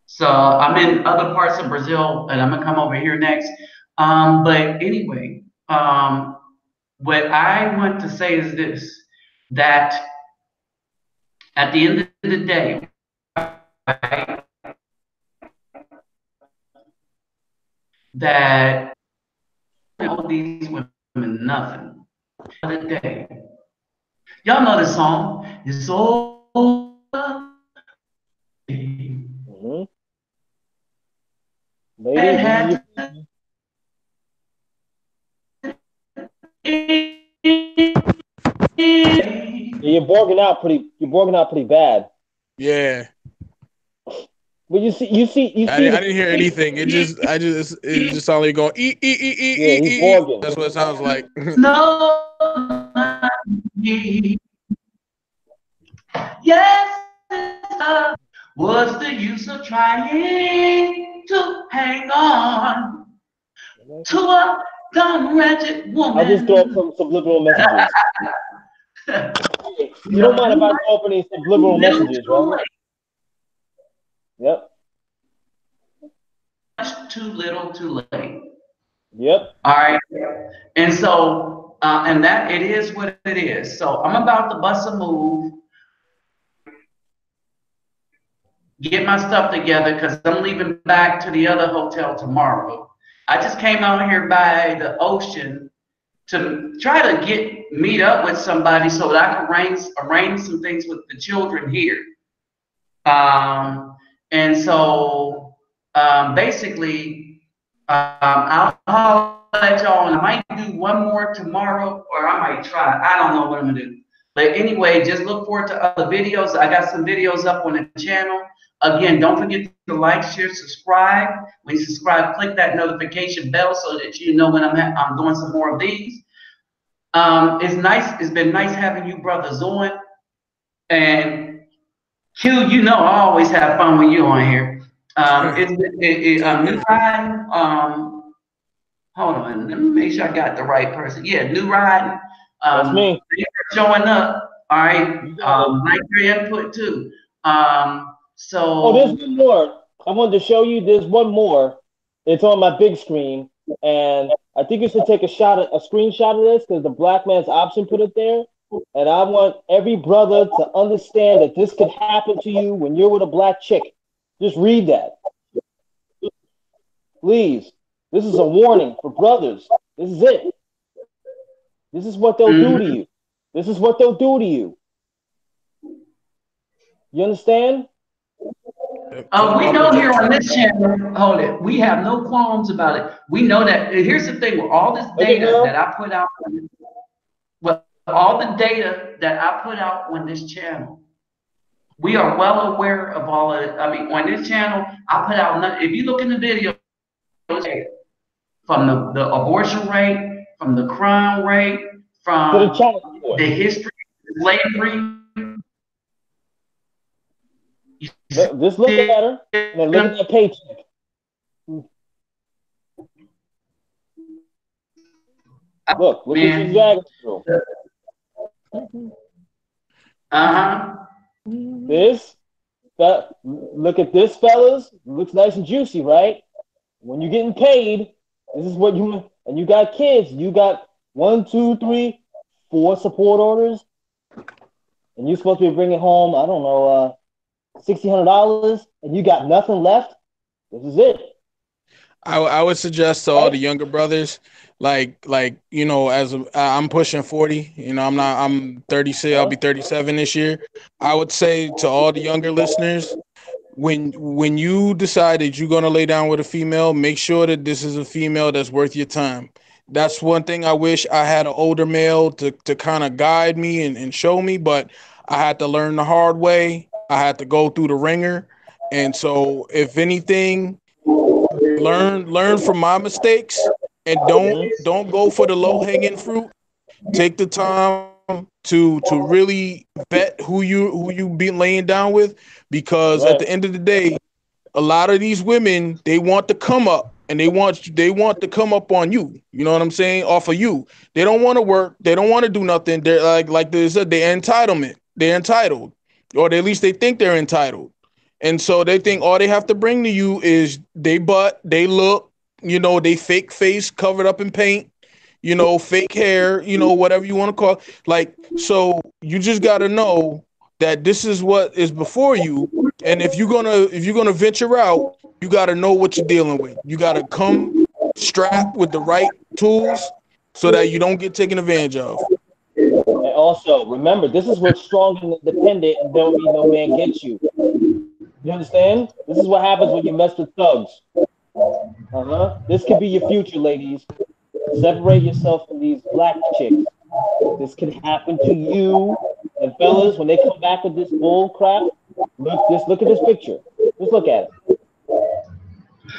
So I'm in other parts of Brazil, and I'm gonna come over here next. But anyway, what I want to say is this: that at the end of the day, right, that all these women nothing. The day, y'all know the song. It's all. broken out pretty. You're broken out pretty bad. Yeah. But you see. I didn't hear anything. It just sounded like going Yeah, he's e. Morgan. That's what it sounds like. No, yes, what's the use of trying to hang on to a dumb, wretched woman? I'll just throw up some subliminal messages. You don't mind if I throw up any subliminal messages, right? Yep. Too little, too late. Yep. All right. And so, and that it is what it is. So I'm about to bust a move, get my stuff together because I'm leaving back to the other hotel tomorrow. I just came out here by the ocean to try to meet up with somebody so that I can arrange some things with the children here. And so basically, I'll let y'all, and I might do one more tomorrow, or I might try. I don't know what I'm gonna do. But anyway, just look forward to other videos. I got some videos up on the channel. Again, don't forget to like, share, subscribe. When you subscribe, click that notification bell so that you know when I'm doing some more of these. It's nice. It's been nice having you brothers on. And Q, you know I always have fun when you're on here. New Ride. Hold on, let me make sure I got the right person. Yeah, New Ride. That's me. Showing up. All right. Like your input too. So. Oh, there's one more. I wanted to show you. There's one more. It's on my big screen, and I think you should take a screenshot of this because the Black Man's Option put it there. And I want every brother to understand that this could happen to you when you're with a black chick. Just read that. Please. This is a warning for brothers. This is it. This is what they'll do to you. This is what they'll do to you. You understand? We know here on this channel, hold it, we have no qualms about it. We know that. Here's the thing with all this data that I put out, all the data that I put out on this channel, we are well aware of all of it. I mean, on this channel, I put out, if you look in the video, from the abortion rate, from the crime rate, from the history of slavery. Just look at her and then look at that paycheck. Look what she's dragging through. Look at this, fellas. Looks nice and juicy, right? When you're getting paid, this is what and you got kids. You got 1, 2, 3, 4 support orders, and you're supposed to be bringing home, I don't know, $1,600, and you got nothing left. This is it. I would suggest to all the younger brothers, like you know, I'm pushing 40. You know, I'm 36. I'll be 37 this year. I would say to all the younger listeners, when you decide that you're gonna lay down with a female, make sure that this is a female that's worth your time. That's one thing I wish I had an older male to kind of guide me and show me, but I had to learn the hard way. I had to go through the ringer. And so if anything, learn from my mistakes and don't go for the low-hanging fruit. Take the time to really vet who you be laying down with, because at the end of the day, a lot of these women, they want to come up and they want to come up on you. You know what I'm saying? Off of you. They don't want to work. They don't want to do nothing. They're like they said, they're entitlement. They're entitled, or at least they think they're entitled. And so they think all they have to bring to you is they butt, they look, you know, they fake face covered up in paint, you know, fake hair, you know, whatever you want to call it. Like, so you just got to know that this is what is before you. And if you're gonna venture out, you got to know what you're dealing with. You got to come strapped with the right tools so that you don't get taken advantage of. And also, remember, this is what's strong and independent, and don't be no man gets you. You understand? This is what happens when you mess with thugs. This could be your future, ladies. Separate yourself from these black chicks. This can happen to you And fellas, when they come back with this bull crap, just look at this picture. Just look at it.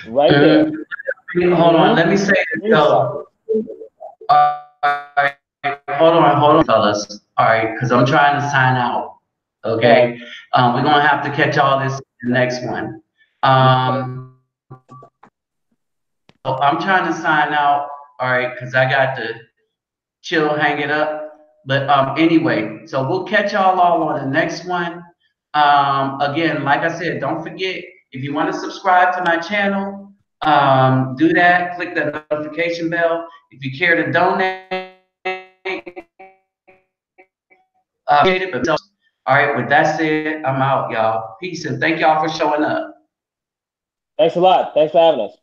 Right there. Hold on, let me say this though. Alright, hold on, fellas. Alright, because I'm trying to sign out. Okay. We're gonna have to catch all this in the next one. So I'm trying to sign out, alright, because I got to chill, hang it up. But anyway, so we'll catch y'all all on the next one. Again, like I said, don't forget, if you want to subscribe to my channel, do that. Click the notification bell. If you care to donate, all right, with that said, I'm out, y'all. Peace, and thank y'all for showing up. Thanks a lot. Thanks for having us.